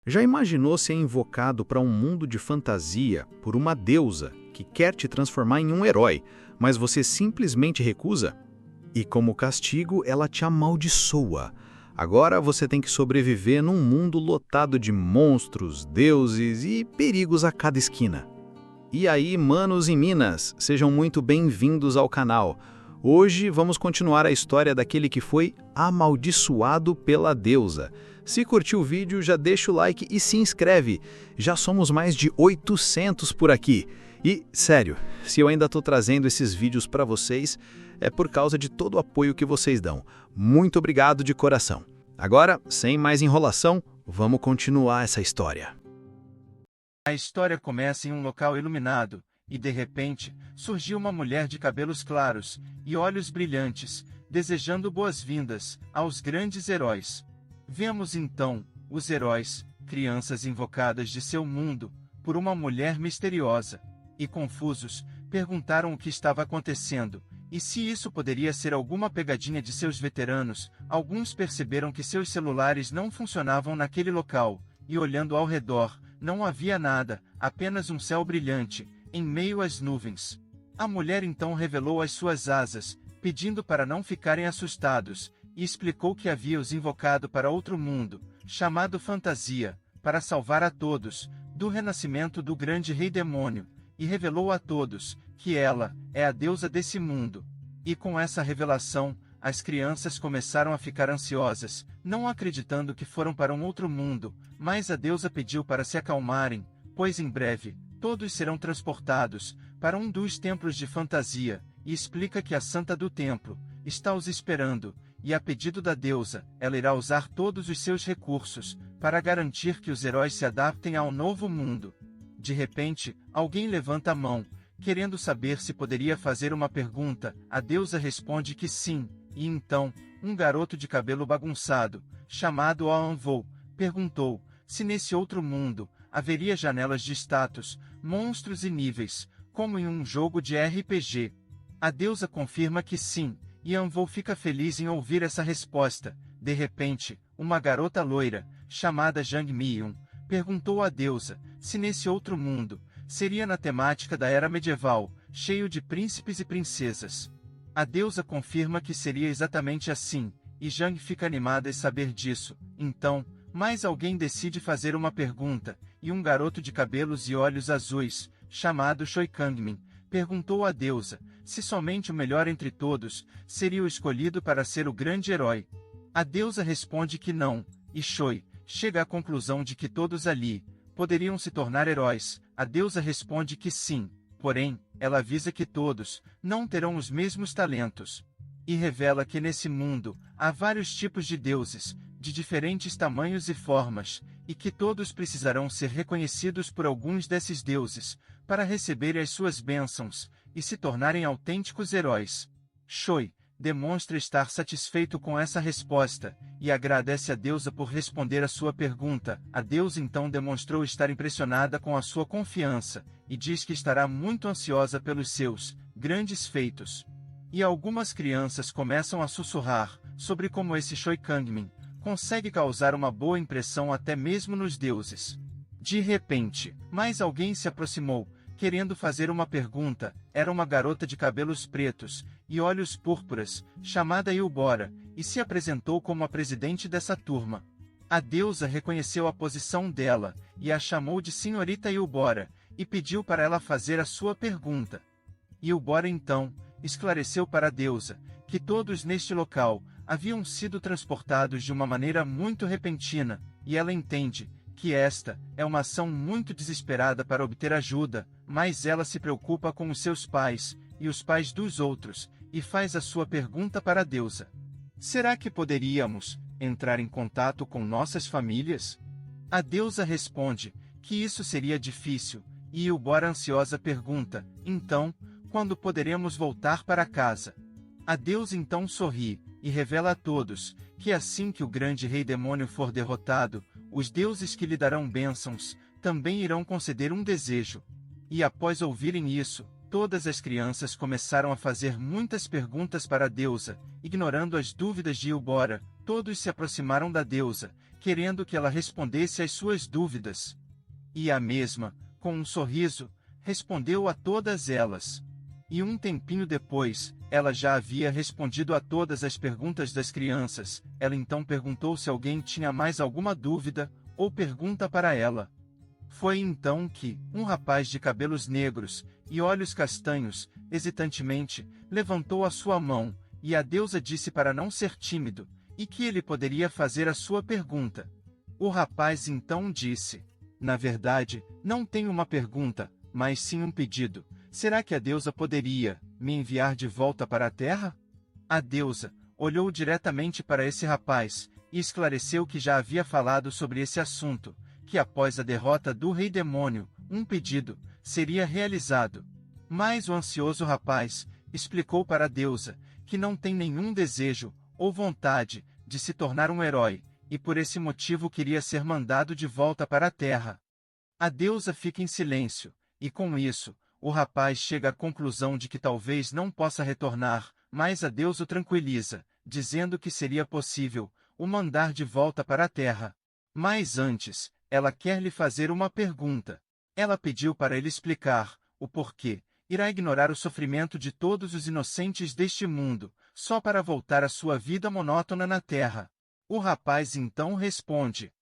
Já imaginou ser invocado para um mundo de fantasia por uma deusa que quer te transformar em um herói, mas você simplesmente recusa? E como castigo, ela te amaldiçoa. Agora você tem que sobreviver num mundo lotado de monstros, deuses e perigos a cada esquina. E aí, manos e minas, sejam muito bem-vindos ao canal. Hoje vamos continuar a história daquele que foi amaldiçoado pela deusa. Se curtiu o vídeo, já deixa o like e se inscreve. Já somos mais de 800 por aqui. E, sério, se eu ainda estou trazendo esses vídeos para vocês, é por causa de todo o apoio que vocês dão. Muito obrigado de coração. Agora, sem mais enrolação, vamos continuar essa história. A história começa em um local iluminado, e de repente, surgiu uma mulher de cabelos claros e olhos brilhantes, desejando boas-vindas aos grandes heróis. Vemos então os heróis, crianças invocadas de seu mundo, por uma mulher misteriosa, e confusos, perguntaram o que estava acontecendo, e se isso poderia ser alguma pegadinha de seus veteranos. Alguns perceberam que seus celulares não funcionavam naquele local, e olhando ao redor, não havia nada, apenas um céu brilhante, em meio às nuvens. A mulher então revelou as suas asas, pedindo para não ficarem assustados, e explicou que havia os invocado para outro mundo, chamado Fantasia, para salvar a todos, do renascimento do grande rei demônio, e revelou a todos, que ela é a deusa desse mundo. E com essa revelação, as crianças começaram a ficar ansiosas, não acreditando que foram para um outro mundo, mas a deusa pediu para se acalmarem, pois em breve, todos serão transportados para um dos templos de fantasia, e explica que a Santa do Templo está os esperando, e a pedido da deusa, ela irá usar todos os seus recursos para garantir que os heróis se adaptem ao novo mundo. De repente, alguém levanta a mão, querendo saber se poderia fazer uma pergunta. A deusa responde que sim, e então, um garoto de cabelo bagunçado, chamado Anvou, perguntou se nesse outro mundo haveria janelas de status, monstros e níveis, como em um jogo de RPG. A deusa confirma que sim, e Anvou fica feliz em ouvir essa resposta. De repente, uma garota loira, chamada Jang Mi-yun, perguntou à deusa se nesse outro mundo seria na temática da era medieval, cheio de príncipes e princesas. A deusa confirma que seria exatamente assim, e Jang fica animada em saber disso. Então, mais alguém decide fazer uma pergunta, e um garoto de cabelos e olhos azuis, chamado Choi Kangmin, perguntou à deusa se somente o melhor entre todos seria o escolhido para ser o grande herói. A deusa responde que não, e Choi chega à conclusão de que todos ali poderiam se tornar heróis. A deusa responde que sim, porém, ela avisa que todos não terão os mesmos talentos. E revela que nesse mundo há vários tipos de deuses, de diferentes tamanhos e formas, e que todos precisarão ser reconhecidos por alguns desses deuses, para receberem as suas bênçãos, e se tornarem autênticos heróis. Choi demonstra estar satisfeito com essa resposta, e agradece a deusa por responder a sua pergunta. A deusa então demonstrou estar impressionada com a sua confiança, e diz que estará muito ansiosa pelos seus grandes feitos. E algumas crianças começam a sussurrar sobre como esse Choi Kangmin consegue causar uma boa impressão até mesmo nos deuses. De repente, mais alguém se aproximou, querendo fazer uma pergunta. Era uma garota de cabelos pretos e olhos púrpuras, chamada Yubora, e se apresentou como a presidente dessa turma. A deusa reconheceu a posição dela, e a chamou de Senhorita Yubora, e pediu para ela fazer a sua pergunta. Yubora então esclareceu para a deusa que todos neste local haviam sido transportados de uma maneira muito repentina, e ela entende que esta é uma ação muito desesperada para obter ajuda, mas ela se preocupa com os seus pais e os pais dos outros, e faz a sua pergunta para a deusa. Será que poderíamos entrar em contato com nossas famílias? A deusa responde que isso seria difícil, e Yubora ansiosa pergunta, então, quando poderemos voltar para casa? A deusa então sorri, e revela a todos, que assim que o grande rei demônio for derrotado, os deuses que lhe darão bênçãos, também irão conceder um desejo. E após ouvirem isso, todas as crianças começaram a fazer muitas perguntas para a deusa, ignorando as dúvidas de Yubora. Todos se aproximaram da deusa, querendo que ela respondesse às suas dúvidas. E a mesma, com um sorriso, respondeu a todas elas. E um tempinho depois, ela já havia respondido a todas as perguntas das crianças. Ela então perguntou se alguém tinha mais alguma dúvida, ou pergunta para ela. Foi então que, um rapaz de cabelos negros e olhos castanhos, hesitantemente, levantou a sua mão, e a deusa disse para não ser tímido, e que ele poderia fazer a sua pergunta. O rapaz então disse: na verdade, não tenho uma pergunta, mas sim um pedido. Será que a deusa poderia me enviar de volta para a Terra? A deusa olhou diretamente para esse rapaz, e esclareceu que já havia falado sobre esse assunto, que após a derrota do rei demônio, um pedido seria realizado. Mas o ansioso rapaz explicou para a deusa que não tem nenhum desejo ou vontade de se tornar um herói, e por esse motivo queria ser mandado de volta para a Terra. A deusa fica em silêncio, e com isso, o rapaz chega à conclusão de que talvez não possa retornar, mas a deusa o tranquiliza, dizendo que seria possível o mandar de volta para a Terra. Mas antes, ela quer lhe fazer uma pergunta. Ela pediu para ele explicar o porquê irá ignorar o sofrimento de todos os inocentes deste mundo, só para voltar à sua vida monótona na Terra. O rapaz então responde: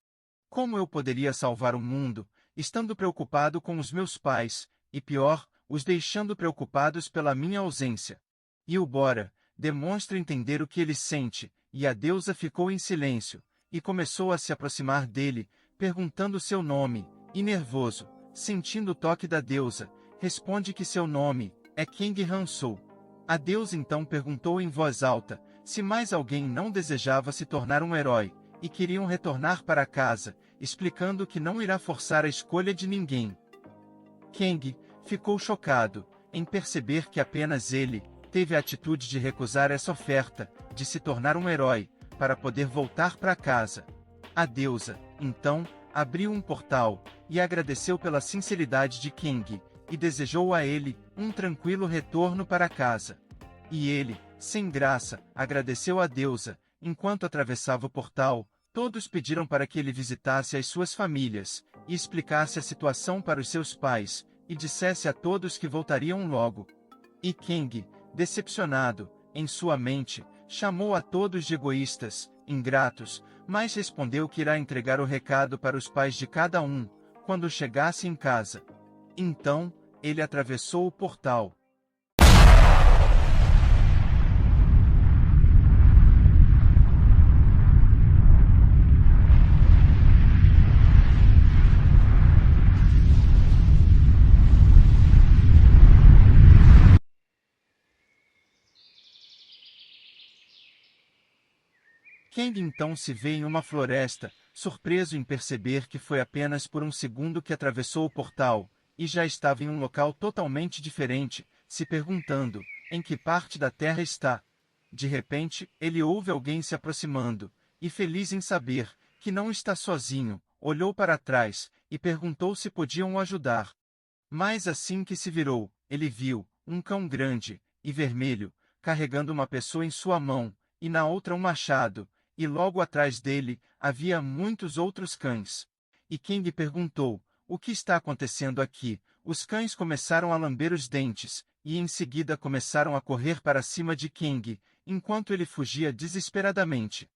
como eu poderia salvar o mundo, estando preocupado com os meus pais, e pior, os deixando preocupados pela minha ausência? E o Bora demonstra entender o que ele sente, e a deusa ficou em silêncio, e começou a se aproximar dele, perguntando seu nome, e nervoso, sentindo o toque da deusa, responde que seu nome é Kang Hansou. A deusa então perguntou em voz alta se mais alguém não desejava se tornar um herói, e queriam retornar para casa, explicando que não irá forçar a escolha de ninguém. Kang ficou chocado em perceber que apenas ele teve a atitude de recusar essa oferta, de se tornar um herói, para poder voltar para casa. A deusa, então, abriu um portal, e agradeceu pela sinceridade de Kang, e desejou a ele um tranquilo retorno para casa. E ele, sem graça, agradeceu a deusa. Enquanto atravessava o portal, todos pediram para que ele visitasse as suas famílias, e explicasse a situação para os seus pais, e dissesse a todos que voltariam logo. E Kang, decepcionado, em sua mente, chamou a todos de egoístas, ingratos, mas respondeu que irá entregar o recado para os pais de cada um, quando chegasse em casa. Então, ele atravessou o portal. Kang então se vê em uma floresta, surpreso em perceber que foi apenas por um segundo que atravessou o portal, e já estava em um local totalmente diferente, se perguntando em que parte da Terra está. De repente, ele ouve alguém se aproximando, e feliz em saber que não está sozinho, olhou para trás e perguntou se podiam o ajudar. Mas assim que se virou, ele viu um cão grande e vermelho, carregando uma pessoa em sua mão, e na outra um machado, e logo atrás dele havia muitos outros cães. E Kang perguntou: o que está acontecendo aqui? Os cães começaram a lamber os dentes, e em seguida começaram a correr para cima de Kang, enquanto ele fugia desesperadamente.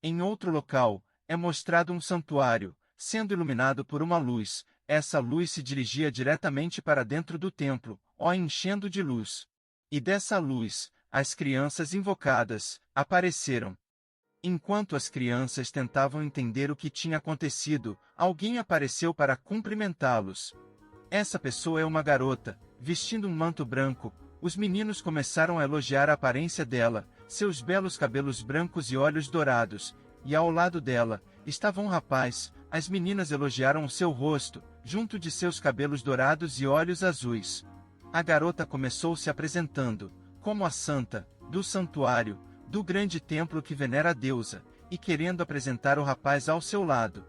Em outro local, é mostrado um santuário, sendo iluminado por uma luz. Essa luz se dirigia diretamente para dentro do templo, enchendo de luz. E dessa luz, as crianças invocadas apareceram. Enquanto as crianças tentavam entender o que tinha acontecido, alguém apareceu para cumprimentá-los. Essa pessoa é uma garota, vestindo um manto branco. Os meninos começaram a elogiar a aparência dela, seus belos cabelos brancos e olhos dourados, e ao lado dela estava um rapaz. As meninas elogiaram o seu rosto, junto de seus cabelos dourados e olhos azuis. A garota começou se apresentando como a santa do santuário, do grande templo que venera a deusa, e querendo apresentar o rapaz ao seu lado.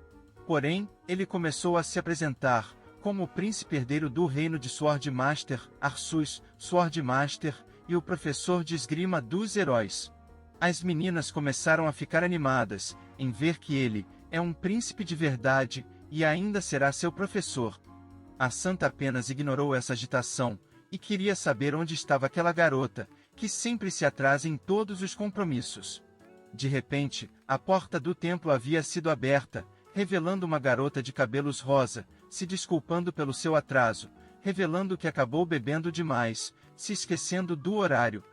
Porém, ele começou a se apresentar como o príncipe herdeiro do reino de Swordmaster, Arceus, Swordmaster, e o professor de esgrima dos heróis. As meninas começaram a ficar animadas em ver que ele é um príncipe de verdade, e ainda será seu professor. A santa apenas ignorou essa agitação, e queria saber onde estava aquela garota, que sempre se atrasa em todos os compromissos. De repente, a porta do templo havia sido aberta, revelando uma garota de cabelos rosa, se desculpando pelo seu atraso, revelando que acabou bebendo demais, se esquecendo do horário.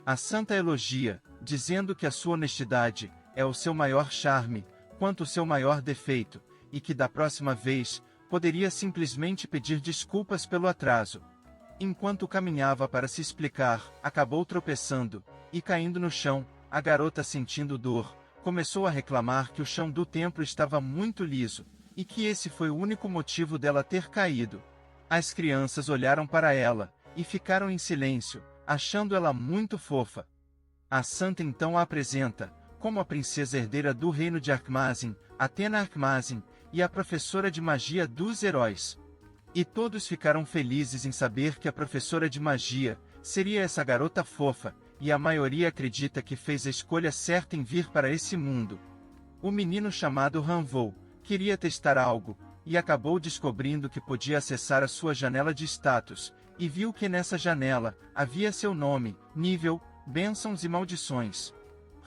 A santa elogia, dizendo que a sua honestidade é o seu maior charme, quanto o seu maior defeito, e que da próxima vez, poderia simplesmente pedir desculpas pelo atraso. Enquanto caminhava para se explicar, acabou tropeçando, e caindo no chão. A garota, sentindo dor, começou a reclamar que o chão do templo estava muito liso, e que esse foi o único motivo dela ter caído. As crianças olharam para ela, e ficaram em silêncio, achando ela muito fofa. A santa então a apresenta, como a princesa herdeira do reino de Arkmazin, Athena Arkmazin, e a professora de magia dos heróis. E todos ficaram felizes em saber que a professora de magia seria essa garota fofa, e a maioria acredita que fez a escolha certa em vir para esse mundo. O menino chamado Hanvou queria testar algo, e acabou descobrindo que podia acessar a sua janela de status, e viu que nessa janela havia seu nome, nível, bênçãos e maldições.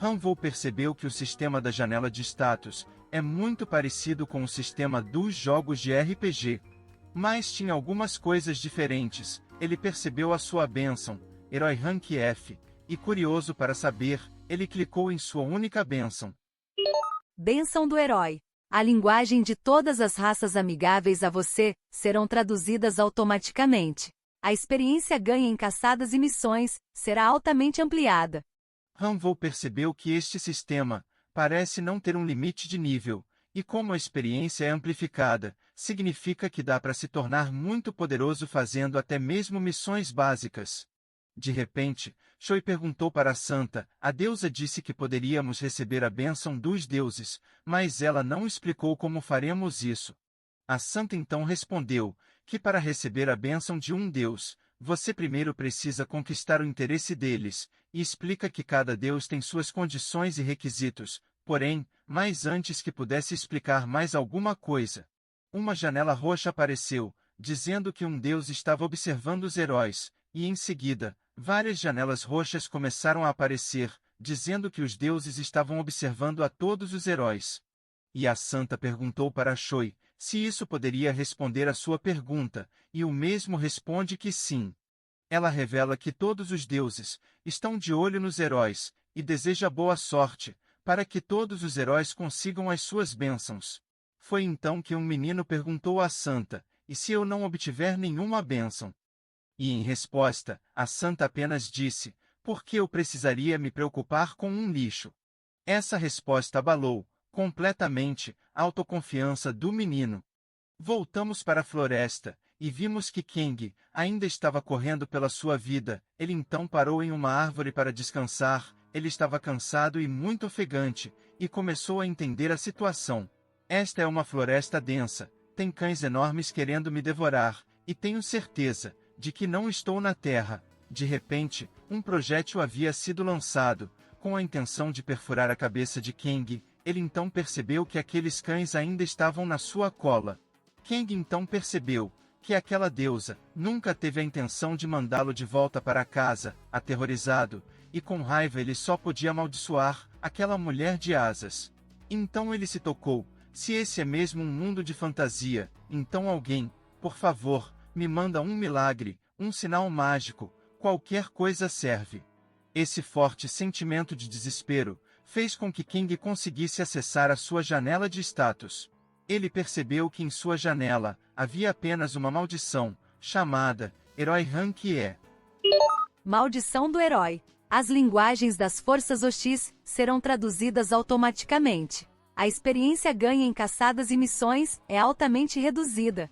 Hanvou percebeu que o sistema da janela de status é muito parecido com o sistema dos jogos de RPG. Mas tinha algumas coisas diferentes. Ele percebeu a sua bênção, Herói Rank F, e curioso para saber, ele clicou em sua única bênção. Bênção do Herói. A linguagem de todas as raças amigáveis a você serão traduzidas automaticamente. A experiência ganha em caçadas e missões será altamente ampliada. Hanvou percebeu que este sistema parece não ter um limite de nível, e como a experiência é amplificada, significa que dá para se tornar muito poderoso fazendo até mesmo missões básicas. De repente, Choi perguntou para a santa. A deusa disse que poderíamos receber a bênção dos deuses, mas ela não explicou como faremos isso. A santa então respondeu que para receber a bênção de um deus, você primeiro precisa conquistar o interesse deles, e explica que cada deus tem suas condições e requisitos. Porém, mas antes que pudesse explicar mais alguma coisa, uma janela roxa apareceu, dizendo que um deus estava observando os heróis, e em seguida, várias janelas roxas começaram a aparecer, dizendo que os deuses estavam observando a todos os heróis. E a santa perguntou para Choi se isso poderia responder à sua pergunta, e o mesmo responde que sim. Ela revela que todos os deuses estão de olho nos heróis, e deseja boa sorte, para que todos os heróis consigam as suas bênçãos. Foi então que um menino perguntou à santa, e se eu não obtiver nenhuma bênção? E em resposta, a santa apenas disse, por que eu precisaria me preocupar com um lixo? Essa resposta abalou completamente a autoconfiança do menino. Voltamos para a floresta, e vimos que Kang ainda estava correndo pela sua vida. Ele então parou em uma árvore para descansar. Ele estava cansado e muito ofegante, e começou a entender a situação. Esta é uma floresta densa, tem cães enormes querendo me devorar, e tenho certeza de que não estou na terra. De repente, um projétil havia sido lançado, com a intenção de perfurar a cabeça de Kang. Ele então percebeu que aqueles cães ainda estavam na sua cola. Kang então percebeu que aquela deusa nunca teve a intenção de mandá-lo de volta para casa. Aterrorizado, e com raiva ele só podia amaldiçoar aquela mulher de asas. Então ele se tocou, se esse é mesmo um mundo de fantasia, então alguém, por favor, me manda um milagre, um sinal mágico, qualquer coisa serve. Esse forte sentimento de desespero fez com que Kang conseguisse acessar a sua janela de status. Ele percebeu que em sua janela havia apenas uma maldição, chamada Herói Rank E. Maldição do Herói. As linguagens das forças hostis serão traduzidas automaticamente. A experiência ganha em caçadas e missões é altamente reduzida.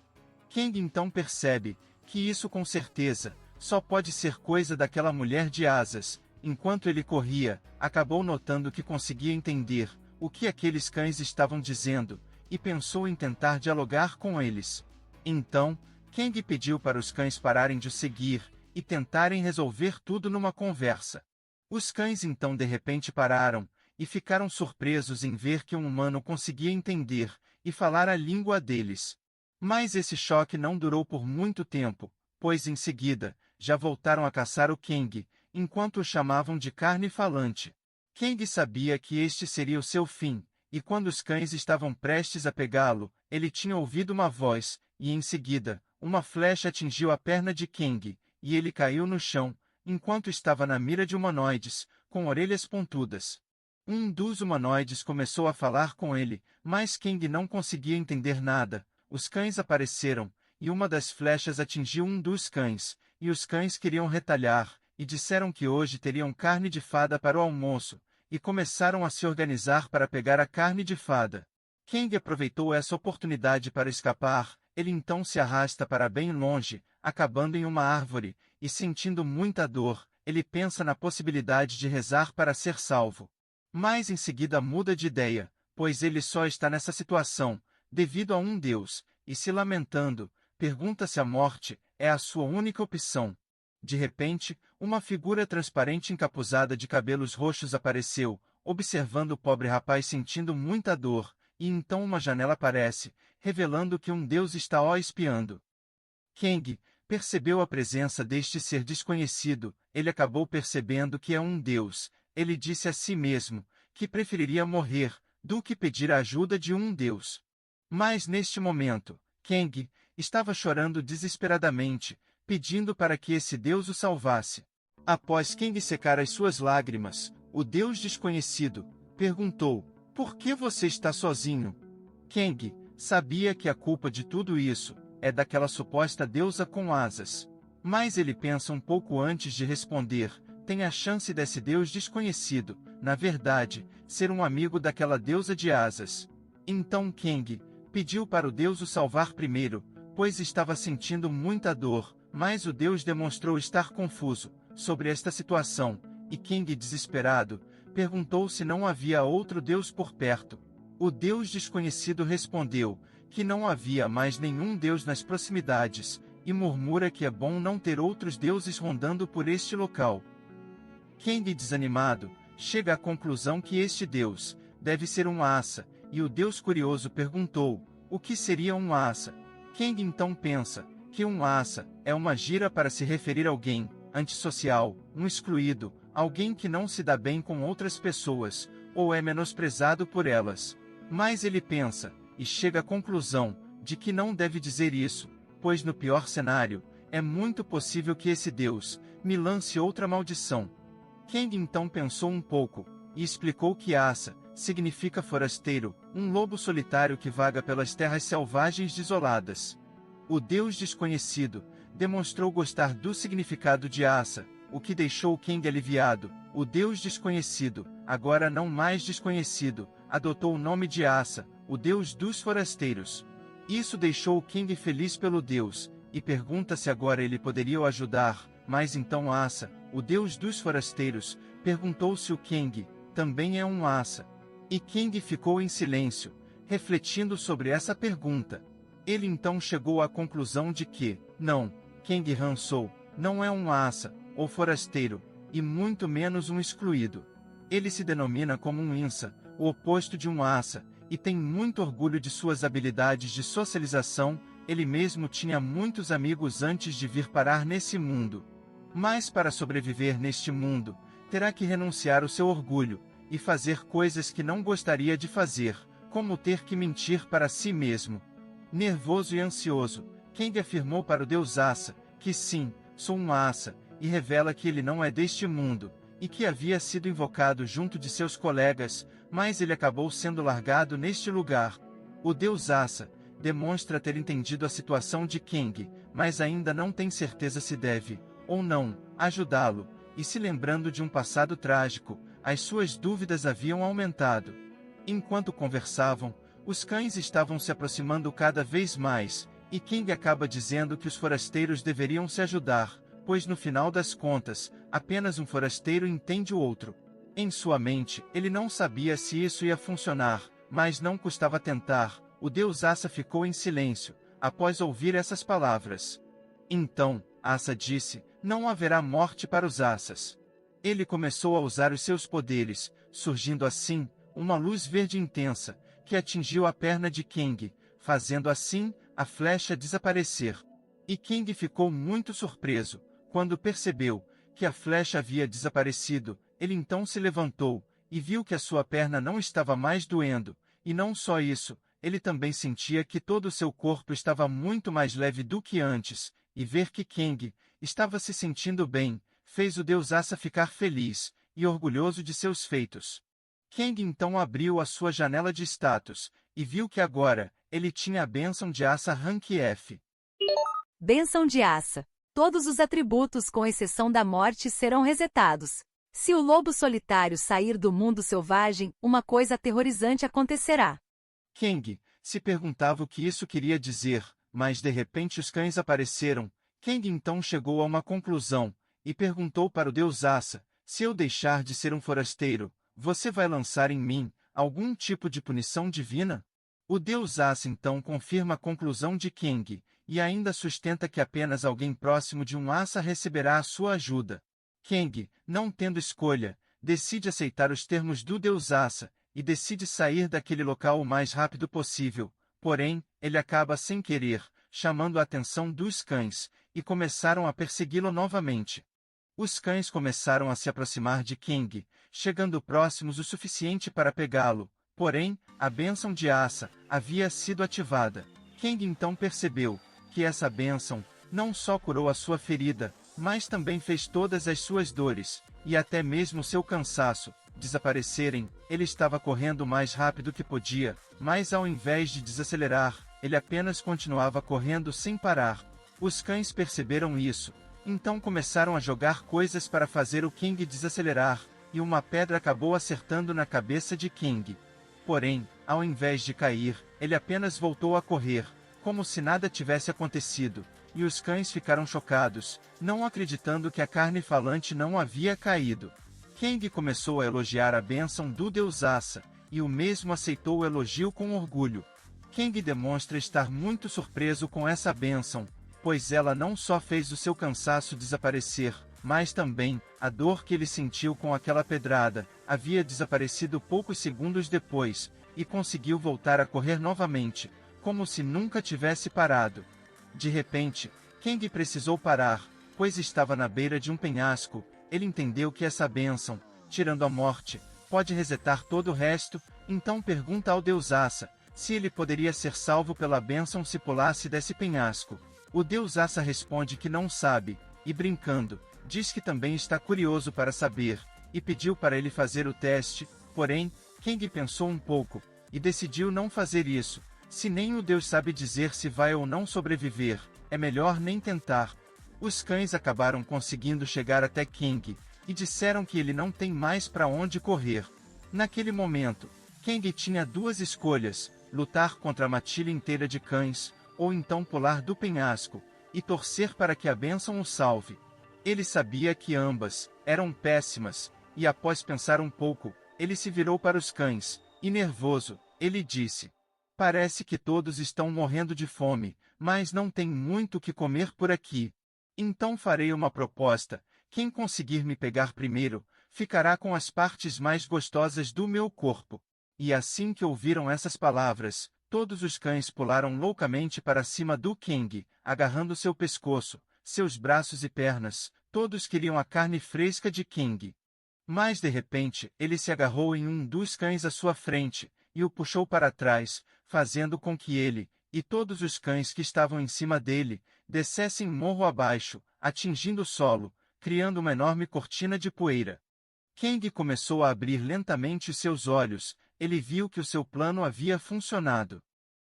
Kang então percebe que isso com certeza só pode ser coisa daquela mulher de asas. Enquanto ele corria, acabou notando que conseguia entender o que aqueles cães estavam dizendo, e pensou em tentar dialogar com eles. Então, Kang pediu para os cães pararem de o seguir e tentarem resolver tudo numa conversa. Os cães então de repente pararam, e ficaram surpresos em ver que um humano conseguia entender e falar a língua deles. Mas esse choque não durou por muito tempo, pois em seguida, já voltaram a caçar o Kang, enquanto o chamavam de carne falante. Kang sabia que este seria o seu fim, e quando os cães estavam prestes a pegá-lo, ele tinha ouvido uma voz, e em seguida, uma flecha atingiu a perna de Kang, e ele caiu no chão, enquanto estava na mira de humanoides, com orelhas pontudas. Um dos humanoides começou a falar com ele, mas Kang não conseguia entender nada. Os cães apareceram, e uma das flechas atingiu um dos cães, e os cães queriam retalhar, e disseram que hoje teriam carne de fada para o almoço, e começaram a se organizar para pegar a carne de fada. Kang aproveitou essa oportunidade para escapar, ele então se arrasta para bem longe, acabando em uma árvore, e sentindo muita dor, ele pensa na possibilidade de rezar para ser salvo. Mas em seguida muda de ideia, pois ele só está nessa situação, devido a um Deus, e se lamentando, pergunta se a morte é a sua única opção. De repente, uma figura transparente encapuzada de cabelos roxos apareceu, observando o pobre rapaz sentindo muita dor, e então uma janela aparece, revelando que um Deus está o espiando. Kang percebeu a presença deste ser desconhecido, ele acabou percebendo que é um Deus. Ele disse a si mesmo que preferiria morrer do que pedir a ajuda de um Deus. Mas neste momento, Kang estava chorando desesperadamente, pedindo para que esse Deus o salvasse. Após Kang secar as suas lágrimas, o Deus desconhecido perguntou: "Por que você está sozinho?" Kang sabia que a culpa de tudo isso é daquela suposta deusa com asas. Mas ele pensa um pouco antes de responder. Tem a chance desse Deus desconhecido, na verdade, ser um amigo daquela deusa de asas. Então Kang pediu para o Deus o salvar primeiro, pois estava sentindo muita dor, mas o Deus demonstrou estar confuso sobre esta situação, e Kang, desesperado, perguntou se não havia outro Deus por perto. O Deus desconhecido respondeu que não havia mais nenhum Deus nas proximidades, e murmura que é bom não ter outros deuses rondando por este local. Kang, desanimado, chega à conclusão que este Deus deve ser um asa, e o Deus curioso perguntou: o que seria um asa? Kang então pensa que um asa é uma gíria para se referir a alguém antissocial, um excluído, alguém que não se dá bem com outras pessoas, ou é menosprezado por elas. Mas ele pensa, e chega à conclusão, de que não deve dizer isso, pois no pior cenário, é muito possível que esse Deus me lance outra maldição. Kang então pensou um pouco, e explicou que asa significa forasteiro, um lobo solitário que vaga pelas terras selvagens desoladas. O Deus desconhecido demonstrou gostar do significado de asa, o que deixou Kang aliviado. O Deus desconhecido, agora não mais desconhecido, adotou o nome de Asa, o Deus dos forasteiros. Isso deixou Kang feliz pelo Deus, e pergunta se agora ele poderia o ajudar, mas então Asa, o Deus dos forasteiros, perguntou se o Kang também é um Asa. E Kang ficou em silêncio, refletindo sobre essa pergunta. Ele então chegou à conclusão de que, não, Kang Hansou não é um Asa, ou forasteiro, e muito menos um excluído. Ele se denomina como um Insa, o oposto de um Asa, e tem muito orgulho de suas habilidades de socialização. Ele mesmo tinha muitos amigos antes de vir parar nesse mundo. Mas para sobreviver neste mundo, terá que renunciar ao seu orgulho, e fazer coisas que não gostaria de fazer, como ter que mentir para si mesmo. Nervoso e ansioso, Kang afirmou para o Deus Asa, que sim, sou um Asa, e revela que ele não é deste mundo, e que havia sido invocado junto de seus colegas, mas ele acabou sendo largado neste lugar. O Deus Asa demonstra ter entendido a situação de Kang, mas ainda não tem certeza se deve, ou não, ajudá-lo, e se lembrando de um passado trágico, as suas dúvidas haviam aumentado. Enquanto conversavam, os cães estavam se aproximando cada vez mais, e Kang acaba dizendo que os forasteiros deveriam se ajudar, pois no final das contas, apenas um forasteiro entende o outro. Em sua mente, ele não sabia se isso ia funcionar, mas não custava tentar. O Deus Asa ficou em silêncio, após ouvir essas palavras. Então, Asa disse: não haverá morte para os Asas. Ele começou a usar os seus poderes, surgindo assim, uma luz verde intensa, que atingiu a perna de Kang, fazendo assim, a flecha desaparecer. E Kang ficou muito surpreso, quando percebeu que a flecha havia desaparecido. Ele então se levantou, e viu que a sua perna não estava mais doendo, e não só isso, ele também sentia que todo o seu corpo estava muito mais leve do que antes, e ver que Kang estava se sentindo bem, fez o deus Asa ficar feliz, e orgulhoso de seus feitos. Kang então abriu a sua janela de status, e viu que agora, ele tinha a bênção de Asa Rank F. Bênção de Asa. Todos os atributos com exceção da morte serão resetados. Se o lobo solitário sair do mundo selvagem, uma coisa aterrorizante acontecerá. Kang se perguntava o que isso queria dizer, mas de repente os cães apareceram. Kang então chegou a uma conclusão, e perguntou para o deus Asa: se eu deixar de ser um forasteiro, você vai lançar em mim algum tipo de punição divina? O deus Asa então confirma a conclusão de Kang, e ainda sustenta que apenas alguém próximo de um Asa receberá a sua ajuda. Kang, não tendo escolha, decide aceitar os termos do deus Asa, e decide sair daquele local o mais rápido possível. Porém, ele acaba sem querer, chamando a atenção dos cães, e começaram a persegui-lo novamente. Os cães começaram a se aproximar de Kang, chegando próximos o suficiente para pegá-lo. Porém, a bênção de Asa havia sido ativada. Kang então percebeu que essa bênção não só curou a sua ferida, mas também fez todas as suas dores, e até mesmo seu cansaço, desaparecerem. Ele estava correndo mais rápido que podia, mas ao invés de desacelerar, ele apenas continuava correndo sem parar. Os cães perceberam isso, então começaram a jogar coisas para fazer o Kang desacelerar, e uma pedra acabou acertando na cabeça de Kang. Porém, ao invés de cair, ele apenas voltou a correr, como se nada tivesse acontecido, e os cães ficaram chocados, não acreditando que a carne falante não havia caído. Kang começou a elogiar a bênção do deus Asa, e o mesmo aceitou o elogio com orgulho. Kang demonstra estar muito surpreso com essa bênção, pois ela não só fez o seu cansaço desaparecer, mas também, a dor que ele sentiu com aquela pedrada, havia desaparecido poucos segundos depois, e conseguiu voltar a correr novamente, como se nunca tivesse parado. De repente, Kang precisou parar, pois estava na beira de um penhasco. Ele entendeu que essa bênção, tirando a morte, pode resetar todo o resto, então pergunta ao deus Asa se ele poderia ser salvo pela bênção se pulasse desse penhasco. O deus Asa responde que não sabe, e brincando, diz que também está curioso para saber, e pediu para ele fazer o teste. Porém, Kang pensou um pouco, e decidiu não fazer isso. Se nem o deus sabe dizer se vai ou não sobreviver, é melhor nem tentar. Os cães acabaram conseguindo chegar até Kang, e disseram que ele não tem mais para onde correr. Naquele momento, Kang tinha duas escolhas: lutar contra a matilha inteira de cães, ou então pular do penhasco, e torcer para que a bênção o salve. Ele sabia que ambas eram péssimas, e após pensar um pouco, ele se virou para os cães, e nervoso, ele disse: parece que todos estão morrendo de fome, mas não tem muito o que comer por aqui. Então farei uma proposta: quem conseguir me pegar primeiro, ficará com as partes mais gostosas do meu corpo. E assim que ouviram essas palavras, todos os cães pularam loucamente para cima do Kang, agarrando seu pescoço, seus braços e pernas. Todos queriam a carne fresca de Kang. Mas de repente, ele se agarrou em um dos cães à sua frente, e o puxou para trás, fazendo com que ele, e todos os cães que estavam em cima dele, descessem morro abaixo, atingindo o solo, criando uma enorme cortina de poeira. Kang começou a abrir lentamente os seus olhos. Ele viu que o seu plano havia funcionado.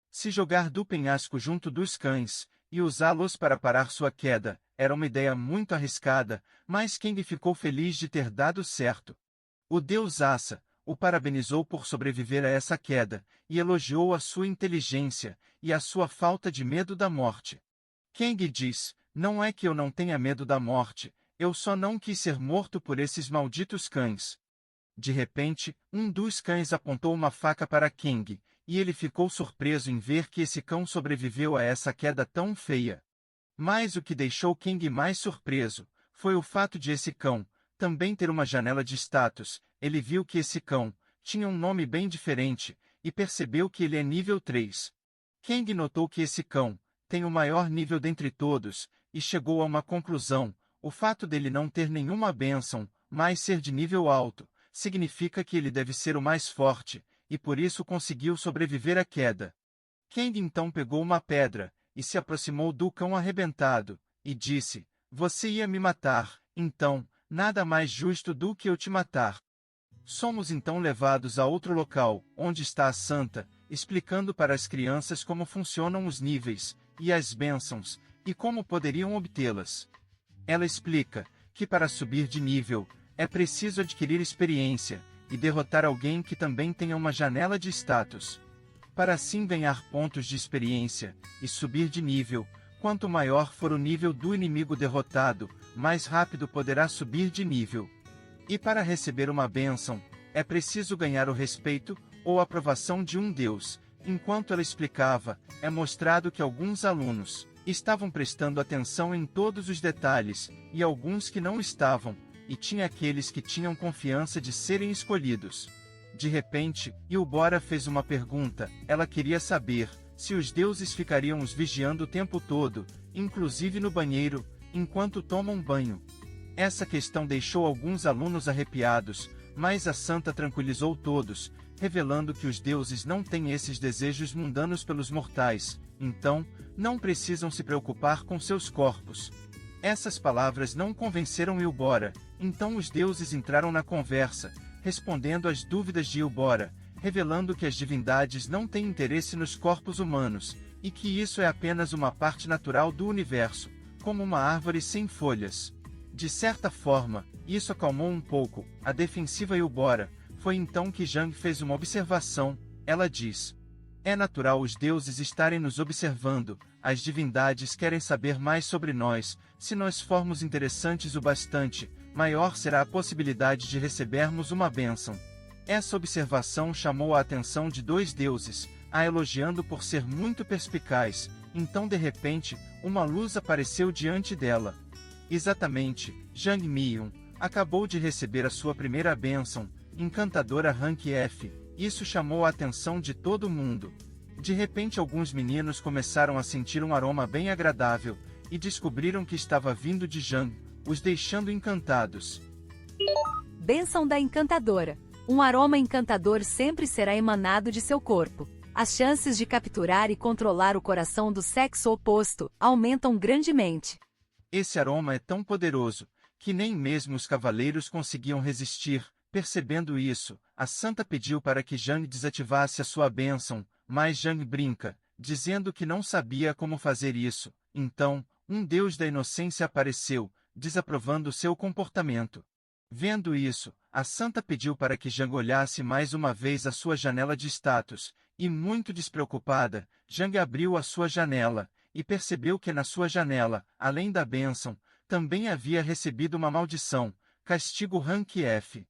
Se jogar do penhasco junto dos cães, e usá-los para parar sua queda, era uma ideia muito arriscada, mas Kang ficou feliz de ter dado certo. O deus Asa o parabenizou por sobreviver a essa queda, e elogiou a sua inteligência, e a sua falta de medo da morte. Kang diz: não é que eu não tenha medo da morte, eu só não quis ser morto por esses malditos cães. De repente, um dos cães apontou uma faca para Kang, e ele ficou surpreso em ver que esse cão sobreviveu a essa queda tão feia. Mas o que deixou Kang mais surpreso foi o fato de esse cão também ter uma janela de status. ele viu que esse cão tinha um nome bem diferente, e percebeu que ele é nível 3. Kang notou que esse cão tem o maior nível dentre todos, e chegou a uma conclusão: o fato dele não ter nenhuma bênção, mas ser de nível alto, significa que ele deve ser o mais forte, e por isso conseguiu sobreviver à queda. Kang então pegou uma pedra, e se aproximou do cão arrebentado, e disse: você ia me matar, então, nada mais justo do que eu te matar. Somos então levados a outro local, onde está a Santa, explicando para as crianças como funcionam os níveis, e as bênçãos, e como poderiam obtê-las. Ela explica que para subir de nível, é preciso adquirir experiência, e derrotar alguém que também tenha uma janela de status. Para assim ganhar pontos de experiência, e subir de nível, quanto maior for o nível do inimigo derrotado, mais rápido poderá subir de nível. E para receber uma bênção, é preciso ganhar o respeito, ou aprovação de um Deus. Enquanto ela explicava, é mostrado que alguns alunos estavam prestando atenção em todos os detalhes, e alguns que não estavam, e tinha aqueles que tinham confiança de serem escolhidos. De repente, Eubora fez uma pergunta. Ela queria saber se os deuses ficariam os vigiando o tempo todo, inclusive no banheiro, enquanto tomam banho. Essa questão deixou alguns alunos arrepiados, mas a Santa tranquilizou todos, revelando que os deuses não têm esses desejos mundanos pelos mortais, então, não precisam se preocupar com seus corpos. Essas palavras não convenceram Eubora, então os deuses entraram na conversa, respondendo às dúvidas de Eubora, revelando que as divindades não têm interesse nos corpos humanos, e que isso é apenas uma parte natural do universo, como uma árvore sem folhas. De certa forma, isso acalmou um pouco a defensiva Eubora. Foi então que Jang fez uma observação. Ela diz: é natural os deuses estarem nos observando, as divindades querem saber mais sobre nós, se nós formos interessantes o bastante, maior será a possibilidade de recebermos uma bênção. Essa observação chamou a atenção de dois deuses, a elogiando por ser muito perspicaz. Então de repente, uma luz apareceu diante dela. Exatamente, Jang Mi-yun acabou de receber a sua primeira bênção, encantadora Rank F. Isso chamou a atenção de todo mundo. De repente alguns meninos começaram a sentir um aroma bem agradável, e descobriram que estava vindo de Jang, os deixando encantados. Bênção da encantadora. Um aroma encantador sempre será emanado de seu corpo. As chances de capturar e controlar o coração do sexo oposto aumentam grandemente. Esse aroma é tão poderoso, que nem mesmo os cavaleiros conseguiam resistir. Percebendo isso, a Santa pediu para que Jang desativasse a sua bênção, mas Jang brinca, dizendo que não sabia como fazer isso. Então, um deus da inocência apareceu, desaprovando seu comportamento. Vendo isso, a Santa pediu para que Jang olhasse mais uma vez a sua janela de status, e muito despreocupada, Jang abriu a sua janela, e percebeu que na sua janela, além da bênção, também havia recebido uma maldição, castigo Rank F.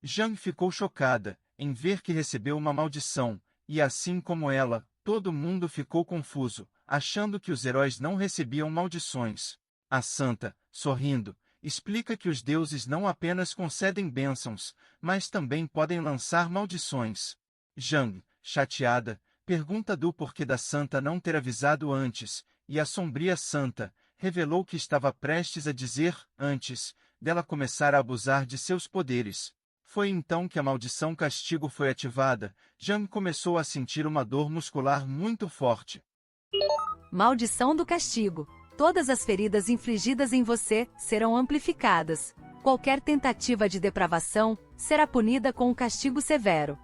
Jang ficou chocada em ver que recebeu uma maldição, e assim como ela, todo mundo ficou confuso, achando que os heróis não recebiam maldições. A Santa, sorrindo, explica que os deuses não apenas concedem bênçãos, mas também podem lançar maldições. Jang, chateada, pergunta do porquê da Santa não ter avisado antes, e a sombria Santa revelou que estava prestes a dizer, antes dela começar a abusar de seus poderes. Foi então que a maldição castigo foi ativada. Jang começou a sentir uma dor muscular muito forte. Maldição do castigo. Todas as feridas infligidas em você serão amplificadas. Qualquer tentativa de depravação será punida com um castigo severo.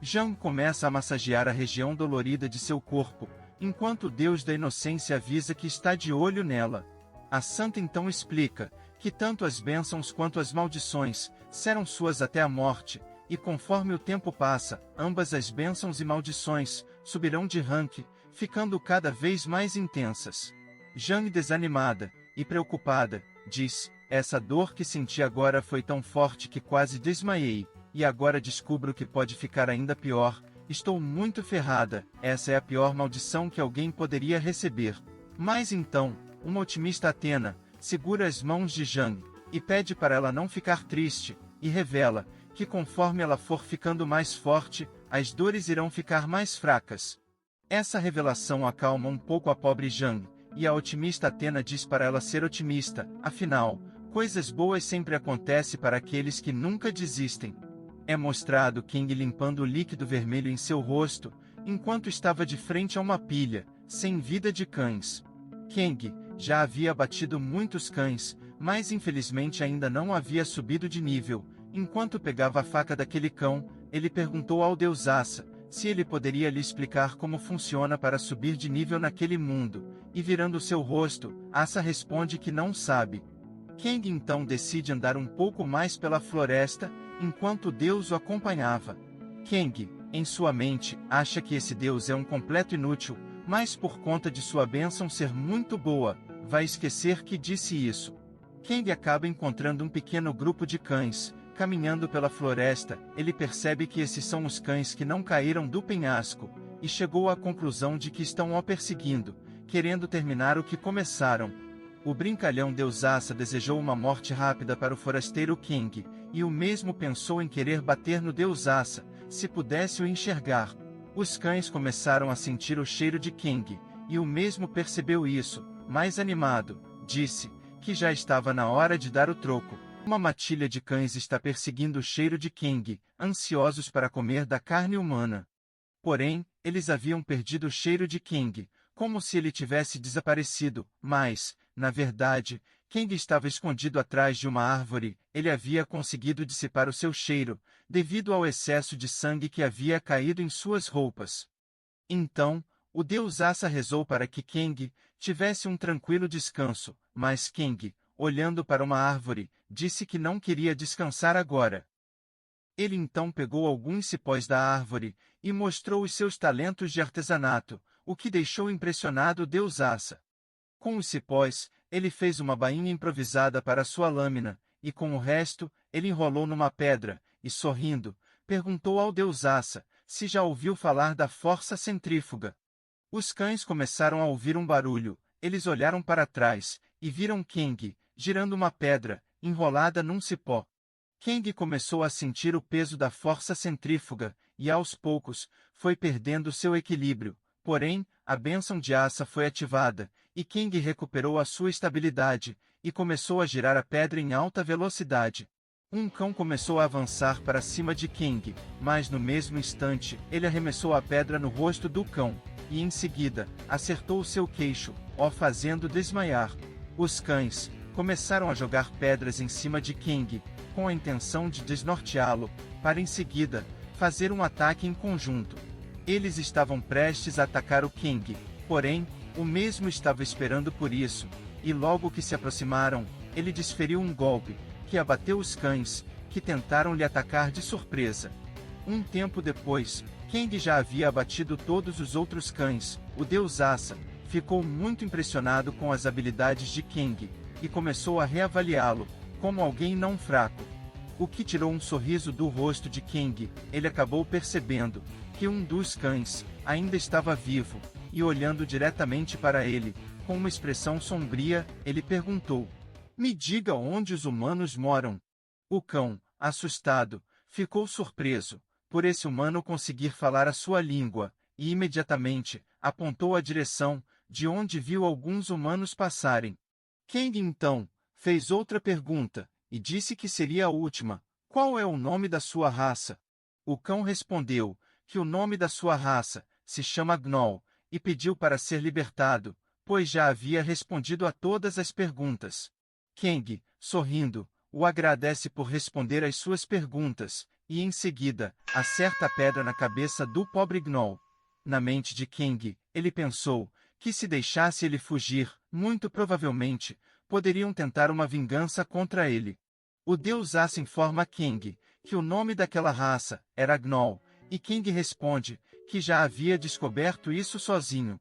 Jang começa a massagear a região dolorida de seu corpo, enquanto o Deus da Inocência avisa que está de olho nela. A Santa então explica que tanto as bênçãos quanto as maldições serão suas até a morte, e conforme o tempo passa, ambas as bênçãos e maldições subirão de rank, ficando cada vez mais intensas. Jang, desanimada e preocupada, diz: essa dor que senti agora foi tão forte que quase desmaiei, e agora descubro que pode ficar ainda pior. Estou muito ferrada, essa é a pior maldição que alguém poderia receber. Mas então, uma otimista Athena segura as mãos de Jang, e pede para ela não ficar triste, e revela que conforme ela for ficando mais forte, as dores irão ficar mais fracas. Essa revelação acalma um pouco a pobre Jang, e a otimista Athena diz para ela ser otimista, afinal, coisas boas sempre acontecem para aqueles que nunca desistem. É mostrado Kang limpando o líquido vermelho em seu rosto, enquanto estava de frente a uma pilha, sem vida de cães. Kang já havia abatido muitos cães, mas infelizmente ainda não havia subido de nível. Enquanto pegava a faca daquele cão, ele perguntou ao deus Asa se ele poderia lhe explicar como funciona para subir de nível naquele mundo, e virando seu rosto, Asa responde que não sabe. Kang então decide andar um pouco mais pela floresta, enquanto o deus o acompanhava. Kang, em sua mente, acha que esse deus é um completo inútil, mas por conta de sua bênção ser muito boa, vai esquecer que disse isso. Kang acaba encontrando um pequeno grupo de cães. Caminhando pela floresta, ele percebe que esses são os cães que não caíram do penhasco, e chegou à conclusão de que estão o perseguindo, querendo terminar o que começaram. O brincalhão deus Asa desejou uma morte rápida para o forasteiro Kang, e o mesmo pensou em querer bater no deus Asa, se pudesse o enxergar. Os cães começaram a sentir o cheiro de Kang, e o mesmo percebeu isso, mais animado, disse que já estava na hora de dar o troco. Uma matilha de cães está perseguindo o cheiro de Kang, ansiosos para comer da carne humana. Porém, eles haviam perdido o cheiro de Kang, como se ele tivesse desaparecido, mas, na verdade, Kang estava escondido atrás de uma árvore. Ele havia conseguido dissipar o seu cheiro, devido ao excesso de sangue que havia caído em suas roupas. Então, o deus Asa rezou para que Kang tivesse um tranquilo descanso, mas Kang, olhando para uma árvore, disse que não queria descansar agora. Ele então pegou alguns cipós da árvore e mostrou os seus talentos de artesanato, o que deixou impressionado o deus Asa. Com os cipós, ele fez uma bainha improvisada para sua lâmina, e com o resto, ele enrolou numa pedra, e sorrindo, perguntou ao deus Asa se já ouviu falar da força centrífuga. Os cães começaram a ouvir um barulho, eles olharam para trás, e viram Kang girando uma pedra, enrolada num cipó. Kang começou a sentir o peso da força centrífuga, e aos poucos, foi perdendo seu equilíbrio. Porém, a bênção de Asa foi ativada, e Kang recuperou a sua estabilidade, e começou a girar a pedra em alta velocidade. Um cão começou a avançar para cima de Kang, mas no mesmo instante, ele arremessou a pedra no rosto do cão, e em seguida, acertou o seu queixo, o fazendo desmaiar. Os cães começaram a jogar pedras em cima de Kang, com a intenção de desnorteá-lo, para em seguida, fazer um ataque em conjunto. Eles estavam prestes a atacar o Kang, porém, o mesmo estava esperando por isso, e logo que se aproximaram, ele desferiu um golpe, que abateu os cães, que tentaram lhe atacar de surpresa. Um tempo depois, Kang já havia abatido todos os outros cães. O deus Asa ficou muito impressionado com as habilidades de Kang, e começou a reavaliá-lo, como alguém não fraco. O que tirou um sorriso do rosto de Kang. Ele acabou percebendo que um dos cães ainda estava vivo, e olhando diretamente para ele, com uma expressão sombria, ele perguntou: "Me diga onde os humanos moram." O cão, assustado, ficou surpreso por esse humano conseguir falar a sua língua, e imediatamente apontou a direção de onde viu alguns humanos passarem. Kang então fez outra pergunta, e disse que seria a última: "Qual é o nome da sua raça?" O cão respondeu que o nome da sua raça se chama Gnoll, e pediu para ser libertado, pois já havia respondido a todas as perguntas. Kang, sorrindo, o agradece por responder às suas perguntas, e em seguida, acerta a pedra na cabeça do pobre Gnoll. Na mente de Kang, ele pensou que se deixasse ele fugir, muito provavelmente, poderiam tentar uma vingança contra ele. O deus Asa informa Kang que o nome daquela raça era Gnoll, e Kang responde que já havia descoberto isso sozinho.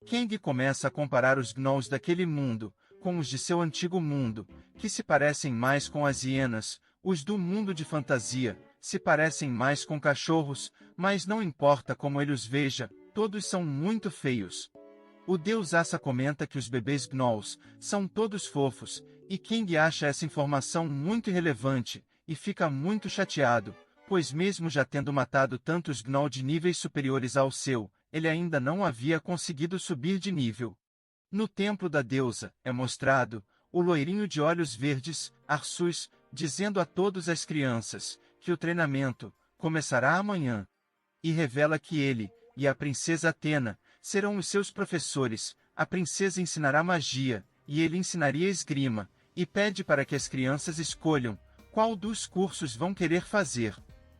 Kang começa a comparar os Gnolls daquele mundo com os de seu antigo mundo, que se parecem mais com as hienas. Os do mundo de fantasia se parecem mais com cachorros, mas não importa como ele os veja, todos são muito feios. O deus Asa comenta que os bebês Gnolls são todos fofos, e Kang acha essa informação muito irrelevante, e fica muito chateado, pois mesmo já tendo matado tantos Gnoll de níveis superiores ao seu, ele ainda não havia conseguido subir de nível. No templo da deusa, é mostrado, o loirinho de olhos verdes, Arsus, dizendo a todas as crianças, que o treinamento começará amanhã. E revela que ele, e a princesa Athena, serão os seus professores, a princesa ensinará magia, e ele ensinaria esgrima, e pede para que as crianças escolham, qual dos cursos vão querer fazer.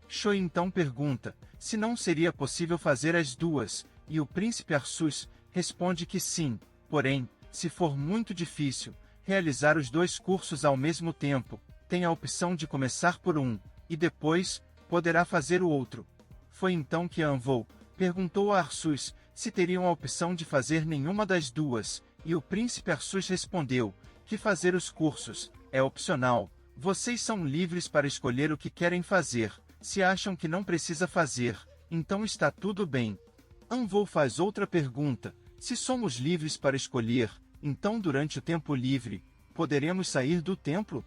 Choi então pergunta, se não seria possível fazer as duas, e o príncipe Arsus responde que sim, porém, se for muito difícil, realizar os dois cursos ao mesmo tempo, tem a opção de começar por um, e depois, poderá fazer o outro. Foi então que Anvou perguntou a Arsus se teriam a opção de fazer nenhuma das duas, e o príncipe Arsus respondeu que fazer os cursos é opcional, vocês são livres para escolher o que querem fazer, se acham que não precisa fazer, então está tudo bem. Anvou faz outra pergunta, se somos livres para escolher, então durante o tempo livre, poderemos sair do templo?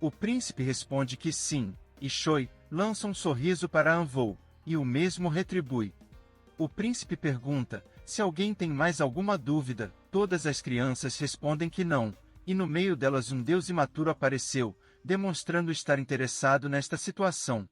O príncipe responde que sim, e Choi lança um sorriso para Anvou, e o mesmo retribui. O príncipe pergunta, se alguém tem mais alguma dúvida, todas as crianças respondem que não, e no meio delas um deus imaturo apareceu, demonstrando estar interessado nesta situação.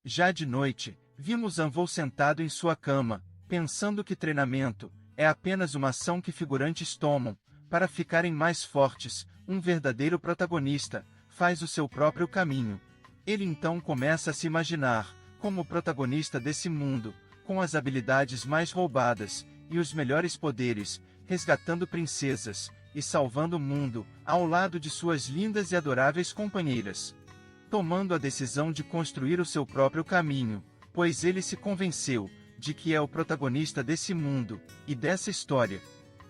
Já de noite, vimos Anvou sentado em sua cama, pensando que treinamento é apenas uma ação que figurantes tomam, para ficarem mais fortes, um verdadeiro protagonista faz o seu próprio caminho. Ele então começa a se imaginar como o protagonista desse mundo, com as habilidades mais roubadas e os melhores poderes, resgatando princesas e salvando o mundo, ao lado de suas lindas e adoráveis companheiras. Tomando a decisão de construir o seu próprio caminho, pois ele se convenceu de que é o protagonista desse mundo e dessa história.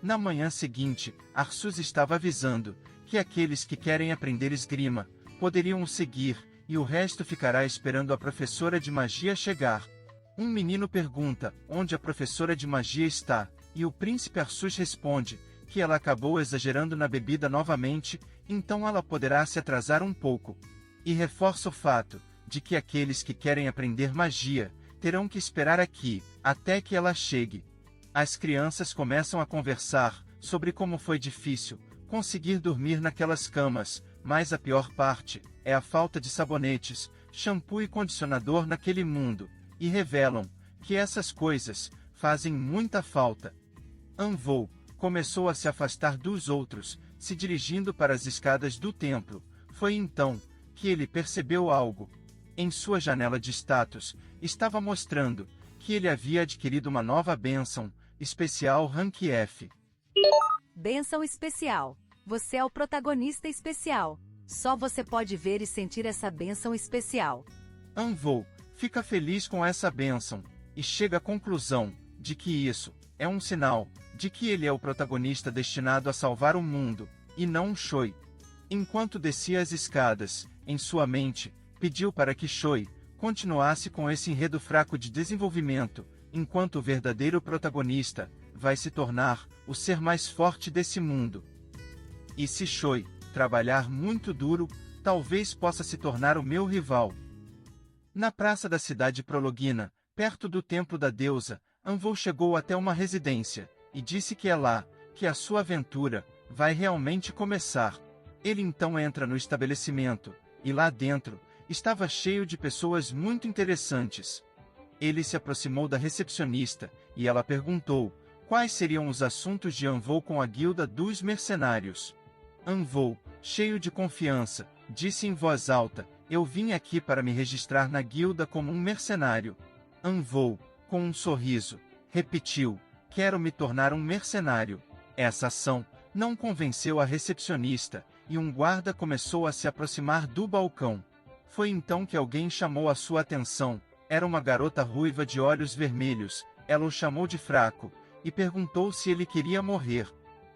Na manhã seguinte, Arsus estava avisando que aqueles que querem aprender esgrima poderiam o seguir, e o resto ficará esperando a professora de magia chegar. Um menino pergunta onde a professora de magia está, e o príncipe Arsus responde que ela acabou exagerando na bebida novamente, então ela poderá se atrasar um pouco. E reforça o fato de que aqueles que querem aprender magia terão que esperar aqui, até que ela chegue. As crianças começam a conversar sobre como foi difícil conseguir dormir naquelas camas, mas a pior parte é a falta de sabonetes, shampoo e condicionador naquele mundo, e revelam que essas coisas fazem muita falta. Anvou começou a se afastar dos outros, se dirigindo para as escadas do templo. Foi então que ele percebeu algo. Em sua janela de status, estava mostrando que ele havia adquirido uma nova bênção especial Rank F. Bênção especial. Você é o protagonista especial. Só você pode ver e sentir essa bênção especial. Anvou fica feliz com essa bênção, e chega à conclusão de que isso é um sinal de que ele é o protagonista destinado a salvar o mundo, e não Choi. Enquanto descia as escadas, em sua mente, pediu para que Choi continuasse com esse enredo fraco de desenvolvimento, enquanto o verdadeiro protagonista vai se tornar o ser mais forte desse mundo. E se Choi trabalhar muito duro, talvez possa se tornar o meu rival. Na praça da cidade Prologina, perto do templo da deusa, Anvou chegou até uma residência, e disse que é lá que a sua aventura vai realmente começar. Ele então entra no estabelecimento, e lá dentro estava cheio de pessoas muito interessantes. Ele se aproximou da recepcionista, e ela perguntou quais seriam os assuntos de Anvou com a guilda dos mercenários. Anvou, cheio de confiança, disse em voz alta, eu vim aqui para me registrar na guilda como um mercenário. Anvou, com um sorriso, repetiu, quero me tornar um mercenário. Essa ação não convenceu a recepcionista, e um guarda começou a se aproximar do balcão. Foi então que alguém chamou a sua atenção. Era uma garota ruiva de olhos vermelhos. Ela o chamou de fraco, e perguntou se ele queria morrer.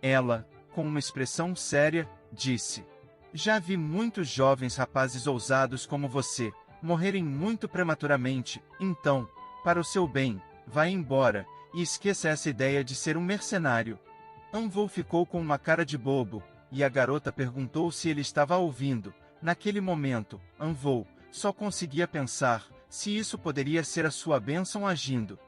Ela, com uma expressão séria, disse, já vi muitos jovens rapazes ousados como você morrerem muito prematuramente, então, para o seu bem, vá embora, e esqueça essa ideia de ser um mercenário. Anvou ficou com uma cara de bobo, e a garota perguntou se ele estava ouvindo. Naquele momento, Anvou só conseguia pensar se isso poderia ser a sua bênção agindo.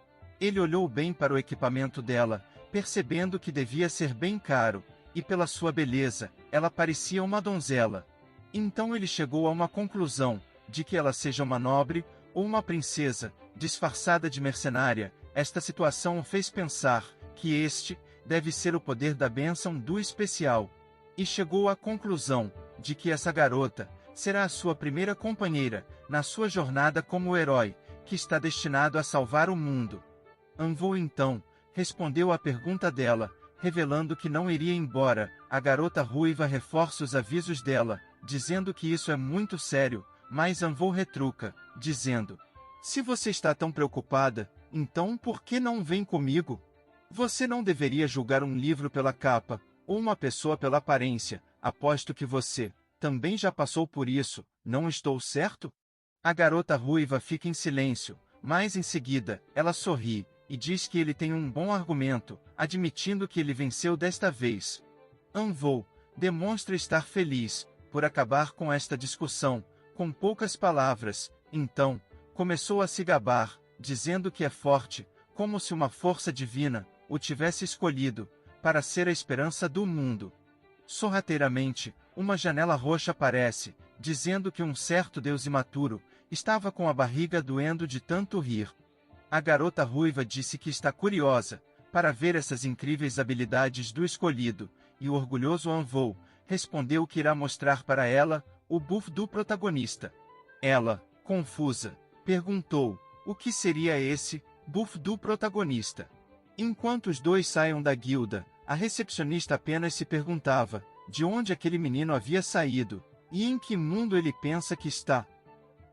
Ele olhou bem para o equipamento dela, percebendo que devia ser bem caro, e pela sua beleza, ela parecia uma donzela. Então ele chegou a uma conclusão, de que ela seja uma nobre, ou uma princesa, disfarçada de mercenária. Esta situação o fez pensar, que este, deve ser o poder da bênção do especial. E chegou à conclusão, de que essa garota, será a sua primeira companheira, na sua jornada como herói, que está destinado a salvar o mundo. Anvou então, respondeu à pergunta dela, revelando que não iria embora. A garota ruiva reforça os avisos dela, dizendo que isso é muito sério, mas Anvou retruca, dizendo: se você está tão preocupada, então por que não vem comigo? Você não deveria julgar um livro pela capa, ou uma pessoa pela aparência. Aposto que você também já passou por isso, não estou certo? A garota ruiva fica em silêncio, mas em seguida, ela sorri, e diz que ele tem um bom argumento, admitindo que ele venceu desta vez. Anvou demonstra estar feliz, por acabar com esta discussão, com poucas palavras. Então, começou a se gabar, dizendo que é forte, como se uma força divina o tivesse escolhido, para ser a esperança do mundo. Sorrateiramente, uma janela roxa aparece, dizendo que um certo deus imaturo estava com a barriga doendo de tanto rir. A garota ruiva disse que está curiosa para ver essas incríveis habilidades do escolhido, e o orgulhoso Anvou respondeu que irá mostrar para ela o buff do protagonista. Ela, confusa, perguntou: o que seria esse buff do protagonista? Enquanto os dois saiam da guilda, a recepcionista apenas se perguntava de onde aquele menino havia saído, e em que mundo ele pensa que está.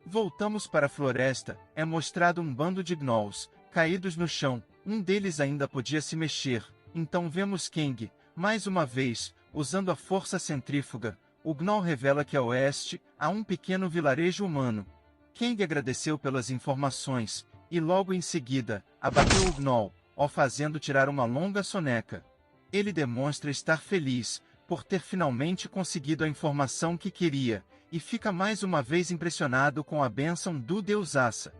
Voltamos para a floresta. É mostrado um bando de gnolls, caídos no chão. Um deles ainda podia se mexer. Então vemos Kang, mais uma vez, usando a força centrífuga. O gnoll revela que a oeste há um pequeno vilarejo humano. Kang agradeceu pelas informações, e logo em seguida, abateu o gnoll, o fazendo tirar uma longa soneca. Ele demonstra estar feliz, por ter finalmente conseguido a informação que queria, e fica mais uma vez impressionado com a bênção do deus Asa.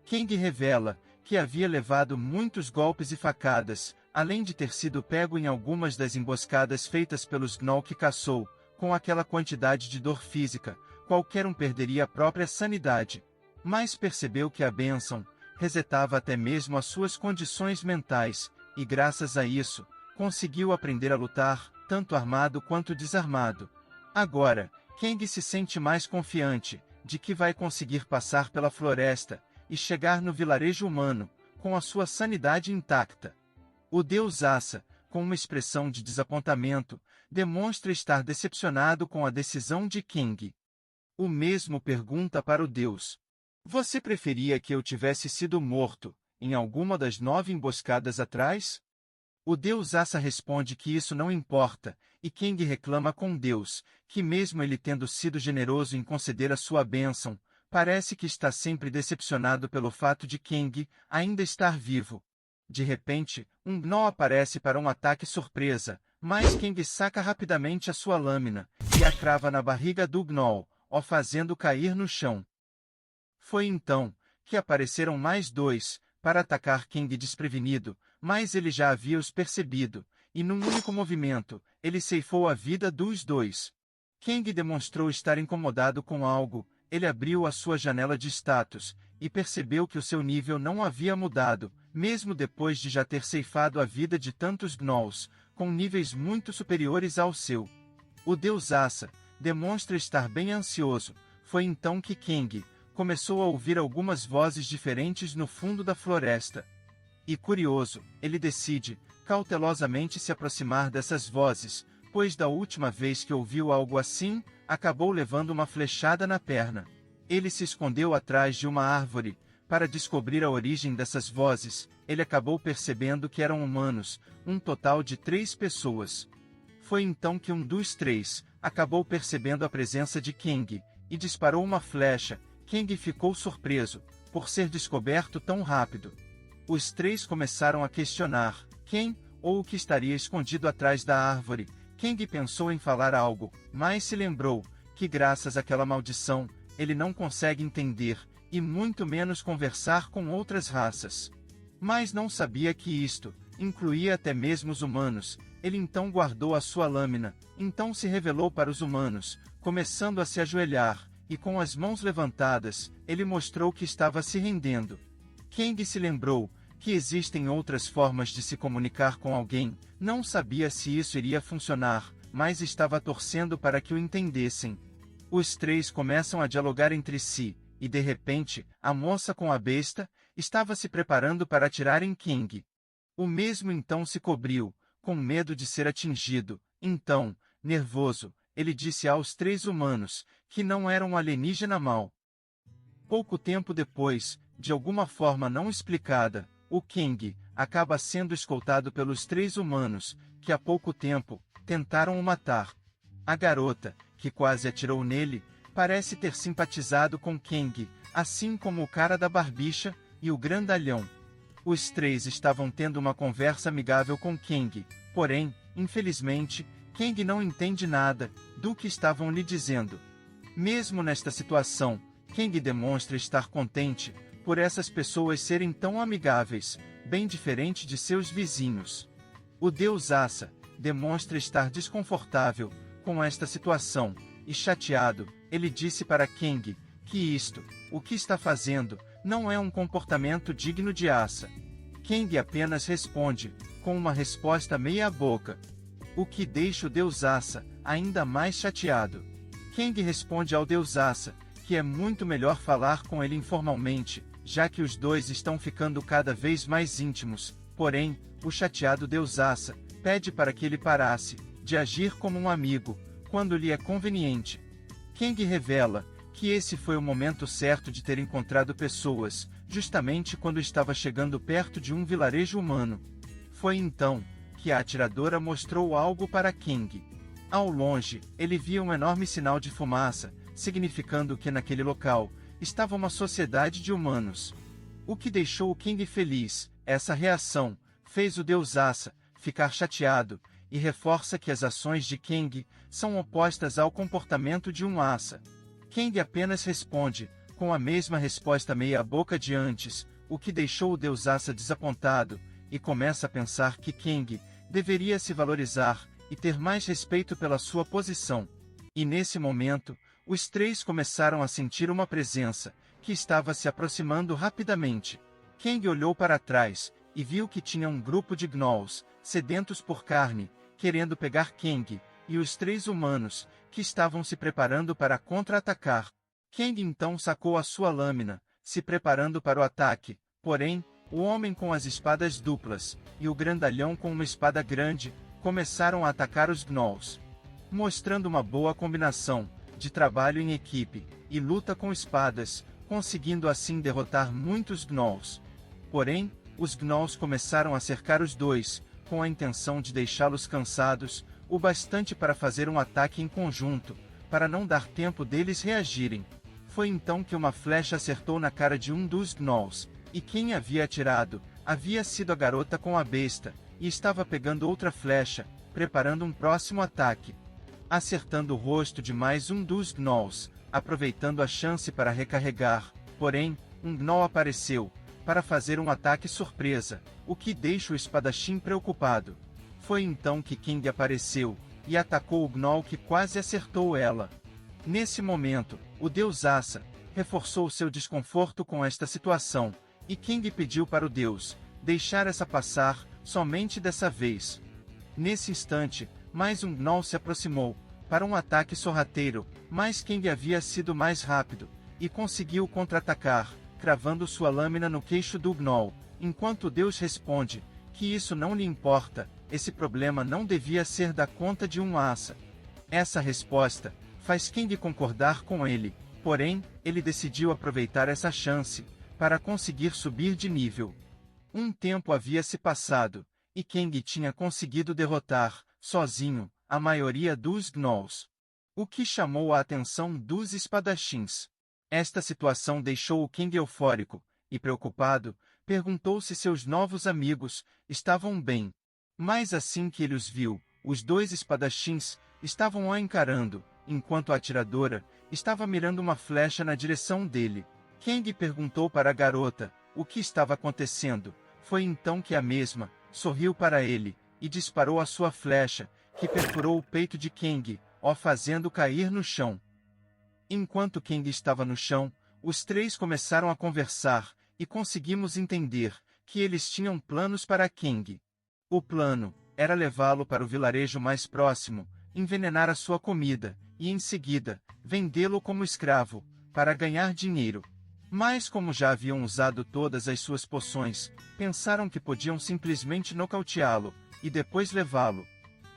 Kang revela que havia levado muitos golpes e facadas, além de ter sido pego em algumas das emboscadas feitas pelos gnoll que caçou. Com aquela quantidade de dor física, qualquer um perderia a própria sanidade. Mas percebeu que a bênção resetava até mesmo as suas condições mentais, e graças a isso, conseguiu aprender a lutar, tanto armado quanto desarmado. Agora, Kang se sente mais confiante de que vai conseguir passar pela floresta e chegar no vilarejo humano, com a sua sanidade intacta. O deus Asa, com uma expressão de desapontamento, demonstra estar decepcionado com a decisão de Kang. O mesmo pergunta para o deus: você preferia que eu tivesse sido morto em alguma das 9 emboscadas atrás? O deus Asa responde que isso não importa, e Kang reclama com Deus, que mesmo ele tendo sido generoso em conceder a sua bênção, parece que está sempre decepcionado pelo fato de Kang ainda estar vivo. De repente, um gnoll aparece para um ataque surpresa, mas Kang saca rapidamente a sua lâmina, e a crava na barriga do gnoll, o fazendo cair no chão. Foi então que apareceram mais 2, para atacar Kang desprevenido, mas ele já havia os percebido, e num único movimento, ele ceifou a vida dos 2. Kang demonstrou estar incomodado com algo. Ele abriu a sua janela de status, e percebeu que o seu nível não havia mudado, mesmo depois de já ter ceifado a vida de tantos gnolls, com níveis muito superiores ao seu. O deus Asa demonstra estar bem ansioso. Foi então que Kang começou a ouvir algumas vozes diferentes no fundo da floresta. E curioso, ele decide, cautelosamente se aproximar dessas vozes, pois da última vez que ouviu algo assim, acabou levando uma flechada na perna. Ele se escondeu atrás de uma árvore, para descobrir a origem dessas vozes. Ele acabou percebendo que eram humanos, um total de 3 pessoas. Foi então que um dos 3 acabou percebendo a presença de Kang, e disparou uma flecha. Kang ficou surpreso, por ser descoberto tão rápido. Os 3 começaram a questionar quem, ou o que estaria escondido atrás da árvore. Kang pensou em falar algo, mas se lembrou que graças àquela maldição, ele não consegue entender, e muito menos conversar com outras raças. Mas não sabia que isto incluía até mesmo os humanos. Ele então guardou a sua lâmina, então se revelou para os humanos, começando a se ajoelhar, e com as mãos levantadas, ele mostrou que estava se rendendo. Kang se lembrou que existem outras formas de se comunicar com alguém, não sabia se isso iria funcionar, mas estava torcendo para que o entendessem. Os três começam a dialogar entre si, e de repente, a moça com a besta estava se preparando para atirar em Kang. O mesmo então se cobriu, com medo de ser atingido. Então, nervoso, ele disse aos três humanos que não era um alienígena mau. Pouco tempo depois, de alguma forma não explicada, o Kang acaba sendo escoltado pelos três humanos, que há pouco tempo tentaram o matar. A garota, que quase atirou nele, parece ter simpatizado com Kang, assim como o cara da barbicha e o grandalhão. Os três estavam tendo uma conversa amigável com Kang, porém, infelizmente, Kang não entende nada do que estavam lhe dizendo. Mesmo nesta situação, Kang demonstra estar contente por essas pessoas serem tão amigáveis, bem diferente de seus vizinhos. O deus Asa demonstra estar desconfortável com esta situação, e chateado, ele disse para Kang que isto, o que está fazendo, não é um comportamento digno de Asa. Kang apenas responde, com uma resposta meia-boca, o que deixa o deus Asa ainda mais chateado. Kang responde ao deus Asa que é muito melhor falar com ele informalmente, já que os dois estão ficando cada vez mais íntimos. Porém, o chateado deus Asa pede para que ele parasse de agir como um amigo, quando lhe é conveniente. Kang revela que esse foi o momento certo de ter encontrado pessoas, justamente quando estava chegando perto de um vilarejo humano. Foi então que a atiradora mostrou algo para Kang. Ao longe, ele via um enorme sinal de fumaça, significando que naquele local estava uma sociedade de humanos. O que deixou o Kang feliz, essa reação, fez o deus Asa ficar chateado, e reforça que as ações de Kang são opostas ao comportamento de um Asa. Kang apenas responde, com a mesma resposta meia-boca de antes, o que deixou o deus Asa desapontado, e começa a pensar que Kang deveria se valorizar e ter mais respeito pela sua posição. E nesse momento, os três começaram a sentir uma presença, que estava se aproximando rapidamente. Kang olhou para trás, e viu que tinha um grupo de gnolls, sedentos por carne, querendo pegar Kang, e os três humanos, que estavam se preparando para contra-atacar. Kang então sacou a sua lâmina, se preparando para o ataque, porém, o homem com as espadas duplas, e o grandalhão com uma espada grande, começaram a atacar os gnolls. Mostrando uma boa combinação de trabalho em equipe, e luta com espadas, conseguindo assim derrotar muitos gnolls. Porém, os gnolls começaram a cercar os dois, com a intenção de deixá-los cansados, o bastante para fazer um ataque em conjunto, para não dar tempo deles reagirem. Foi então que uma flecha acertou na cara de um dos gnolls, e quem havia atirado, havia sido a garota com a besta, e estava pegando outra flecha, preparando um próximo ataque. Acertando o rosto de mais um dos gnolls, aproveitando a chance para recarregar, porém, um gnoll apareceu, para fazer um ataque surpresa, o que deixa o espadachim preocupado. Foi então que Kang apareceu, e atacou o gnoll que quase acertou ela. Nesse momento, o deus Asa reforçou seu desconforto com esta situação, e Kang pediu para o deus deixar essa passar, somente dessa vez. Nesse instante, mais um gnoll se aproximou, para um ataque sorrateiro, mas Kang havia sido mais rápido, e conseguiu contra-atacar, cravando sua lâmina no queixo do gnoll, enquanto o deus responde que isso não lhe importa, esse problema não devia ser da conta de um Asa. Essa resposta faz Kang concordar com ele, porém, ele decidiu aproveitar essa chance para conseguir subir de nível. Um tempo havia se passado, e Kang tinha conseguido derrotar, sozinho, a maioria dos gnolls. O que chamou a atenção dos espadachins. Esta situação deixou o Kang eufórico, e preocupado, perguntou se seus novos amigos estavam bem. Mas assim que ele os viu, os dois espadachins estavam o encarando, enquanto a atiradora estava mirando uma flecha na direção dele. Kang perguntou para a garota o que estava acontecendo. Foi então que a mesma sorriu para ele e disparou a sua flecha, que perfurou o peito de Kang, o fazendo cair no chão. Enquanto Kang estava no chão, os três começaram a conversar, e conseguimos entender que eles tinham planos para Kang. O plano era levá-lo para o vilarejo mais próximo, envenenar a sua comida, e em seguida, vendê-lo como escravo, para ganhar dinheiro. Mas como já haviam usado todas as suas poções, pensaram que podiam simplesmente nocauteá-lo, e depois levá-lo.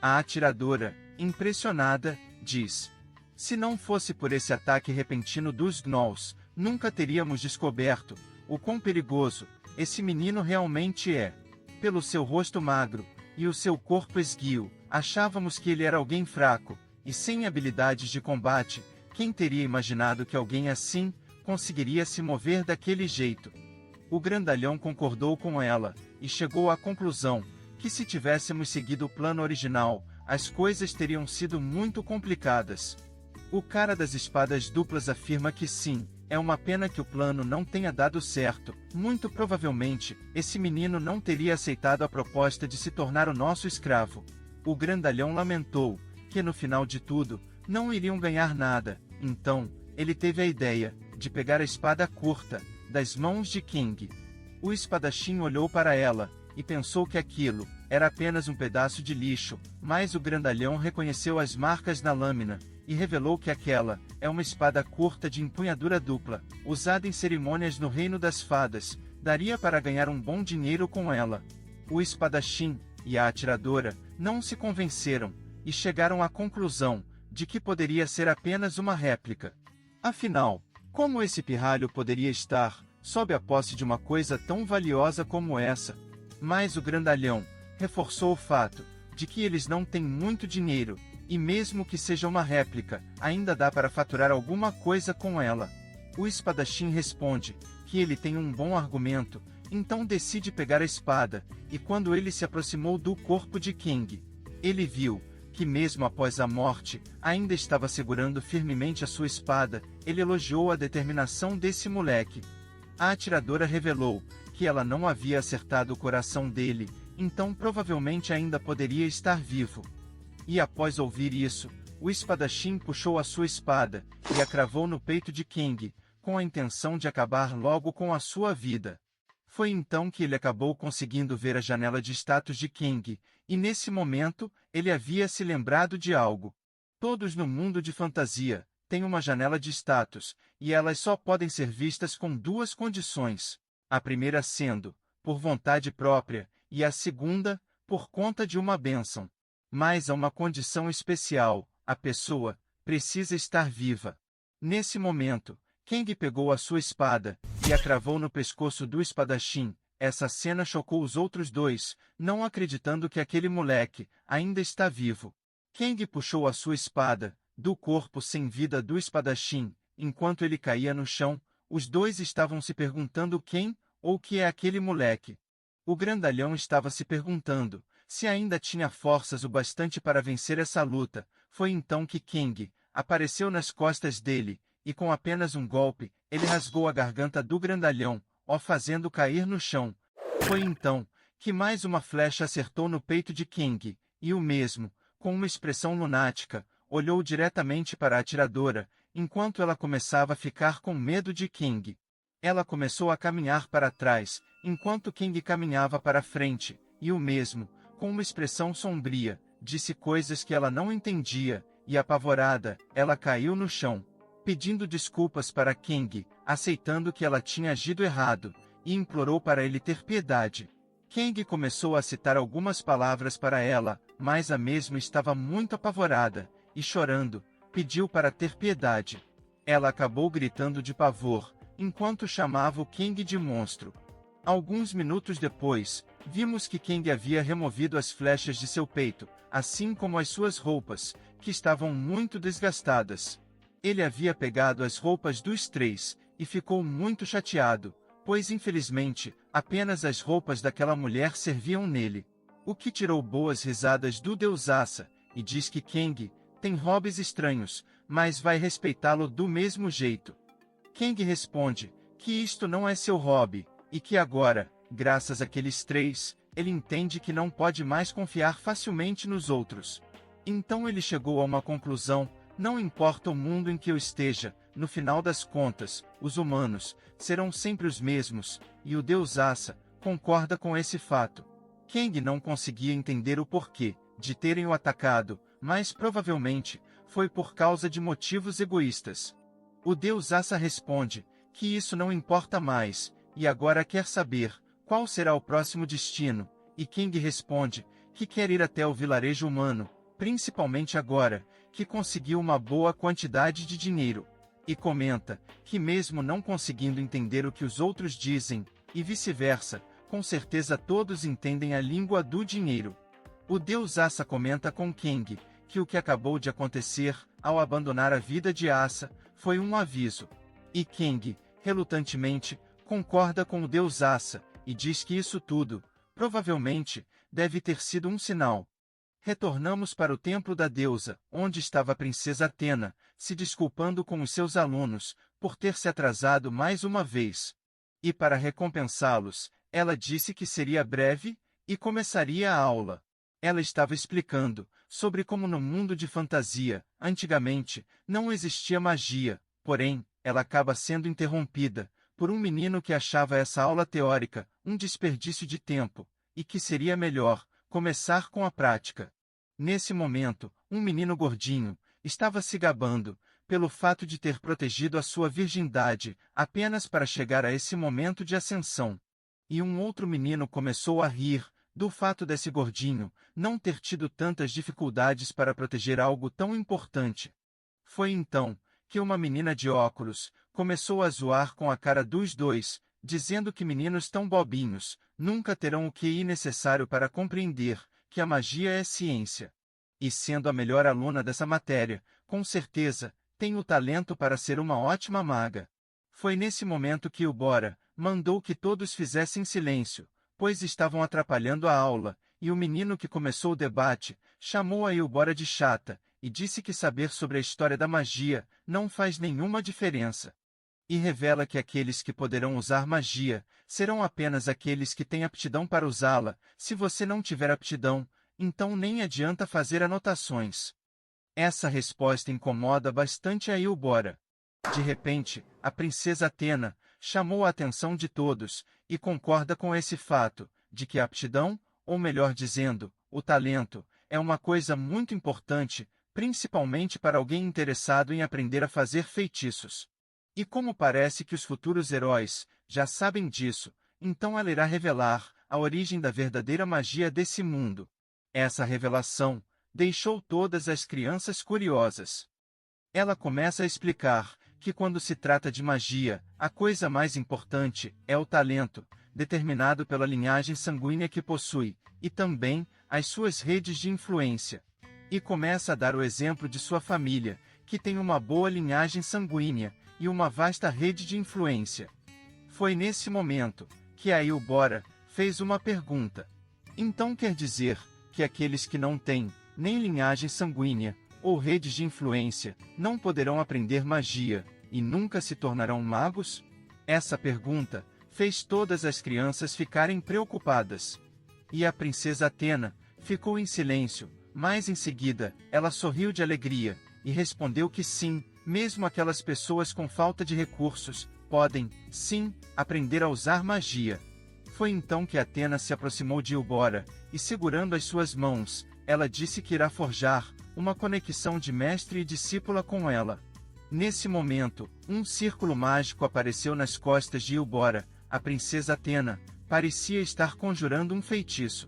A atiradora, impressionada, diz: se não fosse por esse ataque repentino dos Gnolls, nunca teríamos descoberto o quão perigoso esse menino realmente é. Pelo seu rosto magro e o seu corpo esguio, achávamos que ele era alguém fraco e sem habilidades de combate. Quem teria imaginado que alguém assim conseguiria se mover daquele jeito? O grandalhão concordou com ela e chegou à conclusão que se tivéssemos seguido o plano original, as coisas teriam sido muito complicadas. O cara das espadas duplas afirma que sim, é uma pena que o plano não tenha dado certo. Muito provavelmente, esse menino não teria aceitado a proposta de se tornar o nosso escravo. O grandalhão lamentou que no final de tudo, não iriam ganhar nada. Então, ele teve a ideia de pegar a espada curta das mãos de Kang. O espadachim olhou para ela e pensou que aquilo era apenas um pedaço de lixo, mas o grandalhão reconheceu as marcas na lâmina e revelou que aquela é uma espada curta de empunhadura dupla, usada em cerimônias no Reino das Fadas. Daria para ganhar um bom dinheiro com ela. O espadachim e a atiradora não se convenceram e chegaram à conclusão de que poderia ser apenas uma réplica. Afinal, como esse pirralho poderia estar sob a posse de uma coisa tão valiosa como essa? Mas o grandalhão reforçou o fato de que eles não têm muito dinheiro, e mesmo que seja uma réplica, ainda dá para faturar alguma coisa com ela. O espadachim responde que ele tem um bom argumento, então decide pegar a espada, e quando ele se aproximou do corpo de Kang, ele viu que mesmo após a morte, ainda estava segurando firmemente a sua espada. Ele elogiou a determinação desse moleque. A atiradora revelou que ela não havia acertado o coração dele, então provavelmente ainda poderia estar vivo. E após ouvir isso, o espadachim puxou a sua espada e a cravou no peito de Kang, com a intenção de acabar logo com a sua vida. Foi então que ele acabou conseguindo ver a janela de status de Kang, e nesse momento, ele havia se lembrado de algo. Todos no mundo de fantasia têm uma janela de status, e elas só podem ser vistas com duas condições. A primeira sendo, por vontade própria, e a segunda, por conta de uma bênção. Mas há uma condição especial: a pessoa precisa estar viva. Nesse momento, Kang pegou a sua espada e a cravou no pescoço do espadachim. Essa cena chocou os outros dois, não acreditando que aquele moleque ainda está vivo. Kang puxou a sua espada do corpo sem vida do espadachim. Enquanto ele caía no chão, os dois estavam se perguntando quem ou que é aquele moleque. O grandalhão estava se perguntando se ainda tinha forças o bastante para vencer essa luta. Foi então que Kang apareceu nas costas dele, e com apenas um golpe, ele rasgou a garganta do grandalhão, o fazendo cair no chão. Foi então que mais uma flecha acertou no peito de Kang, e o mesmo, com uma expressão lunática, olhou diretamente para a atiradora, enquanto ela começava a ficar com medo de Kang. Ela começou a caminhar para trás, enquanto Kang caminhava para frente, e o mesmo, com uma expressão sombria, disse coisas que ela não entendia, e apavorada, ela caiu no chão, pedindo desculpas para Kang, aceitando que ela tinha agido errado, e implorou para ele ter piedade. Kang começou a citar algumas palavras para ela, mas a mesma estava muito apavorada, e chorando, pediu para ter piedade. Ela acabou gritando de pavor, enquanto chamava o Kang de monstro. Alguns minutos depois, vimos que Kang havia removido as flechas de seu peito, assim como as suas roupas, que estavam muito desgastadas. Ele havia pegado as roupas dos três, e ficou muito chateado, pois infelizmente, apenas as roupas daquela mulher serviam nele. O que tirou boas risadas do Deusaça, e diz que Kang tem hobbies estranhos, mas vai respeitá-lo do mesmo jeito. Kang responde que isto não é seu hobby, e que agora, graças àqueles três, ele entende que não pode mais confiar facilmente nos outros. Então ele chegou a uma conclusão: não importa o mundo em que eu esteja, no final das contas, os humanos serão sempre os mesmos, e o deus Asa concorda com esse fato. Kang não conseguia entender o porquê de terem o atacado, mas provavelmente foi por causa de motivos egoístas. O deus Asa responde que isso não importa mais, e agora quer saber qual será o próximo destino, e Kang responde que quer ir até o vilarejo humano, principalmente agora que conseguiu uma boa quantidade de dinheiro, e comenta que mesmo não conseguindo entender o que os outros dizem, e vice-versa, com certeza todos entendem a língua do dinheiro. O deus Asa comenta com Kang que o que acabou de acontecer, ao abandonar a vida de Asa, foi um aviso. E Kang, relutantemente, concorda com o deus Asa, e diz que isso tudo, provavelmente, deve ter sido um sinal. Retornamos para o templo da deusa, onde estava a princesa Athena, se desculpando com os seus alunos, por ter se atrasado mais uma vez. E para recompensá-los, ela disse que seria breve, e começaria a aula. Ela estava explicando sobre como no mundo de fantasia, antigamente, não existia magia, porém, ela acaba sendo interrompida por um menino que achava essa aula teórica um desperdício de tempo, e que seria melhor começar com a prática. Nesse momento, um menino gordinho estava se gabando pelo fato de ter protegido a sua virgindade apenas para chegar a esse momento de ascensão. E um outro menino começou a rir do fato desse gordinho não ter tido tantas dificuldades para proteger algo tão importante. Foi então que uma menina de óculos começou a zoar com a cara dos dois, dizendo que meninos tão bobinhos nunca terão o QI necessário para compreender que a magia é ciência. E sendo a melhor aluna dessa matéria, com certeza, tem o talento para ser uma ótima maga. Foi nesse momento que Eubora mandou que todos fizessem silêncio, pois estavam atrapalhando a aula, e o menino que começou o debate chamou a Eubora de chata, e disse que saber sobre a história da magia não faz nenhuma diferença. E revela que aqueles que poderão usar magia serão apenas aqueles que têm aptidão para usá-la. Se você não tiver aptidão, então nem adianta fazer anotações. Essa resposta incomoda bastante a Eubora. De repente, a princesa Athena chamou a atenção de todos, e concorda com esse fato, de que a aptidão, ou melhor dizendo, o talento, é uma coisa muito importante, principalmente para alguém interessado em aprender a fazer feitiços. E como parece que os futuros heróis já sabem disso, então ela irá revelar a origem da verdadeira magia desse mundo. Essa revelação deixou todas as crianças curiosas. Ela começa a explicar que quando se trata de magia, a coisa mais importante é o talento, determinado pela linhagem sanguínea que possui, e também as suas redes de influência. E começa a dar o exemplo de sua família, que tem uma boa linhagem sanguínea e uma vasta rede de influência. Foi nesse momento que a Eubora fez uma pergunta. Então quer dizer que aqueles que não têm nem linhagem sanguínea ou redes de influência não poderão aprender magia e nunca se tornarão magos? Essa pergunta fez todas as crianças ficarem preocupadas. E a princesa Athena ficou em silêncio, mas em seguida ela sorriu de alegria e respondeu que sim, mesmo aquelas pessoas com falta de recursos podem, sim, aprender a usar magia. Foi então que Athena se aproximou de Eubora, e segurando as suas mãos, ela disse que irá forjar uma conexão de mestre e discípula com ela. Nesse momento, um círculo mágico apareceu nas costas de Eubora. A princesa Athena parecia estar conjurando um feitiço.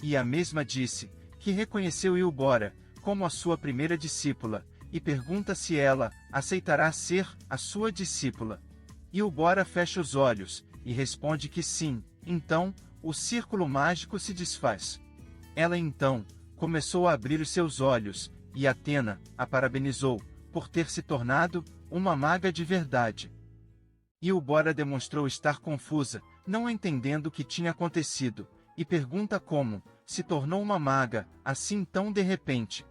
E a mesma disse que reconheceu Eubora como a sua primeira discípula, e pergunta se ela aceitará ser a sua discípula. Eubora fecha os olhos, e responde que sim. Então, o círculo mágico se desfaz. Ela então começou a abrir os seus olhos, e Athena a parabenizou por ter se tornado uma maga de verdade. Eubora demonstrou estar confusa, não entendendo o que tinha acontecido, e pergunta como se tornou uma maga assim tão de repente.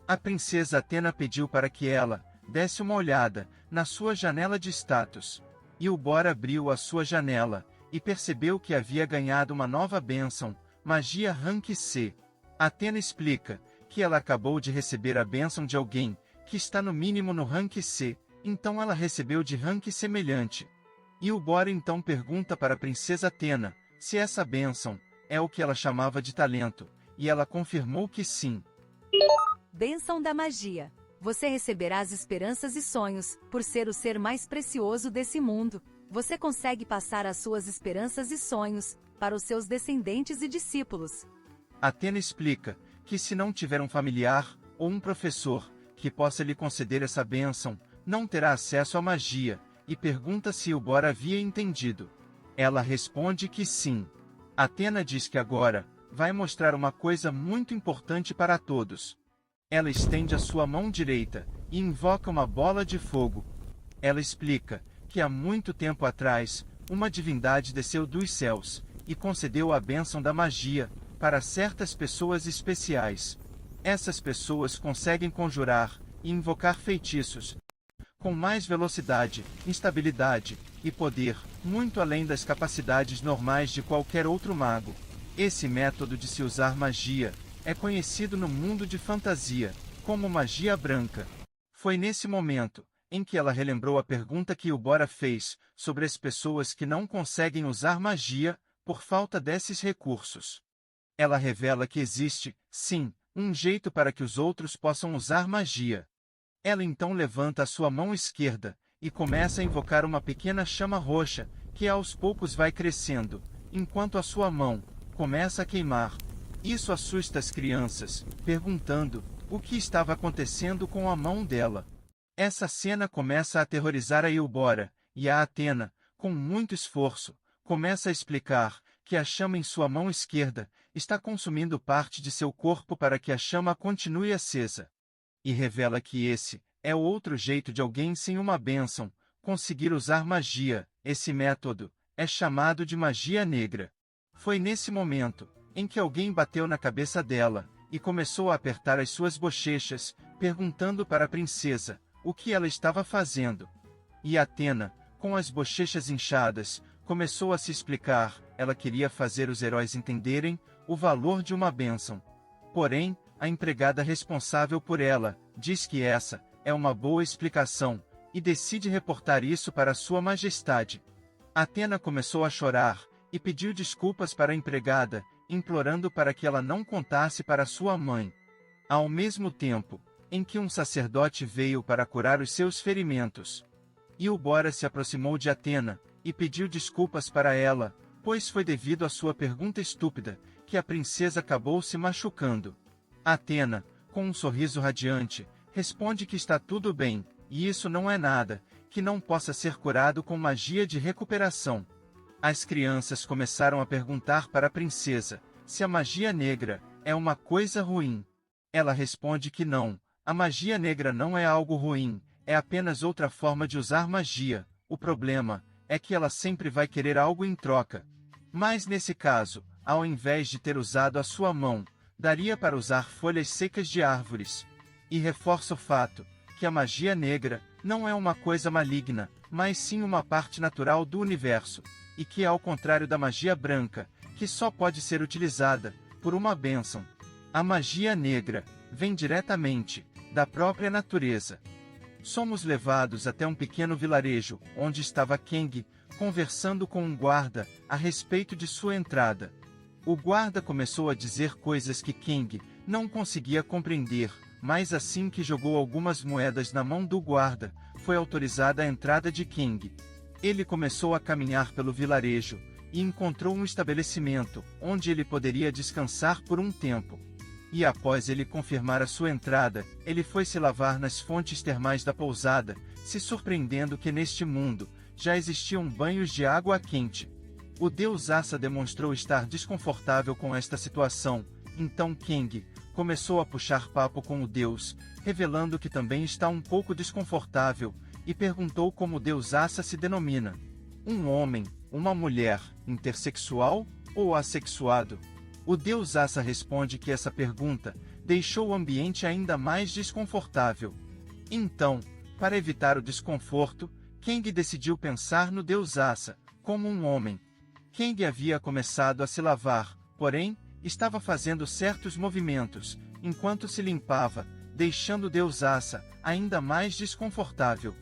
A princesa Athena pediu para que ela desse uma olhada na sua janela de status. Eubora abriu a sua janela, e percebeu que havia ganhado uma nova bênção, magia Rank C. Athena explica que ela acabou de receber a bênção de alguém que está no mínimo no Rank C, então ela recebeu de rank semelhante. Eubora então pergunta para a princesa Athena se essa bênção é o que ela chamava de talento, e ela confirmou que sim. Bênção da magia. Você receberá as esperanças e sonhos, por ser o ser mais precioso desse mundo. Você consegue passar as suas esperanças e sonhos para os seus descendentes e discípulos. Athena explica que se não tiver um familiar ou um professor que possa lhe conceder essa bênção, não terá acesso à magia, e pergunta se Eubora havia entendido. Ela responde que sim. Athena diz que agora vai mostrar uma coisa muito importante para todos. Ela estende a sua mão direita e invoca uma bola de fogo. Ela explica que há muito tempo atrás, uma divindade desceu dos céus e concedeu a bênção da magia para certas pessoas especiais. Essas pessoas conseguem conjurar e invocar feitiços com mais velocidade, instabilidade e poder, muito além das capacidades normais de qualquer outro mago. Esse método de se usar magia é conhecido no mundo de fantasia como magia branca. Foi nesse momento em que ela relembrou a pergunta que Eubora fez sobre as pessoas que não conseguem usar magia por falta desses recursos. Ela revela que existe, sim, um jeito para que os outros possam usar magia. Ela então levanta a sua mão esquerda e começa a invocar uma pequena chama roxa, que aos poucos vai crescendo, enquanto a sua mão começa a queimar. Isso assusta as crianças, perguntando o que estava acontecendo com a mão dela. Essa cena começa a aterrorizar a Eubora, e a Athena, com muito esforço, começa a explicar que a chama em sua mão esquerda está consumindo parte de seu corpo para que a chama continue acesa. E revela que esse é o outro jeito de alguém sem uma bênção conseguir usar magia. Esse método é chamado de magia negra. Foi nesse momento em que alguém bateu na cabeça dela e começou a apertar as suas bochechas, perguntando para a princesa o que ela estava fazendo. E Athena, com as bochechas inchadas, começou a se explicar. Ela queria fazer os heróis entenderem o valor de uma bênção. Porém, a empregada responsável por ela diz que essa é uma boa explicação e decide reportar isso para Sua Majestade. Athena começou a chorar e pediu desculpas para a empregada, implorando para que ela não contasse para sua mãe. Ao mesmo tempo em que um sacerdote veio para curar os seus ferimentos, Eubora se aproximou de Athena e pediu desculpas para ela, pois foi devido à sua pergunta estúpida que a princesa acabou se machucando. Athena, com um sorriso radiante, responde que está tudo bem, e isso não é nada que não possa ser curado com magia de recuperação. As crianças começaram a perguntar para a princesa se a magia negra é uma coisa ruim. Ela responde que não, a magia negra não é algo ruim, é apenas outra forma de usar magia. O problema é que ela sempre vai querer algo em troca. Mas nesse caso, ao invés de ter usado a sua mão, daria para usar folhas secas de árvores. E reforça o fato que a magia negra não é uma coisa maligna, mas sim uma parte natural do universo, e que é ao contrário da magia branca, que só pode ser utilizada por uma bênção. A magia negra vem diretamente da própria natureza. Somos levados até um pequeno vilarejo, onde estava Kang, conversando com um guarda a respeito de sua entrada. O guarda começou a dizer coisas que Kang não conseguia compreender, mas assim que jogou algumas moedas na mão do guarda, foi autorizada a entrada de Kang. Ele começou a caminhar pelo vilarejo e encontrou um estabelecimento onde ele poderia descansar por um tempo. E após ele confirmar a sua entrada, ele foi se lavar nas fontes termais da pousada, se surpreendendo que neste mundo já existiam banhos de água quente. O deus Assa demonstrou estar desconfortável com esta situação, então Kang começou a puxar papo com o deus, revelando que também está um pouco desconfortável, e perguntou como o deus Assa se denomina. Um homem, uma mulher, intersexual ou assexuado? O deus Assa responde que essa pergunta deixou o ambiente ainda mais desconfortável. Então, para evitar o desconforto, Kang decidiu pensar no deus Asa, como um homem. Kang havia começado a se lavar, porém, estava fazendo certos movimentos, enquanto se limpava, deixando o deus Asa ainda mais desconfortável.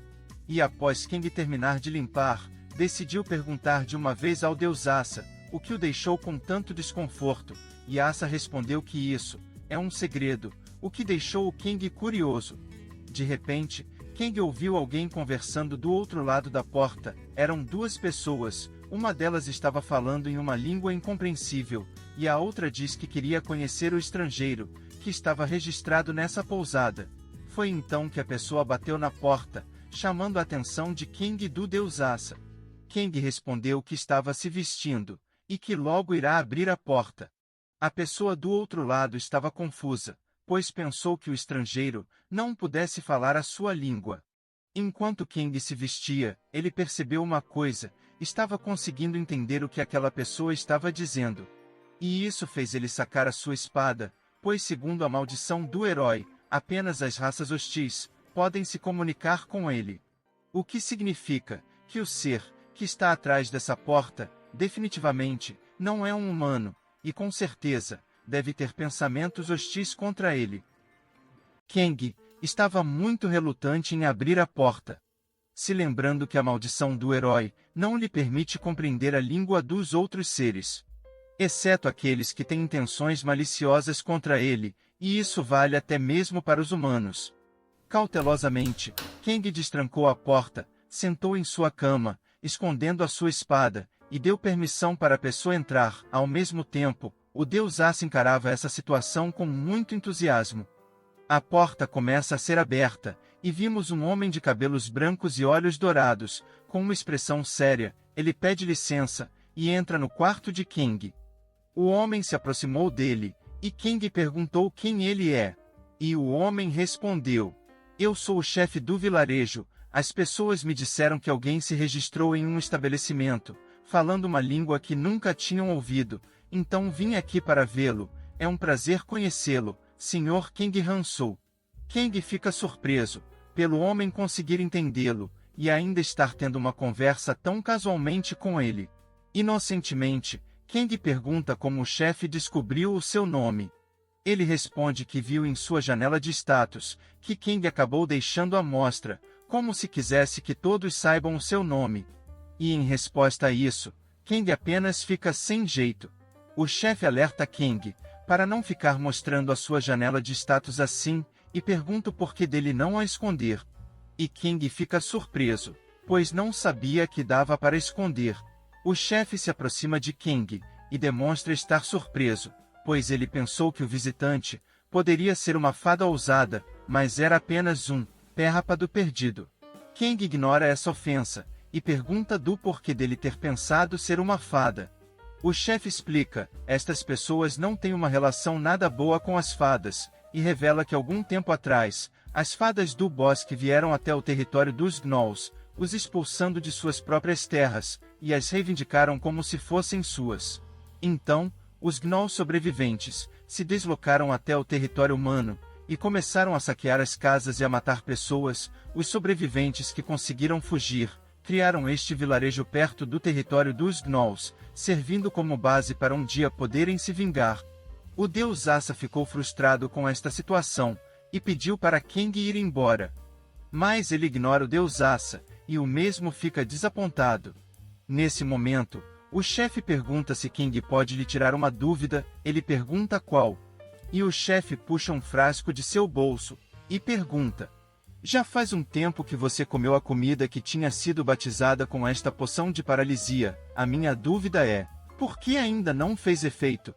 E após Kang terminar de limpar, decidiu perguntar de uma vez ao deus Asa, o que o deixou com tanto desconforto, e Asa respondeu que isso é um segredo, o que deixou o Kang curioso. De repente, Kang ouviu alguém conversando do outro lado da porta. Eram duas pessoas, uma delas estava falando em uma língua incompreensível, e a outra diz que queria conhecer o estrangeiro, que estava registrado nessa pousada. Foi então que a pessoa bateu na porta, chamando a atenção de Kang e do deus Asa. Kang respondeu que estava se vestindo, e que logo irá abrir a porta. A pessoa do outro lado estava confusa, pois pensou que o estrangeiro não pudesse falar a sua língua. Enquanto Kang se vestia, ele percebeu uma coisa: estava conseguindo entender o que aquela pessoa estava dizendo. E isso fez ele sacar a sua espada, pois segundo a maldição do herói, apenas as raças hostis podem se comunicar com ele. O que significa que o ser que está atrás dessa porta, definitivamente, não é um humano, e com certeza, deve ter pensamentos hostis contra ele. Kang estava muito relutante em abrir a porta. Se lembrando que a maldição do herói não lhe permite compreender a língua dos outros seres, exceto aqueles que têm intenções maliciosas contra ele, e isso vale até mesmo para os humanos. Cautelosamente, Kang destrancou a porta, sentou em sua cama, escondendo a sua espada, e deu permissão para a pessoa entrar. Ao mesmo tempo, o deus Asa encarava essa situação com muito entusiasmo. A porta começa a ser aberta, e vimos um homem de cabelos brancos e olhos dourados, com uma expressão séria. Ele pede licença, e entra no quarto de Kang. O homem se aproximou dele, e Kang perguntou quem ele é. E o homem respondeu: "Eu sou o chefe do vilarejo. As pessoas me disseram que alguém se registrou em um estabelecimento, falando uma língua que nunca tinham ouvido, então vim aqui para vê-lo. É um prazer conhecê-lo, Sr. Kang Han-soo." Kang fica surpreso, pelo homem conseguir entendê-lo, e ainda estar tendo uma conversa tão casualmente com ele. Inocentemente, Kang pergunta como o chefe descobriu o seu nome. Ele responde que viu em sua janela de status, que Kang acabou deixando à mostra, como se quisesse que todos saibam o seu nome. E em resposta a isso, Kang apenas fica sem jeito. O chefe alerta Kang, para não ficar mostrando a sua janela de status assim, e pergunta o porquê dele não a esconder. E Kang fica surpreso, pois não sabia que dava para esconder. O chefe se aproxima de Kang, e demonstra estar surpreso, pois ele pensou que o visitante poderia ser uma fada ousada, mas era apenas um pérrapado perdido. Kang ignora essa ofensa, e pergunta do porquê dele ter pensado ser uma fada. O chefe explica: estas pessoas não têm uma relação nada boa com as fadas, e revela que algum tempo atrás, as fadas do bosque vieram até o território dos Gnolls, os expulsando de suas próprias terras, e as reivindicaram como se fossem suas. Então, os Gnolls sobreviventes se deslocaram até o território humano, e começaram a saquear as casas e a matar pessoas. Os sobreviventes que conseguiram fugir criaram este vilarejo perto do território dos Gnolls, servindo como base para um dia poderem se vingar. O deus Asa ficou frustrado com esta situação, e pediu para Kang ir embora. Mas ele ignora o deus Asa, e o mesmo fica desapontado. Nesse momento, o chefe pergunta se Kang pode lhe tirar uma dúvida. Ele pergunta qual. E o chefe puxa um frasco de seu bolso, e pergunta: "Já faz um tempo que você comeu a comida que tinha sido batizada com esta poção de paralisia. A minha dúvida é, por que ainda não fez efeito?"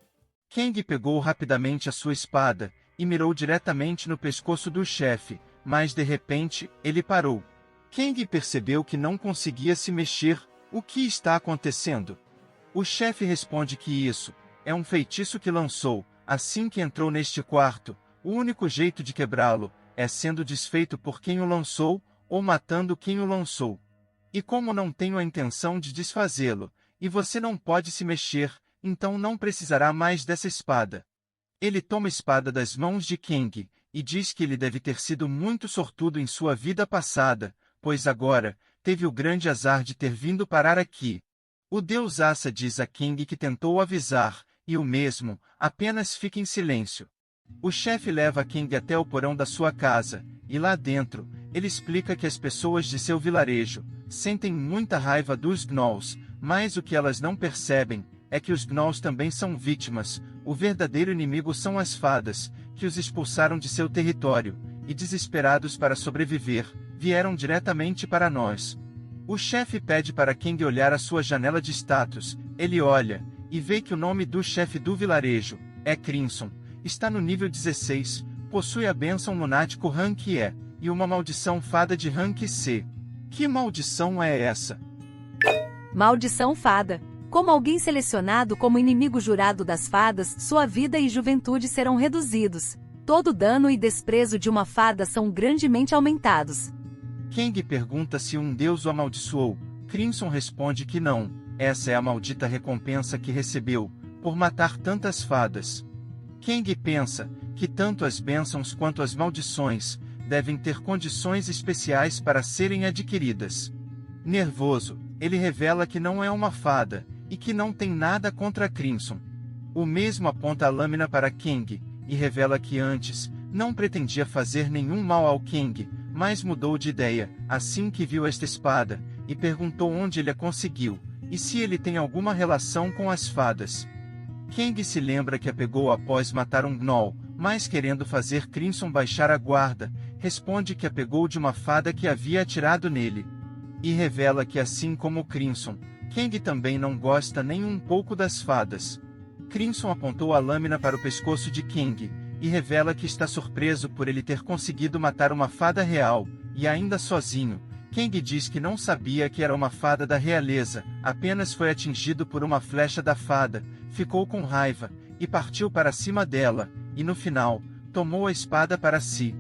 Kang pegou rapidamente a sua espada, e mirou diretamente no pescoço do chefe, mas de repente, ele parou. Kang percebeu que não conseguia se mexer. O que está acontecendo? O chefe responde que isso é um feitiço que lançou assim que entrou neste quarto. O único jeito de quebrá-lo é sendo desfeito por quem o lançou, ou matando quem o lançou. E como não tenho a intenção de desfazê-lo, e você não pode se mexer, então não precisará mais dessa espada. Ele toma a espada das mãos de Kang, e diz que ele deve ter sido muito sortudo em sua vida passada, pois agora, teve o grande azar de ter vindo parar aqui. O deus Asa diz a King que tentou avisar, e o mesmo, apenas fica em silêncio. O chefe leva a King até o porão da sua casa, e lá dentro, ele explica que as pessoas de seu vilarejo sentem muita raiva dos gnolls, mas o que elas não percebem é que os gnolls também são vítimas. O verdadeiro inimigo são as fadas, que os expulsaram de seu território, e desesperados para sobreviver, vieram diretamente para nós. O chefe pede para King olhar a sua janela de status. Ele olha, e vê que o nome do chefe do vilarejo é Crimson. Está no nível 16, possui a bênção lunático rank E, e uma maldição fada de rank C. Que maldição é essa? Maldição fada. Como alguém selecionado como inimigo jurado das fadas, sua vida e juventude serão reduzidos. Todo dano e desprezo de uma fada são grandemente aumentados. King pergunta se um deus o amaldiçoou. Crimson responde que não. Essa é a maldita recompensa que recebeu, por matar tantas fadas. King pensa que tanto as bênçãos quanto as maldições devem ter condições especiais para serem adquiridas. Nervoso, ele revela que não é uma fada, e que não tem nada contra Crimson. O mesmo aponta a lâmina para King, e revela que antes, não pretendia fazer nenhum mal ao King, mas mudou de ideia, assim que viu esta espada, e perguntou onde ele a conseguiu, e se ele tem alguma relação com as fadas. King se lembra que a pegou após matar um gnoll, mas querendo fazer Crimson baixar a guarda, responde que a pegou de uma fada que havia atirado nele. E revela que assim como Crimson, King também não gosta nem um pouco das fadas. Crimson apontou a lâmina para o pescoço de King, e revela que está surpreso por ele ter conseguido matar uma fada real, e ainda sozinho. King diz que não sabia que era uma fada da realeza, apenas foi atingido por uma flecha da fada, ficou com raiva, e partiu para cima dela, e no final, tomou a espada para si.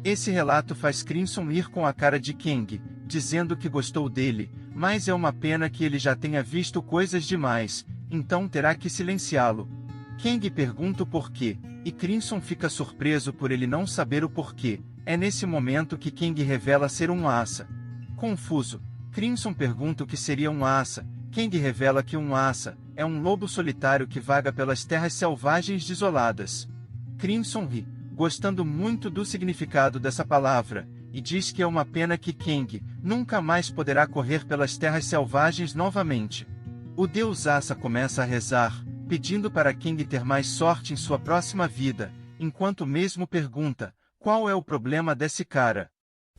Esse relato faz Crimson ir com a cara de King, dizendo que gostou dele, mas é uma pena que ele já tenha visto coisas demais, então terá que silenciá-lo. King pergunta o porquê, e Crimson fica surpreso por ele não saber o porquê. É nesse momento que King revela ser um Asa. Confuso, Crimson pergunta o que seria um Asa. King revela que um Asa é um lobo solitário que vaga pelas terras selvagens desoladas. Crimson ri, gostando muito do significado dessa palavra, e diz que é uma pena que King nunca mais poderá correr pelas terras selvagens novamente. O deus Asa começa a rezar, pedindo para King ter mais sorte em sua próxima vida, enquanto mesmo pergunta, qual é o problema desse cara?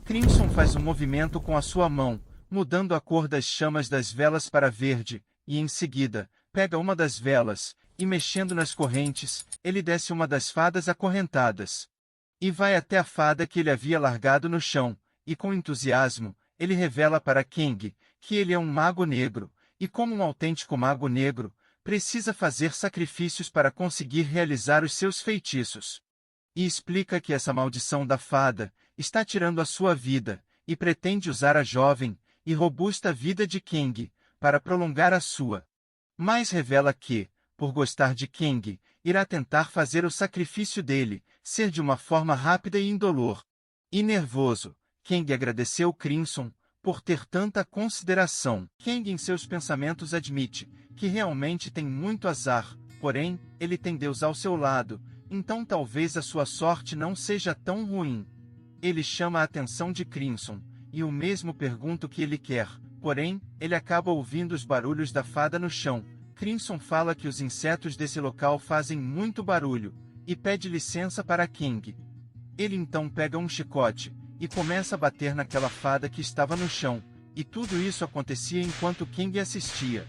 Crimson faz um movimento com a sua mão, mudando a cor das chamas das velas para verde, e em seguida, pega uma das velas, e mexendo nas correntes, ele desce uma das fadas acorrentadas. E vai até a fada que ele havia largado no chão, e com entusiasmo, ele revela para King que ele é um mago negro, e como um autêntico mago negro, precisa fazer sacrifícios para conseguir realizar os seus feitiços. E explica que essa maldição da fada está tirando a sua vida, e pretende usar a jovem e robusta vida de King para prolongar a sua. Mas revela que, por gostar de King, irá tentar fazer o sacrifício dele ser de uma forma rápida e indolor. E nervoso, King agradeceu Crimson por ter tanta consideração. King em seus pensamentos admite que realmente tem muito azar, porém, ele tem Deus ao seu lado, então talvez a sua sorte não seja tão ruim. Ele chama a atenção de Crimson, e o mesmo pergunta o que ele quer, porém, ele acaba ouvindo os barulhos da fada no chão. Crimson fala que os insetos desse local fazem muito barulho, e pede licença para King. Ele então pega um chicote, e começa a bater naquela fada que estava no chão, e tudo isso acontecia enquanto King assistia.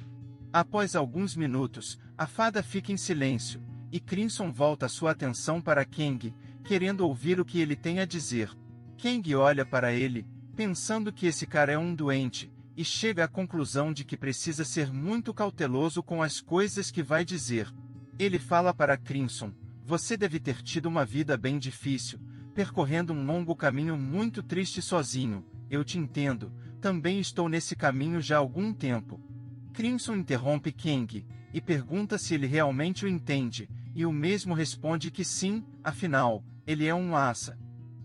Após alguns minutos, a fada fica em silêncio, e Crimson volta sua atenção para King, querendo ouvir o que ele tem a dizer. King olha para ele, pensando que esse cara é um doente, e chega à conclusão de que precisa ser muito cauteloso com as coisas que vai dizer. Ele fala para Crimson, você deve ter tido uma vida bem difícil, percorrendo um longo caminho muito triste sozinho, eu te entendo, também estou nesse caminho já há algum tempo. Crimson interrompe King, e pergunta se ele realmente o entende, e o mesmo responde que sim, afinal, ele é um Asa.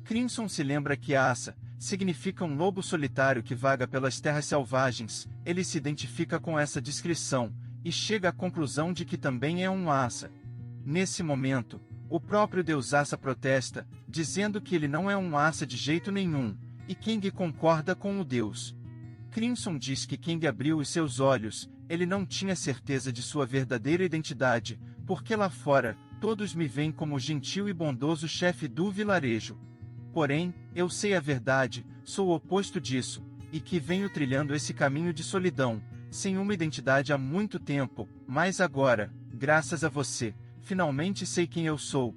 Crimson se lembra que Asa significa um lobo solitário que vaga pelas terras selvagens. Ele se identifica com essa descrição, e chega à conclusão de que também é um Asa. Nesse momento, o próprio Deus Asa protesta, dizendo que ele não é um Asa de jeito nenhum, e Kang concorda com o Deus. Crimson diz que Kang abriu os seus olhos, ele não tinha certeza de sua verdadeira identidade, porque lá fora, todos me veem como gentil e bondoso chefe do vilarejo. Porém, eu sei a verdade, sou o oposto disso, e que venho trilhando esse caminho de solidão, sem uma identidade há muito tempo, mas agora, graças a você, finalmente sei quem eu sou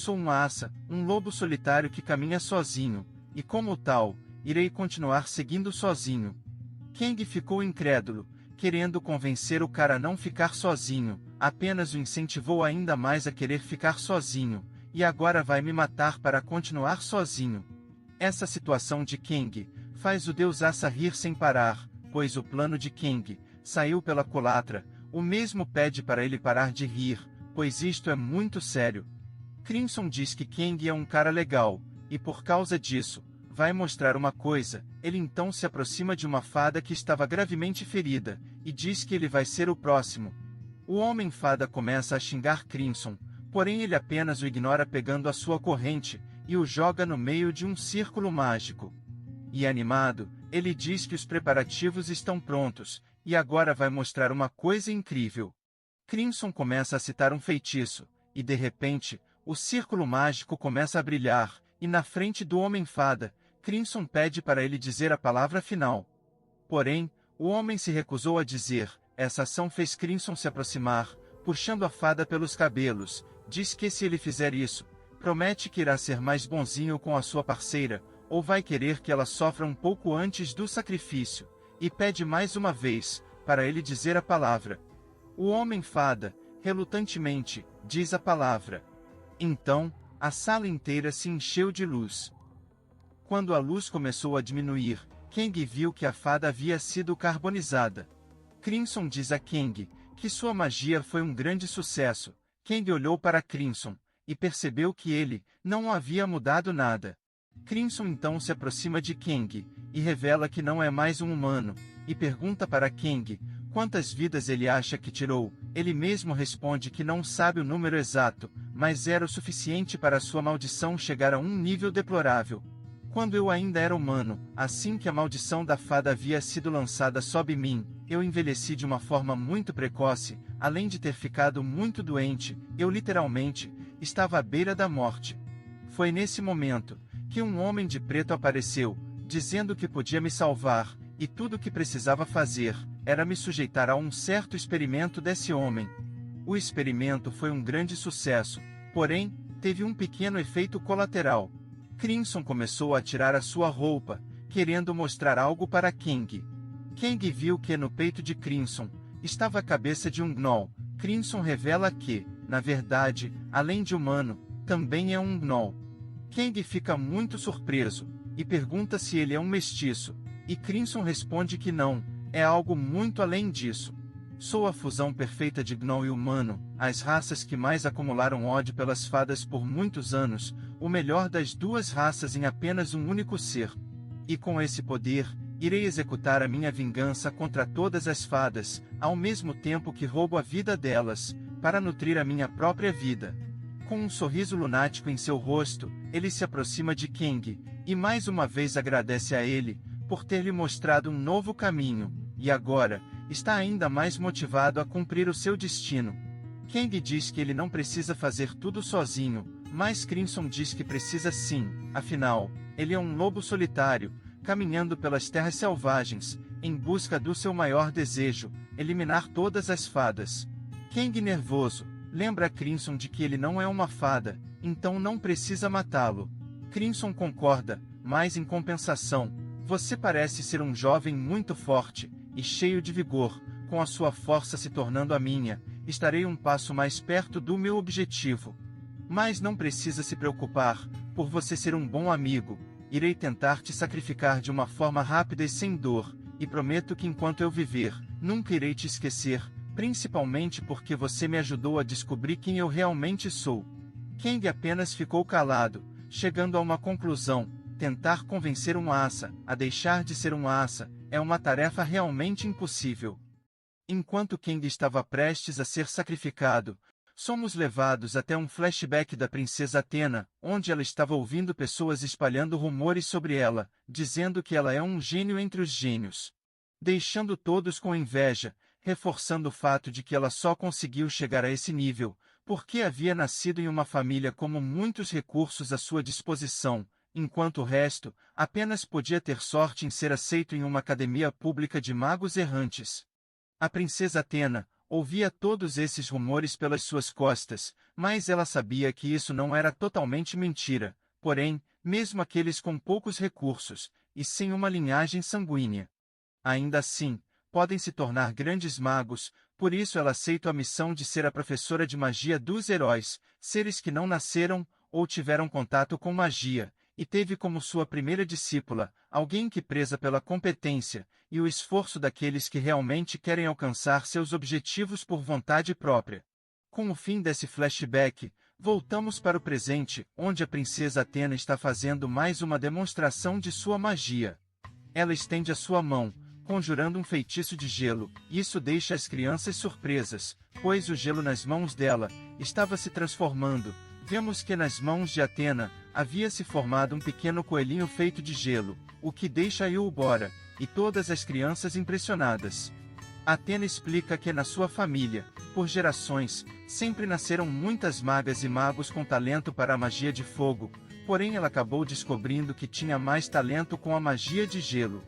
um Asa, um lobo solitário que caminha sozinho, e como tal, irei continuar seguindo sozinho. Kang ficou incrédulo, querendo convencer o cara a não ficar sozinho, apenas o incentivou ainda mais a querer ficar sozinho, e agora vai me matar para continuar sozinho. Essa situação de Kang faz o Deus Asa rir sem parar, pois o plano de Kang saiu pela culatra, o mesmo pede para ele parar de rir, pois isto é muito sério. Crimson diz que Kang é um cara legal, e por causa disso, vai mostrar uma coisa. Ele então se aproxima de uma fada que estava gravemente ferida, e diz que ele vai ser o próximo. O Homem-Fada começa a xingar Crimson, porém ele apenas o ignora pegando a sua corrente, e o joga no meio de um círculo mágico. E animado, ele diz que os preparativos estão prontos, e agora vai mostrar uma coisa incrível. Crimson começa a citar um feitiço, e de repente, o círculo mágico começa a brilhar, e na frente do Homem-Fada, Crimson pede para ele dizer a palavra final. Porém, o homem se recusou a dizer. Essa ação fez Crimson se aproximar, puxando a fada pelos cabelos. Diz que se ele fizer isso, promete que irá ser mais bonzinho com a sua parceira, ou vai querer que ela sofra um pouco antes do sacrifício, e pede mais uma vez, para ele dizer a palavra. O Homem-Fada, relutantemente, diz a palavra. Então, a sala inteira se encheu de luz. Quando a luz começou a diminuir, Kang viu que a fada havia sido carbonizada. Crimson diz a Kang que sua magia foi um grande sucesso. Kang olhou para Crimson e percebeu que ele não havia mudado nada. Crimson então se aproxima de Kang e revela que não é mais um humano, e pergunta para Kang quantas vidas ele acha que tirou. Ele mesmo responde que não sabe o número exato, mas era o suficiente para sua maldição chegar a um nível deplorável. Quando eu ainda era humano, assim que a maldição da fada havia sido lançada sob mim, eu envelheci de uma forma muito precoce, além de ter ficado muito doente, eu literalmente estava à beira da morte. Foi nesse momento que um homem de preto apareceu, dizendo que podia me salvar, e tudo o que precisava fazer era me sujeitar a um certo experimento desse homem. O experimento foi um grande sucesso, porém, teve um pequeno efeito colateral. Crimson começou a tirar a sua roupa, querendo mostrar algo para Kang. Kang viu que no peito de Crimson estava a cabeça de um Gnoll. Crimson revela que, na verdade, além de humano, também é um Gnoll. Kang fica muito surpreso, e pergunta se ele é um mestiço, e Crimson responde que não, é algo muito além disso. Sou a fusão perfeita de Gnoll e humano, as raças que mais acumularam ódio pelas fadas por muitos anos, o melhor das duas raças em apenas um único ser. E com esse poder, irei executar a minha vingança contra todas as fadas, ao mesmo tempo que roubo a vida delas, para nutrir a minha própria vida. Com um sorriso lunático em seu rosto, ele se aproxima de Kang, e mais uma vez agradece a ele, por ter lhe mostrado um novo caminho, e agora, está ainda mais motivado a cumprir o seu destino. Kang diz que ele não precisa fazer tudo sozinho, mas Crimson diz que precisa sim, afinal, ele é um lobo solitário, caminhando pelas terras selvagens, em busca do seu maior desejo, eliminar todas as fadas. Kang nervoso, lembra Crimson de que ele não é uma fada, então não precisa matá-lo. Crimson concorda, mas em compensação, você parece ser um jovem muito forte, e cheio de vigor, com a sua força se tornando a minha, estarei um passo mais perto do meu objetivo. Mas não precisa se preocupar, por você ser um bom amigo, irei tentar te sacrificar de uma forma rápida e sem dor, e prometo que enquanto eu viver, nunca irei te esquecer, principalmente porque você me ajudou a descobrir quem eu realmente sou. Kang apenas ficou calado, chegando a uma conclusão, tentar convencer um assa a deixar de ser um assa é uma tarefa realmente impossível. Enquanto Kang estava prestes a ser sacrificado, somos levados até um flashback da princesa Athena, onde ela estava ouvindo pessoas espalhando rumores sobre ela, dizendo que ela é um gênio entre os gênios. Deixando todos com inveja, reforçando o fato de que ela só conseguiu chegar a esse nível, porque havia nascido em uma família com muitos recursos à sua disposição, enquanto o resto apenas podia ter sorte em ser aceito em uma academia pública de magos errantes. A princesa Athena ouvia todos esses rumores pelas suas costas, mas ela sabia que isso não era totalmente mentira, porém, mesmo aqueles com poucos recursos, e sem uma linhagem sanguínea, ainda assim, podem se tornar grandes magos, por isso ela aceita a missão de ser a professora de magia dos heróis, seres que não nasceram ou tiveram contato com magia, e teve como sua primeira discípula alguém que preza pela competência e o esforço daqueles que realmente querem alcançar seus objetivos por vontade própria. Com o fim desse flashback, voltamos para o presente, onde a princesa Athena está fazendo mais uma demonstração de sua magia. Ela estende a sua mão, conjurando um feitiço de gelo, e isso deixa as crianças surpresas, pois o gelo nas mãos dela estava se transformando. Vemos que nas mãos de Athena havia se formado um pequeno coelhinho feito de gelo, o que deixa Eubora e todas as crianças impressionadas. Athena explica que na sua família, por gerações, sempre nasceram muitas magas e magos com talento para a magia de fogo, porém ela acabou descobrindo que tinha mais talento com a magia de gelo.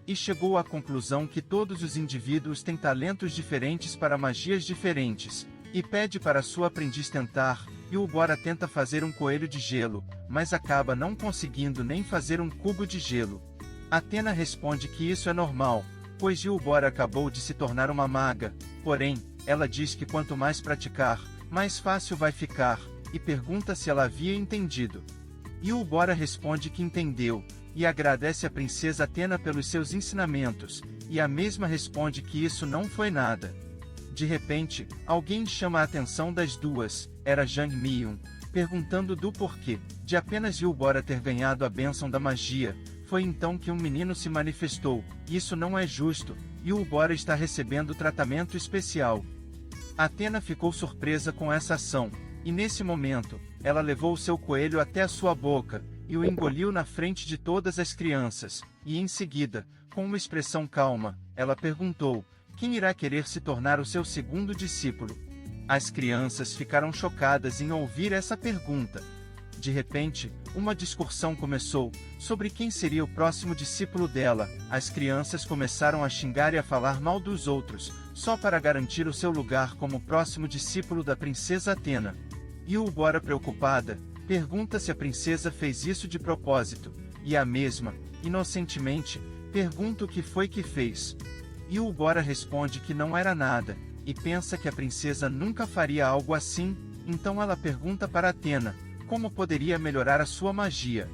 E chegou à conclusão que todos os indivíduos têm talentos diferentes para magias diferentes, e pede para sua aprendiz tentar. Eubora tenta fazer um coelho de gelo, mas acaba não conseguindo nem fazer um cubo de gelo. Athena responde que isso é normal, pois Eubora acabou de se tornar uma maga, porém, ela diz que quanto mais praticar, mais fácil vai ficar, e pergunta se ela havia entendido. Eubora responde que entendeu, e agradece a princesa Athena pelos seus ensinamentos, e a mesma responde que isso não foi nada. De repente, alguém chama a atenção das duas, era Jang Myung, perguntando do porquê de apenas Eubora ter ganhado a bênção da magia. Foi então que um menino se manifestou. Isso não é justo, e Eubora está recebendo tratamento especial. Athena ficou surpresa com essa ação, e nesse momento, ela levou seu coelho até a sua boca, e o engoliu na frente de todas as crianças, e em seguida, com uma expressão calma, ela perguntou: quem irá querer se tornar o seu segundo discípulo? As crianças ficaram chocadas em ouvir essa pergunta. De repente, uma discussão começou sobre quem seria o próximo discípulo dela. As crianças começaram a xingar e a falar mal dos outros, só para garantir o seu lugar como próximo discípulo da princesa Athena. Eubora, preocupada, pergunta se a princesa fez isso de propósito, e a mesma, inocentemente, pergunta o que foi que fez. Eubora responde que não era nada, e pensa que a princesa nunca faria algo assim, então ela pergunta para Athena como poderia melhorar a sua magia.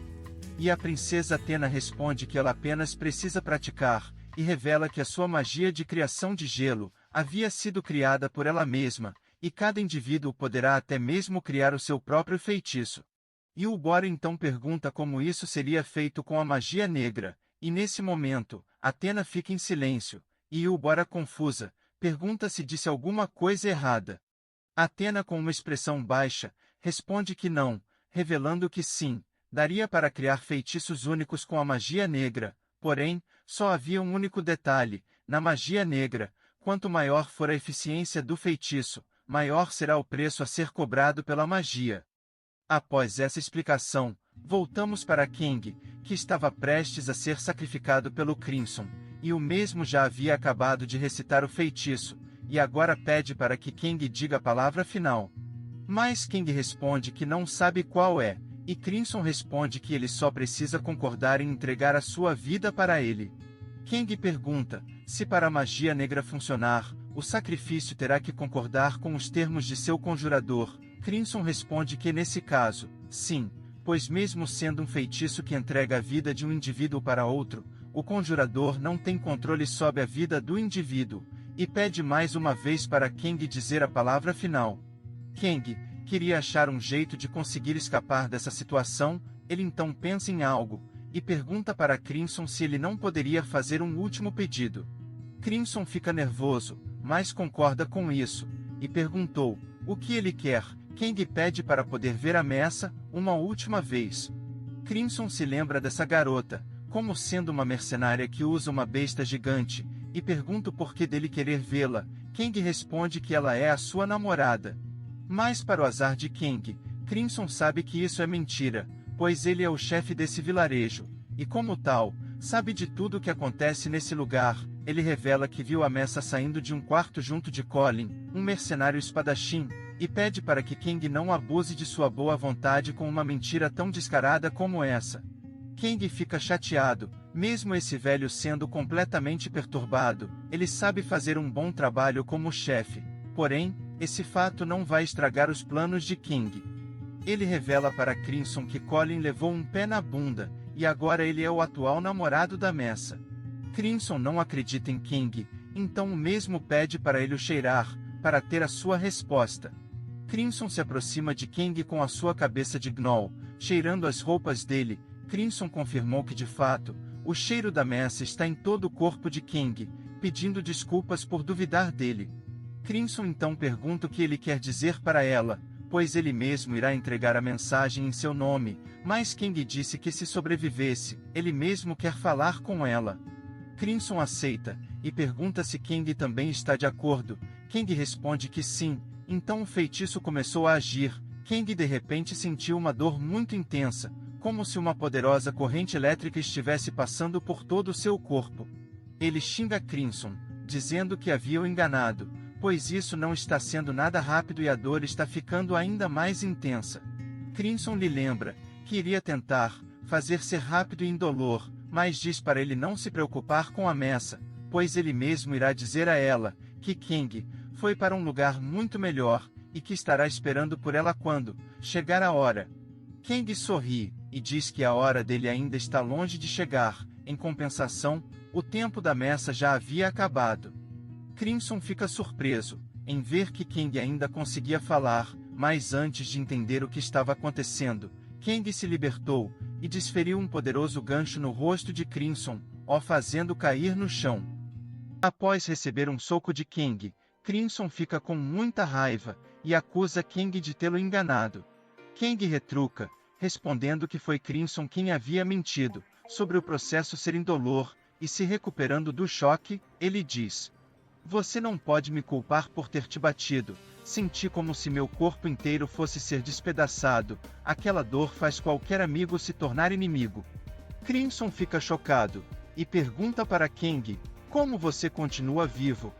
E a princesa Athena responde que ela apenas precisa praticar, e revela que a sua magia de criação de gelo havia sido criada por ela mesma, e cada indivíduo poderá até mesmo criar o seu próprio feitiço. Eubora então pergunta como isso seria feito com a magia negra, e nesse momento, Athena fica em silêncio, e Eubora, confusa, pergunta se disse alguma coisa errada. Athena, com uma expressão baixa, responde que não, revelando que sim, daria para criar feitiços únicos com a magia negra, porém, só havia um único detalhe: na magia negra, quanto maior for a eficiência do feitiço, maior será o preço a ser cobrado pela magia. Após essa explicação, voltamos para Kang, que estava prestes a ser sacrificado pelo Crimson, e o mesmo já havia acabado de recitar o feitiço, e agora pede para que Kang diga a palavra final. Mas Kang responde que não sabe qual é, e Crimson responde que ele só precisa concordar em entregar a sua vida para ele. Kang pergunta se para a magia negra funcionar, o sacrifício terá que concordar com os termos de seu conjurador. Crimson responde que nesse caso, sim, pois mesmo sendo um feitiço que entrega a vida de um indivíduo para outro, o conjurador não tem controle sobre a vida do indivíduo, e pede mais uma vez para Kang dizer a palavra final. Kang queria achar um jeito de conseguir escapar dessa situação. Ele então pensa em algo, e pergunta para Crimson se ele não poderia fazer um último pedido. Crimson fica nervoso, mas concorda com isso, e perguntou o que ele quer. Kang pede para poder ver a Messa uma última vez. Crimson se lembra dessa garota, como sendo uma mercenária que usa uma besta gigante, e pergunta o porquê dele querer vê-la. Kang responde que ela é a sua namorada. Mas para o azar de Kang, Crimson sabe que isso é mentira, pois ele é o chefe desse vilarejo, e como tal, sabe de tudo o que acontece nesse lugar. Ele revela que viu a Messa saindo de um quarto junto de Colin, um mercenário espadachim, e pede para que Kang não abuse de sua boa vontade com uma mentira tão descarada como essa. Kang fica chateado, mesmo esse velho sendo completamente perturbado. Ele sabe fazer um bom trabalho como chefe, porém, esse fato não vai estragar os planos de Kang. Ele revela para Crimson que Colin levou um pé na bunda, e agora ele é o atual namorado da Messa. Crimson não acredita em Kang, então o mesmo pede para ele o cheirar, para ter a sua resposta. Crimson se aproxima de Kang com a sua cabeça de Gnoll, cheirando as roupas dele. Crimson confirmou que de fato, o cheiro da Messa está em todo o corpo de Kang, pedindo desculpas por duvidar dele. Crimson então pergunta o que ele quer dizer para ela, pois ele mesmo irá entregar a mensagem em seu nome, mas Kang disse que se sobrevivesse, ele mesmo quer falar com ela. Crimson aceita, e pergunta se Kang também está de acordo. Kang responde que sim, então o feitiço começou a agir. Kang de repente sentiu uma dor muito intensa, como se uma poderosa corrente elétrica estivesse passando por todo o seu corpo. Ele xinga Crimson, dizendo que havia o enganado, pois isso não está sendo nada rápido e a dor está ficando ainda mais intensa. Crimson lhe lembra que iria tentar fazer ser rápido e indolor, mas diz para ele não se preocupar com a Messa, pois ele mesmo irá dizer a ela que Kang foi para um lugar muito melhor, e que estará esperando por ela quando chegar a hora. Kang sorri, e diz que a hora dele ainda está longe de chegar. Em compensação, o tempo da Messa já havia acabado. Crimson fica surpreso em ver que Kang ainda conseguia falar, mas antes de entender o que estava acontecendo, Kang se libertou, e desferiu um poderoso gancho no rosto de Crimson, o fazendo cair no chão. Após receber um soco de Kang, Crimson fica com muita raiva, e acusa Kang de tê-lo enganado. Kang retruca, respondendo que foi Crimson quem havia mentido, sobre o processo ser indolor, e se recuperando do choque, ele diz: "Você não pode me culpar por ter te batido. Senti como se meu corpo inteiro fosse ser despedaçado. Aquela dor faz qualquer amigo se tornar inimigo." Crimson fica chocado, e pergunta para Kang, como você continua vivo?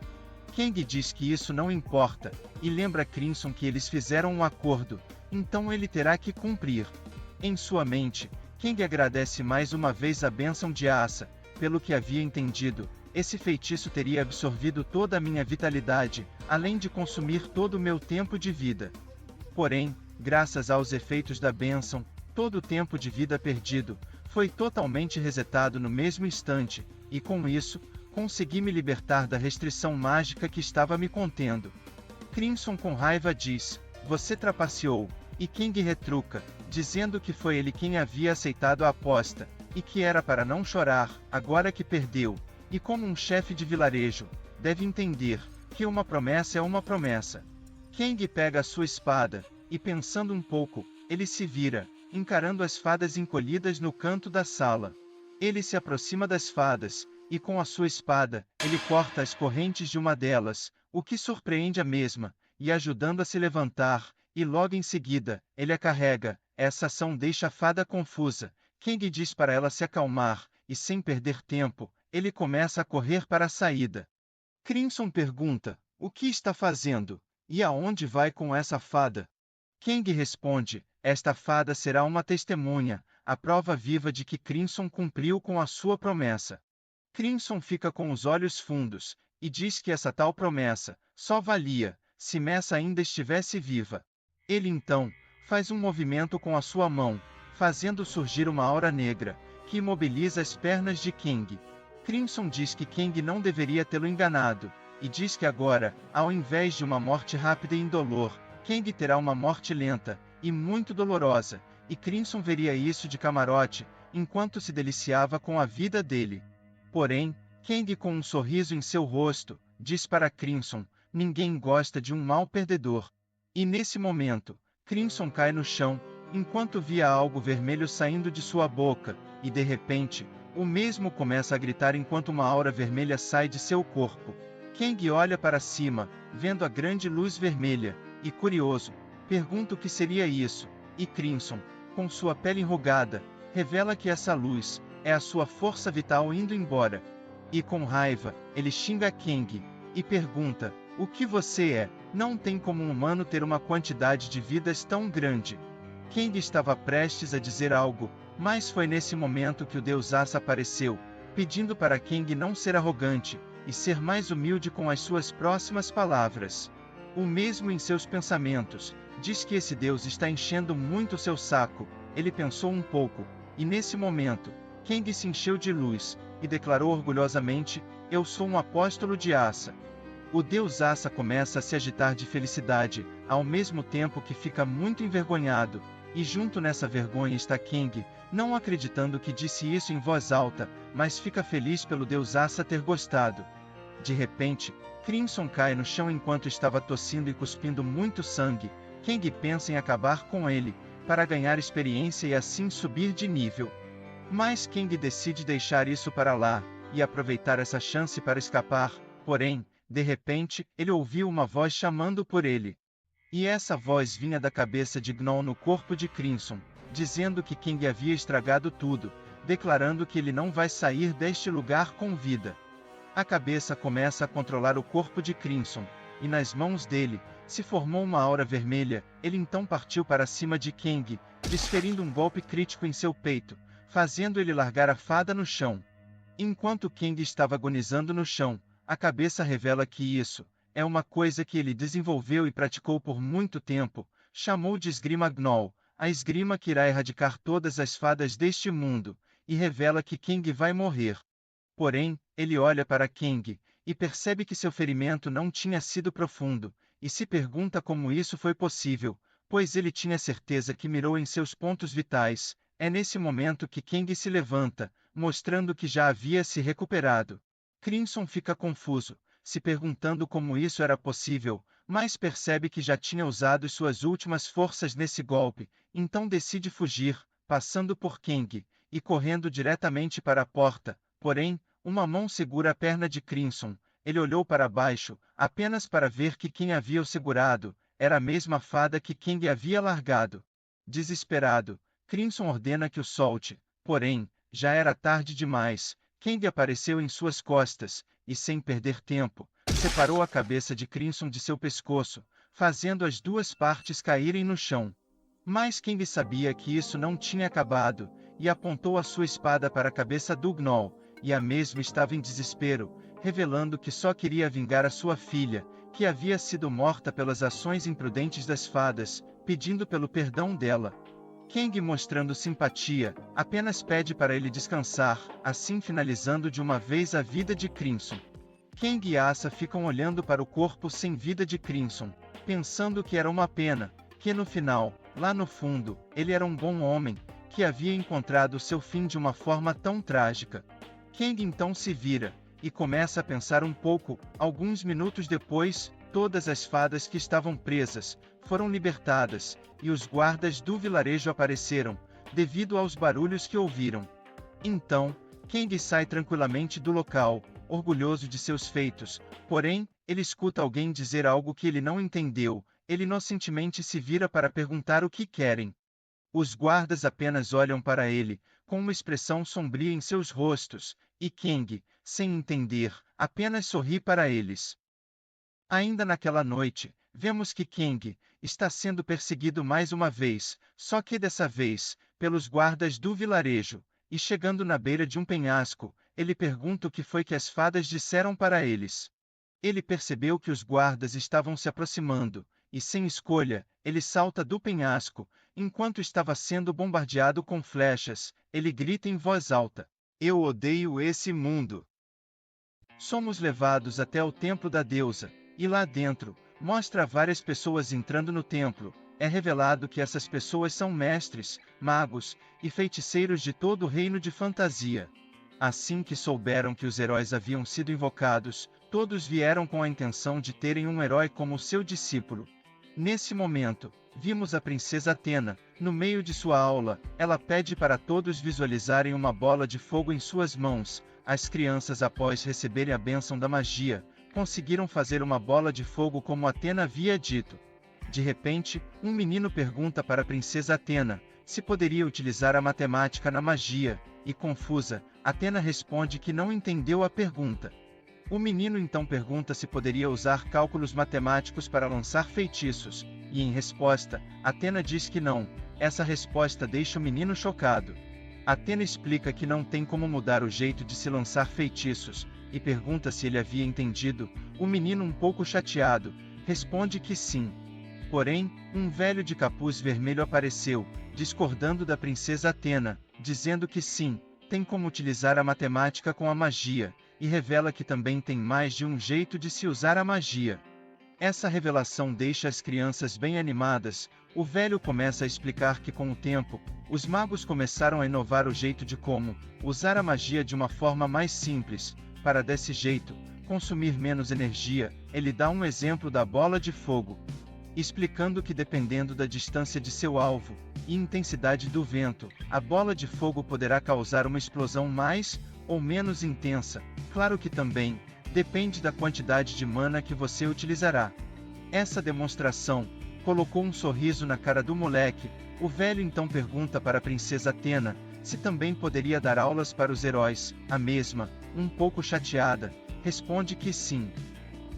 Kang diz que isso não importa, e lembra Crimson que eles fizeram um acordo, então ele terá que cumprir. Em sua mente, Kang agradece mais uma vez a bênção de Asa. Pelo que havia entendido, esse feitiço teria absorvido toda a minha vitalidade, além de consumir todo o meu tempo de vida. Porém, graças aos efeitos da bênção, todo o tempo de vida perdido foi totalmente resetado no mesmo instante, e com isso, consegui me libertar da restrição mágica que estava me contendo. Crimson com raiva diz: "Você trapaceou", e Kang retruca, dizendo que foi ele quem havia aceitado a aposta, e que era para não chorar, agora que perdeu. E como um chefe de vilarejo, deve entender que uma promessa é uma promessa. Kang pega a sua espada, e pensando um pouco, ele se vira, encarando as fadas encolhidas no canto da sala. Ele se aproxima das fadas, e com a sua espada, ele corta as correntes de uma delas, o que surpreende a mesma, e ajudando a se levantar, e logo em seguida, ele a carrega. Essa ação deixa a fada confusa. Kang diz para ela se acalmar, e sem perder tempo, ele começa a correr para a saída. Crimson pergunta: "O que está fazendo? E aonde vai com essa fada?" Kang responde: "Esta fada será uma testemunha, a prova viva de que Crimson cumpriu com a sua promessa." Crimson fica com os olhos fundos, e diz que essa tal promessa só valia se Messa ainda estivesse viva. Ele então faz um movimento com a sua mão, fazendo surgir uma aura negra, que imobiliza as pernas de Kang. Crimson diz que Kang não deveria tê-lo enganado, e diz que agora, ao invés de uma morte rápida e indolor, Kang terá uma morte lenta, e muito dolorosa, e Crimson veria isso de camarote, enquanto se deliciava com a vida dele. Porém, Kang, com um sorriso em seu rosto, diz para Crimson: ninguém gosta de um mau perdedor. E nesse momento, Crimson cai no chão, enquanto via algo vermelho saindo de sua boca, e de repente, o mesmo começa a gritar enquanto uma aura vermelha sai de seu corpo. Kang olha para cima, vendo a grande luz vermelha, e curioso, pergunta o que seria isso, e Crimson, com sua pele enrugada, revela que essa luz é a sua força vital indo embora. E com raiva, ele xinga Kang e pergunta: o que você é? Não tem como um humano ter uma quantidade de vidas tão grande. Kang estava prestes a dizer algo, mas foi nesse momento que o Deus Asa apareceu, pedindo para Kang não ser arrogante e ser mais humilde com as suas próximas palavras. O mesmo em seus pensamentos, diz que esse Deus está enchendo muito seu saco. Ele pensou um pouco, e nesse momento, Kang se encheu de luz, e declarou orgulhosamente: eu sou um apóstolo de Asa. O Deus Asa começa a se agitar de felicidade, ao mesmo tempo que fica muito envergonhado, e junto nessa vergonha está Kang, não acreditando que disse isso em voz alta, mas fica feliz pelo Deus Asa ter gostado. De repente, Crimson cai no chão enquanto estava tossindo e cuspindo muito sangue. Kang pensa em acabar com ele, para ganhar experiência e assim subir de nível. Mas Kang decide deixar isso para lá, e aproveitar essa chance para escapar, porém, de repente, ele ouviu uma voz chamando por ele. E essa voz vinha da cabeça de Gnom no corpo de Crimson, dizendo que Kang havia estragado tudo, declarando que ele não vai sair deste lugar com vida. A cabeça começa a controlar o corpo de Crimson, e nas mãos dele, se formou uma aura vermelha. Ele então partiu para cima de Kang, desferindo um golpe crítico em seu peito, fazendo ele largar a fada no chão. Enquanto Kang estava agonizando no chão, a cabeça revela que isso é uma coisa que ele desenvolveu e praticou por muito tempo, chamou de esgrima Gnoll, a esgrima que irá erradicar todas as fadas deste mundo, e revela que Kang vai morrer. Porém, ele olha para Kang, e percebe que seu ferimento não tinha sido profundo, e se pergunta como isso foi possível, pois ele tinha certeza que mirou em seus pontos vitais. É nesse momento que Kang se levanta, mostrando que já havia se recuperado. Crimson fica confuso, se perguntando como isso era possível, mas percebe que já tinha usado suas últimas forças nesse golpe, então decide fugir, passando por Kang, e correndo diretamente para a porta. Porém, uma mão segura a perna de Crimson. Ele olhou para baixo, apenas para ver que quem havia o segurado era a mesma fada que Kang havia largado. Desesperado, Crimson ordena que o solte, porém, já era tarde demais. Kang apareceu em suas costas, e sem perder tempo, separou a cabeça de Crimson de seu pescoço, fazendo as duas partes caírem no chão. Mas Kang sabia que isso não tinha acabado, e apontou a sua espada para a cabeça do Gnoll, e a mesma estava em desespero, revelando que só queria vingar a sua filha, que havia sido morta pelas ações imprudentes das fadas, pedindo pelo perdão dela. Kang, mostrando simpatia, apenas pede para ele descansar, assim finalizando de uma vez a vida de Crimson. Kang e Asa ficam olhando para o corpo sem vida de Crimson, pensando que era uma pena, que no final, lá no fundo, ele era um bom homem, que havia encontrado seu fim de uma forma tão trágica. Kang então se vira, e começa a pensar um pouco. Alguns minutos depois, todas as fadas que estavam presas foram libertadas, e os guardas do vilarejo apareceram, devido aos barulhos que ouviram. Então, Kang sai tranquilamente do local, orgulhoso de seus feitos, porém, ele escuta alguém dizer algo que ele não entendeu. Ele inocentemente se vira para perguntar o que querem. Os guardas apenas olham para ele, com uma expressão sombria em seus rostos, e Kang, sem entender, apenas sorri para eles. Ainda naquela noite, vemos que Kang está sendo perseguido mais uma vez, só que dessa vez, pelos guardas do vilarejo, e chegando na beira de um penhasco, ele pergunta o que foi que as fadas disseram para eles. Ele percebeu que os guardas estavam se aproximando, e sem escolha, ele salta do penhasco. Enquanto estava sendo bombardeado com flechas, ele grita em voz alta: "Eu odeio esse mundo!" Somos levados até o templo da deusa, e lá dentro, mostra várias pessoas entrando no templo. é revelado que essas pessoas são mestres, magos e feiticeiros de todo o reino de fantasia. Assim que souberam que os heróis haviam sido invocados, todos vieram com a intenção de terem um herói como seu discípulo. Nesse momento, vimos a princesa Athena. No meio de sua aula, ela pede para todos visualizarem uma bola de fogo em suas mãos. As crianças, após receberem a bênção da magia, conseguiram fazer uma bola de fogo como Athena havia dito. De repente, um menino pergunta para a princesa Athena se poderia utilizar a matemática na magia, e confusa, Athena responde que não entendeu a pergunta. O menino então pergunta se poderia usar cálculos matemáticos para lançar feitiços, e em resposta, Athena diz que não. Essa resposta deixa o menino chocado. Athena explica que não tem como mudar o jeito de se lançar feitiços, e pergunta se ele havia entendido. O menino, um pouco chateado, responde que sim. Porém, um velho de capuz vermelho apareceu, discordando da princesa Athena, dizendo que sim, tem como utilizar a matemática com a magia, e revela que também tem mais de um jeito de se usar a magia. Essa revelação deixa as crianças bem animadas. O velho começa a explicar que com o tempo, os magos começaram a inovar o jeito de como usar a magia de uma forma mais simples, para desse jeito, consumir menos energia. Ele dá um exemplo da bola de fogo, explicando que dependendo da distância de seu alvo e intensidade do vento, a bola de fogo poderá causar uma explosão mais ou menos intensa. Claro que também depende da quantidade de mana que você utilizará. Essa demonstração colocou um sorriso na cara do moleque. O velho então pergunta para a princesa Athena se também poderia dar aulas para os heróis. A mesma, um pouco chateada, responde que sim.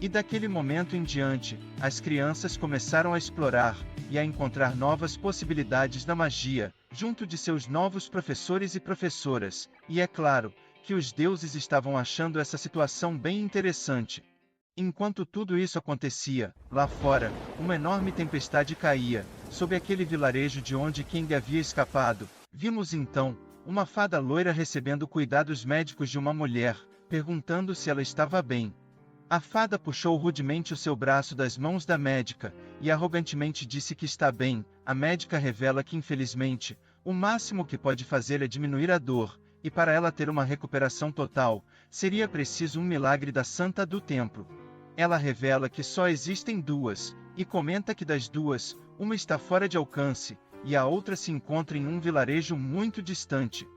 E daquele momento em diante, as crianças começaram a explorar e a encontrar novas possibilidades na magia, junto de seus novos professores e professoras, e é claro que os deuses estavam achando essa situação bem interessante. Enquanto tudo isso acontecia, lá fora, uma enorme tempestade caía sobre aquele vilarejo de onde Kang havia escapado. Vimos então uma fada loira recebendo cuidados médicos de uma mulher, perguntando se ela estava bem. A fada puxou rudemente o seu braço das mãos da médica, e arrogantemente disse que está bem. A médica revela que infelizmente, o máximo que pode fazer é diminuir a dor, e para ela ter uma recuperação total, seria preciso um milagre da Santa do Templo. Ela revela que só existem duas, e comenta que das duas, uma está fora de alcance, e a outra se encontra em um vilarejo muito distante.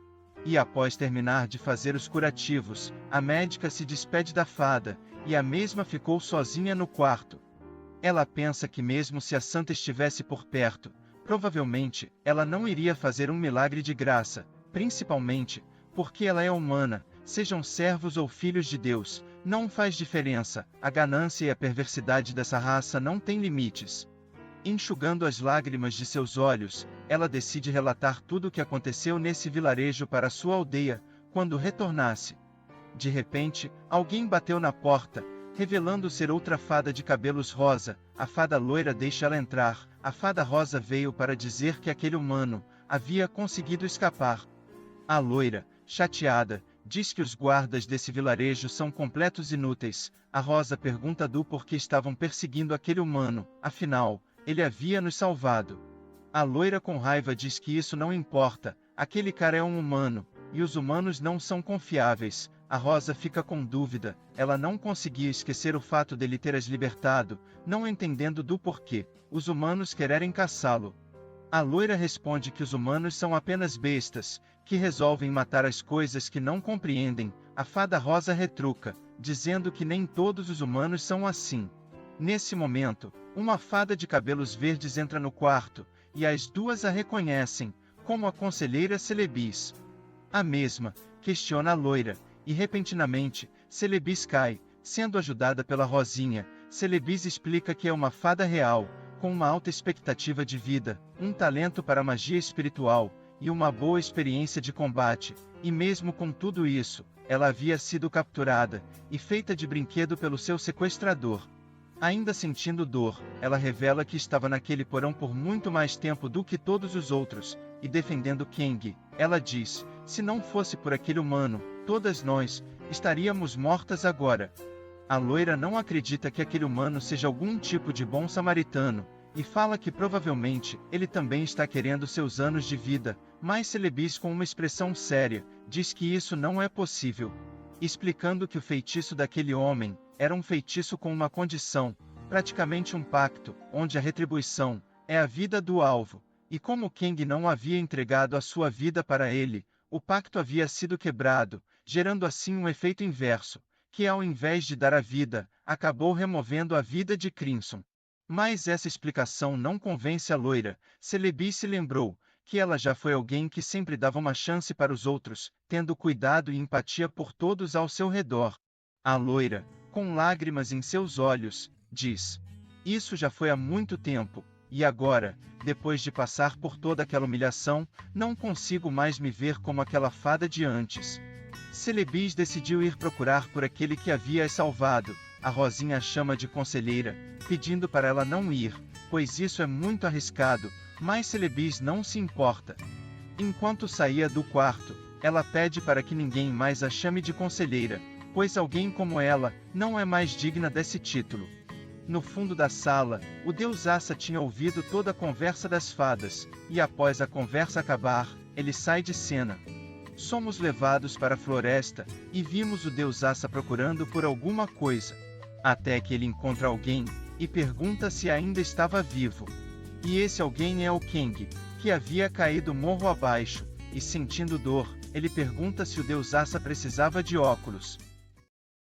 E após terminar de fazer os curativos, a médica se despede da fada, e a mesma ficou sozinha no quarto. Ela pensa que mesmo se a santa estivesse por perto, provavelmente, ela não iria fazer um milagre de graça, principalmente, porque ela é humana. Sejam servos ou filhos de Deus, não faz diferença. A ganância e a perversidade dessa raça não têm limites. Enxugando as lágrimas de seus olhos, ela decide relatar tudo o que aconteceu nesse vilarejo para sua aldeia, quando retornasse. De repente, alguém bateu na porta, revelando ser outra fada de cabelos rosa. A fada loira deixa ela entrar. A fada rosa veio para dizer que aquele humano havia conseguido escapar. A loira, chateada, diz que os guardas desse vilarejo são completos inúteis. A rosa pergunta do porquê estavam perseguindo aquele humano, afinal, ele havia nos salvado. A loira com raiva diz que isso não importa, aquele cara é um humano, e os humanos não são confiáveis. A rosa fica com dúvida, ela não conseguia esquecer o fato dele ter as libertado, não entendendo do porquê os humanos quererem caçá-lo. A loira responde que os humanos são apenas bestas, que resolvem matar as coisas que não compreendem. A fada rosa retruca, dizendo que nem todos os humanos são assim. Nesse momento, uma fada de cabelos verdes entra no quarto, e as duas a reconhecem, como a conselheira Celebis. A mesma questiona a loira, e repentinamente, Celebis cai, sendo ajudada pela Rosinha. Celebis explica que é uma fada real, com uma alta expectativa de vida, um talento para a magia espiritual, e uma boa experiência de combate, e mesmo com tudo isso, ela havia sido capturada, e feita de brinquedo pelo seu sequestrador. Ainda sentindo dor, ela revela que estava naquele porão por muito mais tempo do que todos os outros, e defendendo Kang, ela diz, se não fosse por aquele humano, todas nós, estaríamos mortas agora. A loira não acredita que aquele humano seja algum tipo de bom samaritano, e fala que provavelmente ele também está querendo seus anos de vida, mas Celebi, com uma expressão séria, diz que isso não é possível, explicando que o feitiço daquele homem era um feitiço com uma condição, praticamente um pacto, onde a retribuição é a vida do alvo, e como Kang não havia entregado a sua vida para ele, o pacto havia sido quebrado, gerando assim um efeito inverso, que ao invés de dar a vida, acabou removendo a vida de Crimson. Mas essa explicação não convence a loira. Celebi se lembrou que ela já foi alguém que sempre dava uma chance para os outros, tendo cuidado e empatia por todos ao seu redor. A loira, com lágrimas em seus olhos, diz: "Isso já foi há muito tempo, e agora, depois de passar por toda aquela humilhação, não consigo mais me ver como aquela fada de antes." Celebi decidiu ir procurar por aquele que havia a salvado. A Rosinha a chama de conselheira, pedindo para ela não ir, pois isso é muito arriscado, mas Celebi não se importa. Enquanto saía do quarto, ela pede para que ninguém mais a chame de conselheira, pois alguém como ela não é mais digna desse título. No fundo da sala, o deus Asa tinha ouvido toda a conversa das fadas, e após a conversa acabar, ele sai de cena. Somos levados para a floresta, e vimos o deus Asa procurando por alguma coisa. Até que ele encontra alguém, e pergunta se ainda estava vivo. E esse alguém é o Kang, que havia caído morro abaixo, e sentindo dor, ele pergunta se o deus Asa precisava de óculos.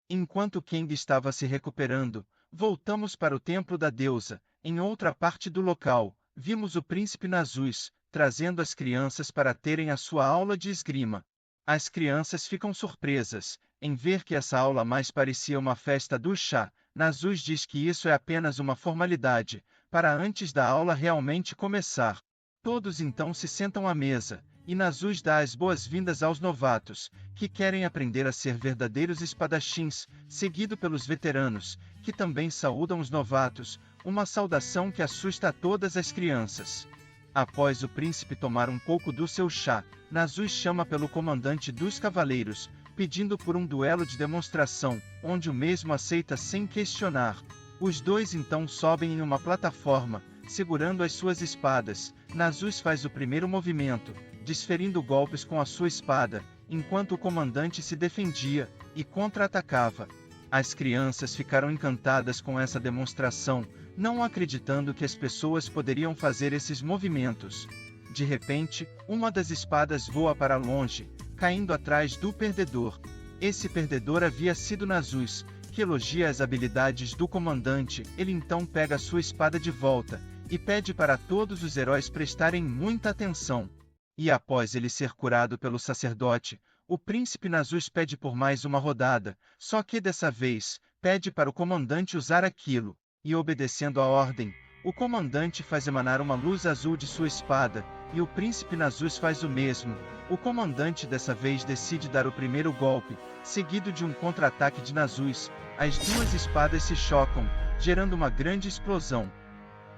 Enquanto Kang estava se recuperando, voltamos para o templo da deusa. Em outra parte do local, vimos o príncipe Nasus, trazendo as crianças para terem a sua aula de esgrima. As crianças ficam surpresas em ver que essa aula mais parecia uma festa do chá. Nasus diz que isso é apenas uma formalidade, para antes da aula realmente começar. Todos então se sentam à mesa, e Nasus dá as boas-vindas aos novatos, que querem aprender a ser verdadeiros espadachins, seguido pelos veteranos, que também saúdam os novatos, uma saudação que assusta a todas as crianças. Após o príncipe tomar um pouco do seu chá, Nasus chama pelo comandante dos cavaleiros, pedindo por um duelo de demonstração, onde o mesmo aceita sem questionar. Os dois então sobem em uma plataforma, segurando as suas espadas. Nasus faz o primeiro movimento, desferindo golpes com a sua espada, enquanto o comandante se defendia e contra-atacava. As crianças ficaram encantadas com essa demonstração, não acreditando que as pessoas poderiam fazer esses movimentos. De repente, uma das espadas voa para longe, caindo atrás do perdedor. Esse perdedor havia sido Nasus, que elogia as habilidades do comandante. Ele então pega sua espada de volta, e pede para todos os heróis prestarem muita atenção. E após ele ser curado pelo sacerdote, o príncipe Nasus pede por mais uma rodada, só que dessa vez, pede para o comandante usar aquilo, e obedecendo a ordem, o comandante faz emanar uma luz azul de sua espada, e o príncipe Nasus faz o mesmo. O comandante dessa vez decide dar o primeiro golpe, seguido de um contra-ataque de Nasus. As duas espadas se chocam, gerando uma grande explosão.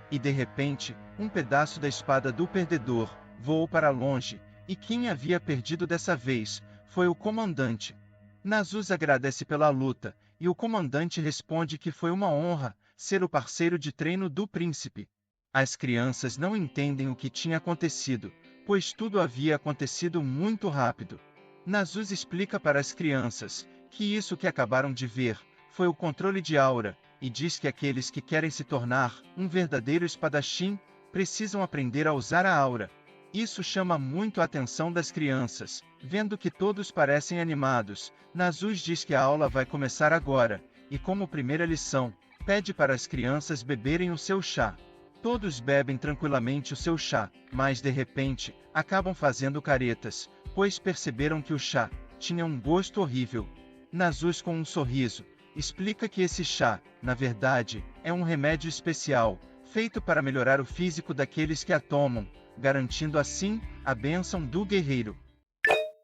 E de repente, um pedaço da espada do perdedor voou para longe, e quem havia perdido dessa vez foi o comandante. Nasus agradece pela luta, e o comandante responde que foi uma honra ser o parceiro de treino do príncipe. As crianças não entendem o que tinha acontecido, pois tudo havia acontecido muito rápido. Nasus explica para as crianças que isso que acabaram de ver foi o controle de aura, e diz que aqueles que querem se tornar um verdadeiro espadachim precisam aprender a usar a aura. Isso chama muito a atenção das crianças, vendo que todos parecem animados. Nasus diz que a aula vai começar agora, e como primeira lição, pede para as crianças beberem o seu chá. Todos bebem tranquilamente o seu chá, mas de repente, acabam fazendo caretas, pois perceberam que o chá tinha um gosto horrível. Nasus, com um sorriso, explica que esse chá, na verdade, é um remédio especial, feito para melhorar o físico daqueles que a tomam, garantindo assim a bênção do guerreiro.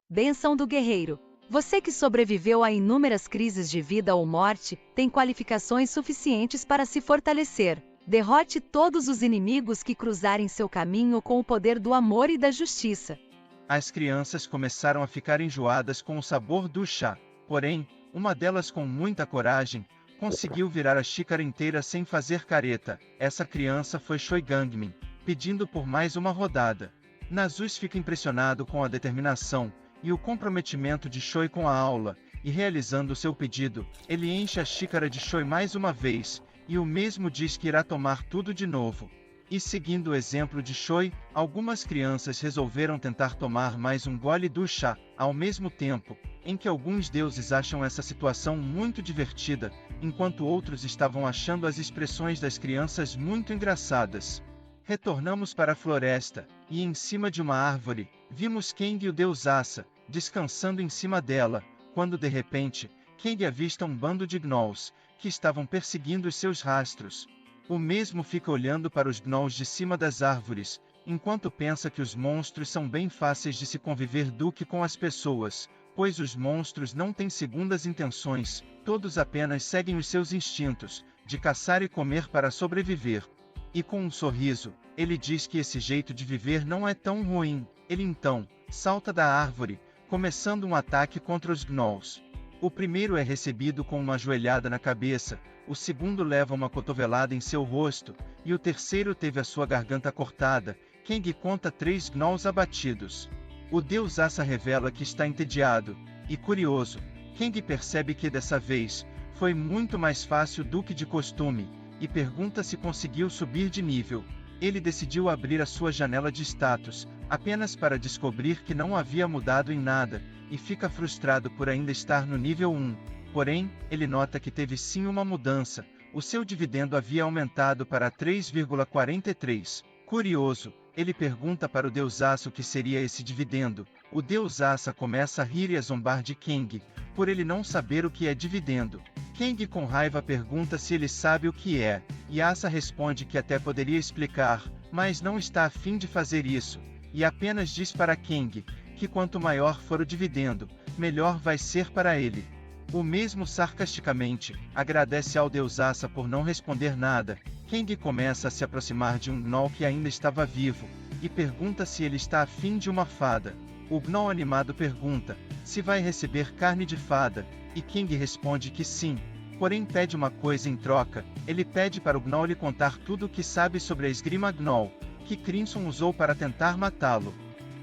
Bênção do guerreiro. Você que sobreviveu a inúmeras crises de vida ou morte, tem qualificações suficientes para se fortalecer. Derrote todos os inimigos que cruzarem seu caminho com o poder do amor e da justiça. As crianças começaram a ficar enjoadas com o sabor do chá. Porém, uma delas, com muita coragem, Conseguiu virar a xícara inteira sem fazer careta. Essa criança foi Choi Gangmin, pedindo por mais uma rodada. Nasus fica impressionado com a determinação e o comprometimento de Choi com a aula, e realizando seu pedido, ele enche a xícara de Choi mais uma vez, e o mesmo diz que irá tomar tudo de novo. E seguindo o exemplo de Choi, algumas crianças resolveram tentar tomar mais um gole do chá, ao mesmo tempo em que alguns deuses acham essa situação muito divertida, enquanto outros estavam achando as expressões das crianças muito engraçadas. Retornamos para a floresta, e em cima de uma árvore, vimos Kang e o deus Asa, descansando em cima dela, quando de repente, Kang avista um bando de gnolls, que estavam perseguindo os seus rastros. O mesmo fica olhando para os gnolls de cima das árvores, enquanto pensa que os monstros são bem fáceis de se conviver do que com as pessoas, pois os monstros não têm segundas intenções, todos apenas seguem os seus instintos, de caçar e comer para sobreviver. E com um sorriso, ele diz que esse jeito de viver não é tão ruim. Ele então salta da árvore, começando um ataque contra os gnolls. O primeiro é recebido com uma joelhada na cabeça, o segundo leva uma cotovelada em seu rosto, e o terceiro teve a sua garganta cortada. Kang conta 3 gnolls abatidos. O deus Asa revela que está entediado, e curioso, Kang percebe que dessa vez, foi muito mais fácil do que de costume, e pergunta se conseguiu subir de nível. Ele decidiu abrir a sua janela de status, apenas para descobrir que não havia mudado em nada, e fica frustrado por ainda estar no nível 1. Porém, ele nota que teve sim uma mudança, o seu dividendo havia aumentado para 3,43. Curioso, ele pergunta para o deus Asa o que seria esse dividendo. O deus Asa começa a rir e a zombar de Kang, por ele não saber o que é dividendo. Kang com raiva pergunta se ele sabe o que é, e Asa responde que até poderia explicar, mas não está a fim de fazer isso, e apenas diz para Kang, que quanto maior for o dividendo, melhor vai ser para ele. O mesmo sarcasticamente, agradece ao deus Asa por não responder nada. Kang começa a se aproximar de um gnoll que ainda estava vivo, e pergunta se ele está a fim de uma fada. O gnoll animado pergunta se vai receber carne de fada, e Kang responde que sim, porém pede uma coisa em troca. Ele pede para o gnoll lhe contar tudo o que sabe sobre a esgrima gnoll, que Crimson usou para tentar matá-lo.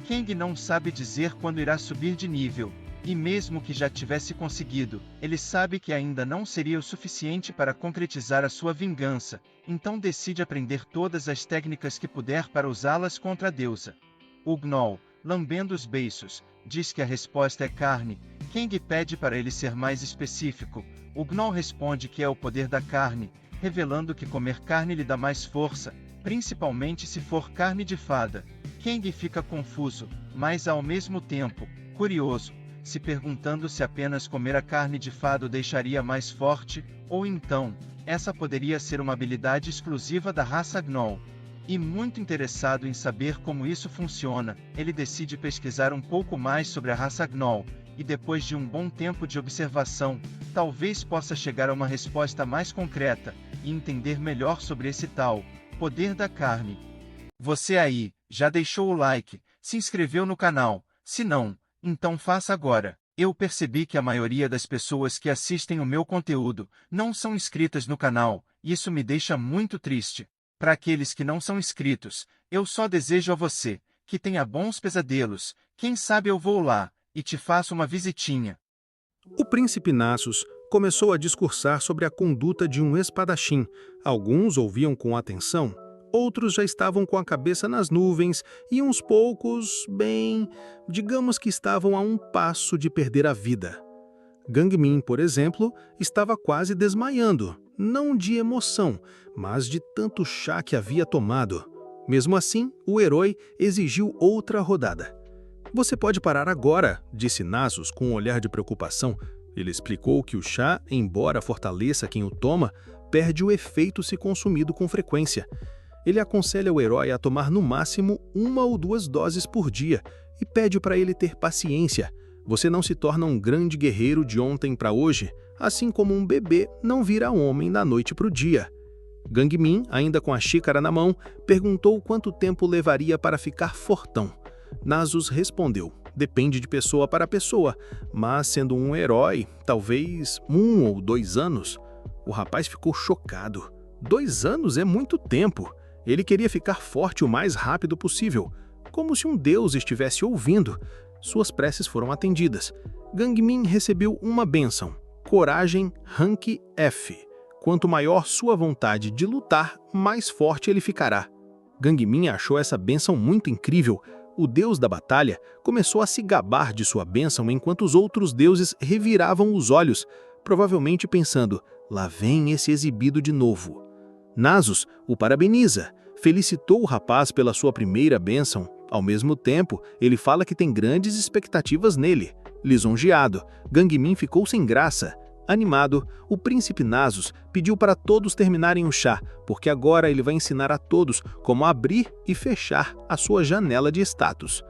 Kang não sabe dizer quando irá subir de nível, e mesmo que já tivesse conseguido, ele sabe que ainda não seria o suficiente para concretizar a sua vingança, então decide aprender todas as técnicas que puder para usá-las contra a deusa. O gnoll, lambendo os beiços, diz que a resposta é carne. Kang pede para ele ser mais específico. O gnoll responde que é o poder da carne, revelando que comer carne lhe dá mais força, principalmente se for carne de fada. Kang fica confuso, mas ao mesmo tempo, curioso, se perguntando se apenas comer a carne de fada o deixaria mais forte, ou então, essa poderia ser uma habilidade exclusiva da raça Gnoll. E muito interessado em saber como isso funciona, ele decide pesquisar um pouco mais sobre a raça Gnoll, e depois de um bom tempo de observação, talvez possa chegar a uma resposta mais concreta, e entender melhor sobre esse tal poder da carne. Você aí, já deixou o like, se inscreveu no canal? Se não, então faça agora. Eu percebi que a maioria das pessoas que assistem o meu conteúdo não são inscritas no canal, e isso me deixa muito triste. Para aqueles que não são inscritos, eu só desejo a você que tenha bons pesadelos. Quem sabe eu vou lá e te faço uma visitinha. O príncipe Nasus começou a discursar sobre a conduta de um espadachim. Alguns ouviam com atenção, outros já estavam com a cabeça nas nuvens e uns poucos, bem, digamos que estavam a um passo de perder a vida. Gangmin, por exemplo, estava quase desmaiando, não de emoção, mas de tanto chá que havia tomado. Mesmo assim, o herói exigiu outra rodada. "Você pode parar agora", disse Nasus com um olhar de preocupação. Ele explicou que o chá, embora fortaleça quem o toma, perde o efeito se consumido com frequência. Ele aconselha o herói a tomar no máximo 1 ou 2 doses por dia e pede para ele ter paciência. Você não se torna um grande guerreiro de ontem para hoje, assim como um bebê não vira homem da noite para o dia. Gangmin, ainda com a xícara na mão, perguntou quanto tempo levaria para ficar fortão. Nasus respondeu: "Depende de pessoa para pessoa, mas sendo um herói, talvez 1 ou 2 anos. O rapaz ficou chocado. 2 anos é muito tempo. Ele queria ficar forte o mais rápido possível, como se um deus estivesse ouvindo. Suas preces foram atendidas. Gangmin recebeu uma bênção. Coragem, rank F. Quanto maior sua vontade de lutar, mais forte ele ficará. Gangmin achou essa bênção muito incrível. O deus da batalha começou a se gabar de sua bênção enquanto os outros deuses reviravam os olhos, provavelmente pensando, lá vem esse exibido de novo. Nasus o parabeniza, felicitou o rapaz pela sua primeira bênção. Ao mesmo tempo, ele fala que tem grandes expectativas nele. Lisonjeado, Gangmin ficou sem graça. Animado, o príncipe Nasus pediu para todos terminarem o chá, porque agora ele vai ensinar a todos como abrir e fechar a sua janela de status.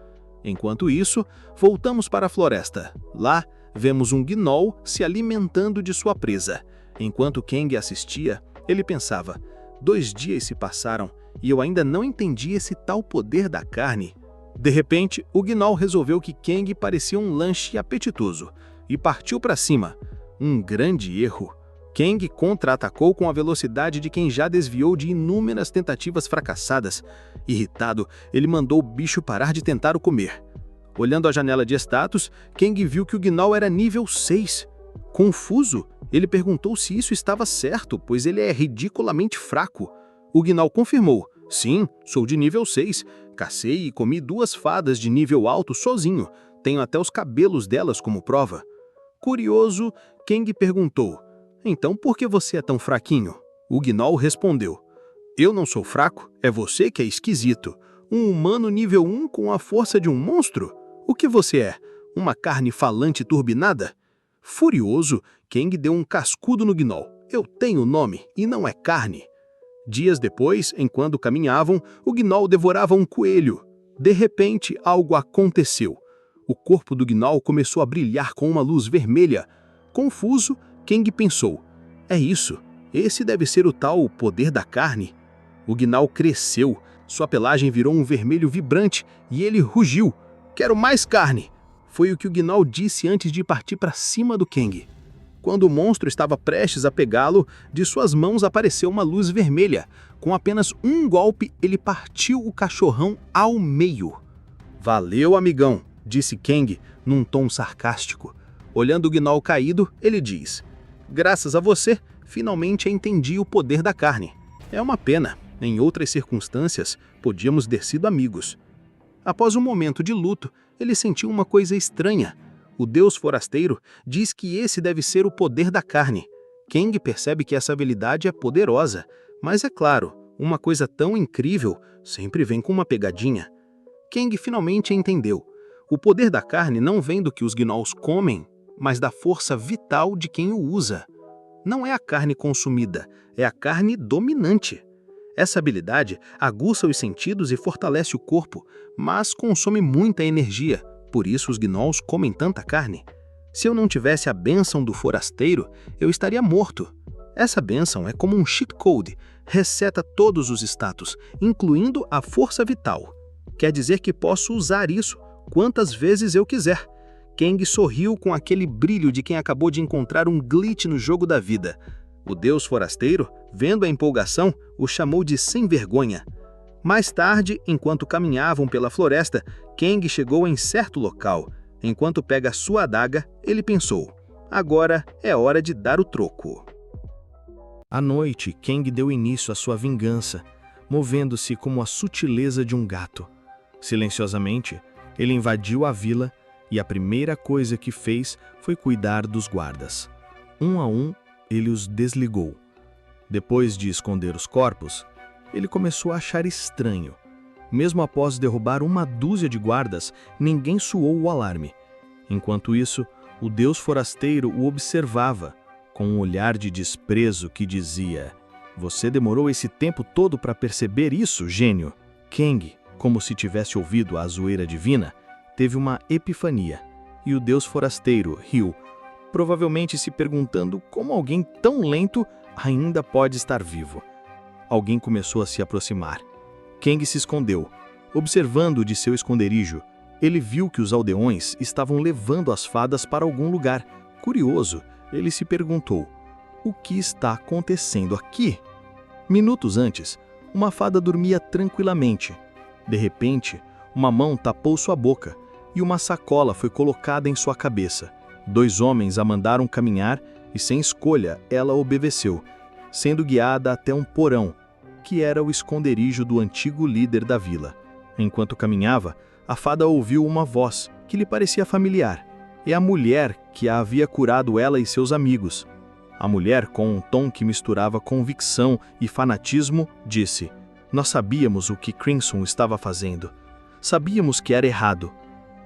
Enquanto isso, voltamos para a floresta. Lá, vemos um gnoll se alimentando de sua presa. Enquanto Kang assistia, ele pensava, 2 dias se passaram e eu ainda não entendi esse tal poder da carne. De repente, o gnoll resolveu que Kang parecia um lanche apetitoso e partiu para cima. Um grande erro. Kang contra-atacou com a velocidade de quem já desviou de inúmeras tentativas fracassadas. Irritado, ele mandou o bicho parar de tentar o comer. Olhando a janela de status, Kang viu que o gnoll era nível 6. Confuso, ele perguntou se isso estava certo, pois ele é ridiculamente fraco. O gnoll confirmou, sim, sou de nível 6. Cacei e comi 2 fadas de nível alto sozinho. Tenho até os cabelos delas como prova. Curioso, Kang perguntou, então por que você é tão fraquinho? O gnoll respondeu, eu não sou fraco, é você que é esquisito. Um humano nível 1 com a força de um monstro? O que você é? Uma carne falante turbinada? Furioso, Kang deu um cascudo no gnoll. Eu tenho nome e não é carne. Dias depois, enquanto caminhavam, o gnoll devorava um coelho. De repente, algo aconteceu. O corpo do gnoll começou a brilhar com uma luz vermelha. Confuso, Kang pensou, é isso, esse deve ser o tal poder da carne. O gnoll cresceu, sua pelagem virou um vermelho vibrante e ele rugiu. Quero mais carne! Foi o que o gnoll disse antes de partir para cima do Kang. Quando o monstro estava prestes a pegá-lo, de suas mãos apareceu uma luz vermelha. Com apenas um golpe, ele partiu o cachorrão ao meio. Valeu, amigão, disse Kang, num tom sarcástico. Olhando o gnoll caído, ele diz, graças a você, finalmente entendi o poder da carne. É uma pena, em outras circunstâncias, podíamos ter sido amigos. Após um momento de luto, ele sentiu uma coisa estranha. O deus forasteiro diz que esse deve ser o poder da carne. Kang percebe que essa habilidade é poderosa, mas é claro, uma coisa tão incrível sempre vem com uma pegadinha. Kang finalmente entendeu. O poder da carne não vem do que os gnolls comem, mas da força vital de quem o usa. Não é a carne consumida, é a carne dominante. Essa habilidade aguça os sentidos e fortalece o corpo, mas consome muita energia, por isso os gnolls comem tanta carne. Se eu não tivesse a bênção do forasteiro, eu estaria morto. Essa bênção é como um cheat code, reseta todos os status, incluindo a força vital. Quer dizer que posso usar isso quantas vezes eu quiser. Kang sorriu com aquele brilho de quem acabou de encontrar um glitch no jogo da vida. O deus forasteiro, vendo a empolgação, o chamou de sem vergonha. Mais tarde, enquanto caminhavam pela floresta, Kang chegou em certo local. Enquanto pega sua adaga, ele pensou, agora é hora de dar o troco. À noite, Kang deu início à sua vingança, movendo-se como a sutileza de um gato. Silenciosamente, ele invadiu a vila e a primeira coisa que fez foi cuidar dos guardas. Um a um, ele os desligou. Depois de esconder os corpos, ele começou a achar estranho. Mesmo após derrubar 1 dúzia de guardas, ninguém soou o alarme. Enquanto isso, o deus forasteiro o observava, com um olhar de desprezo que dizia: "Você demorou esse tempo todo para perceber isso, gênio?" Kang, como se tivesse ouvido a zoeira divina, teve uma epifania, e o deus forasteiro riu, provavelmente se perguntando como alguém tão lento ainda pode estar vivo. Alguém começou a se aproximar. Kang se escondeu. Observando de seu esconderijo, ele viu que os aldeões estavam levando as fadas para algum lugar. Curioso, ele se perguntou: O que está acontecendo aqui? Minutos antes, uma fada dormia tranquilamente. De repente, uma mão tapou sua boca e uma sacola foi colocada em sua cabeça. 2 homens a mandaram caminhar e, sem escolha, ela obedeceu, sendo guiada até um porão, que era o esconderijo do antigo líder da vila. Enquanto caminhava, a fada ouviu uma voz que lhe parecia familiar. É a mulher que a havia curado ela e seus amigos. A mulher, com um tom que misturava convicção e fanatismo, disse: "Nós sabíamos o que Crimson estava fazendo. Sabíamos que era errado.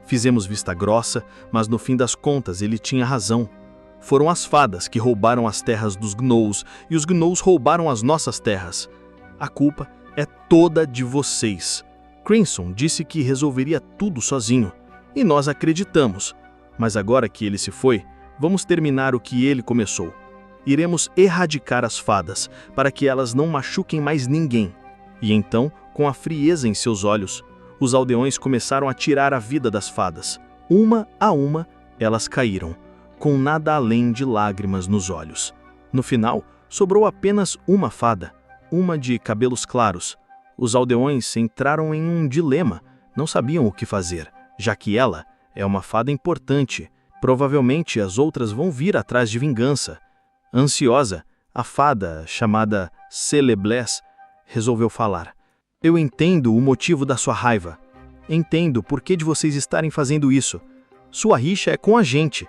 Fizemos vista grossa, mas no fim das contas ele tinha razão. Foram as fadas que roubaram as terras dos Gnolls e os Gnolls roubaram as nossas terras. A culpa é toda de vocês. Crimson disse que resolveria tudo sozinho, e nós acreditamos. Mas agora que ele se foi, vamos terminar o que ele começou. Iremos erradicar as fadas, para que elas não machuquem mais ninguém." E então, com a frieza em seus olhos, os aldeões começaram a tirar a vida das fadas. Uma a uma, elas caíram, com nada além de lágrimas nos olhos. No final, sobrou apenas uma fada, uma de cabelos claros. Os aldeões entraram em um dilema, não sabiam o que fazer, já que ela é uma fada importante. Provavelmente as outras vão vir atrás de vingança. Ansiosa, a fada, chamada Celebless, resolveu falar. "Eu entendo o motivo da sua raiva. Entendo por que de vocês estarem fazendo isso. Sua rixa é com a gente.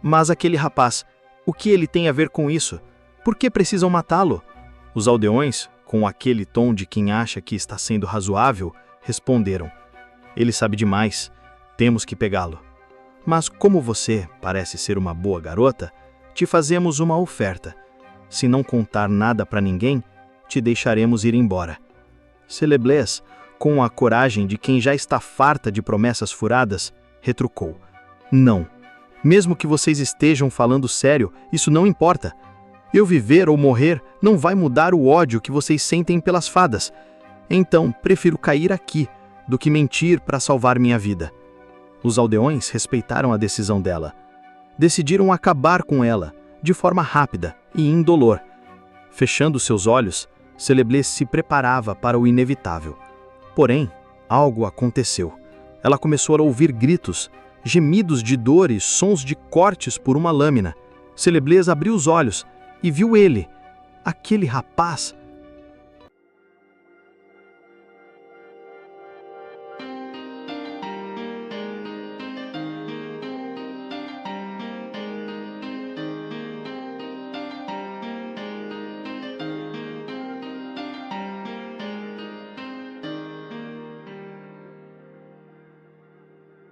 Mas aquele rapaz, o que ele tem a ver com isso? Por que precisam matá-lo?" Os aldeões, com aquele tom de quem acha que está sendo razoável, responderam: "Ele sabe demais. Temos que pegá-lo. Mas como você parece ser uma boa garota, te fazemos uma oferta. Se não contar nada para ninguém, te deixaremos ir embora." Celebless, com a coragem de quem já está farta de promessas furadas, retrucou: "Não. Mesmo que vocês estejam falando sério, isso não importa. Eu viver ou morrer não vai mudar o ódio que vocês sentem pelas fadas. Então, prefiro cair aqui do que mentir para salvar minha vida." Os aldeões respeitaram a decisão dela. Decidiram acabar com ela, de forma rápida e indolor. Fechando seus olhos, Celebless se preparava para o inevitável. Porém, algo aconteceu. Ela começou a ouvir gritos, gemidos de dor e sons de cortes por uma lâmina. Celebless abriu os olhos e viu ele, aquele rapaz,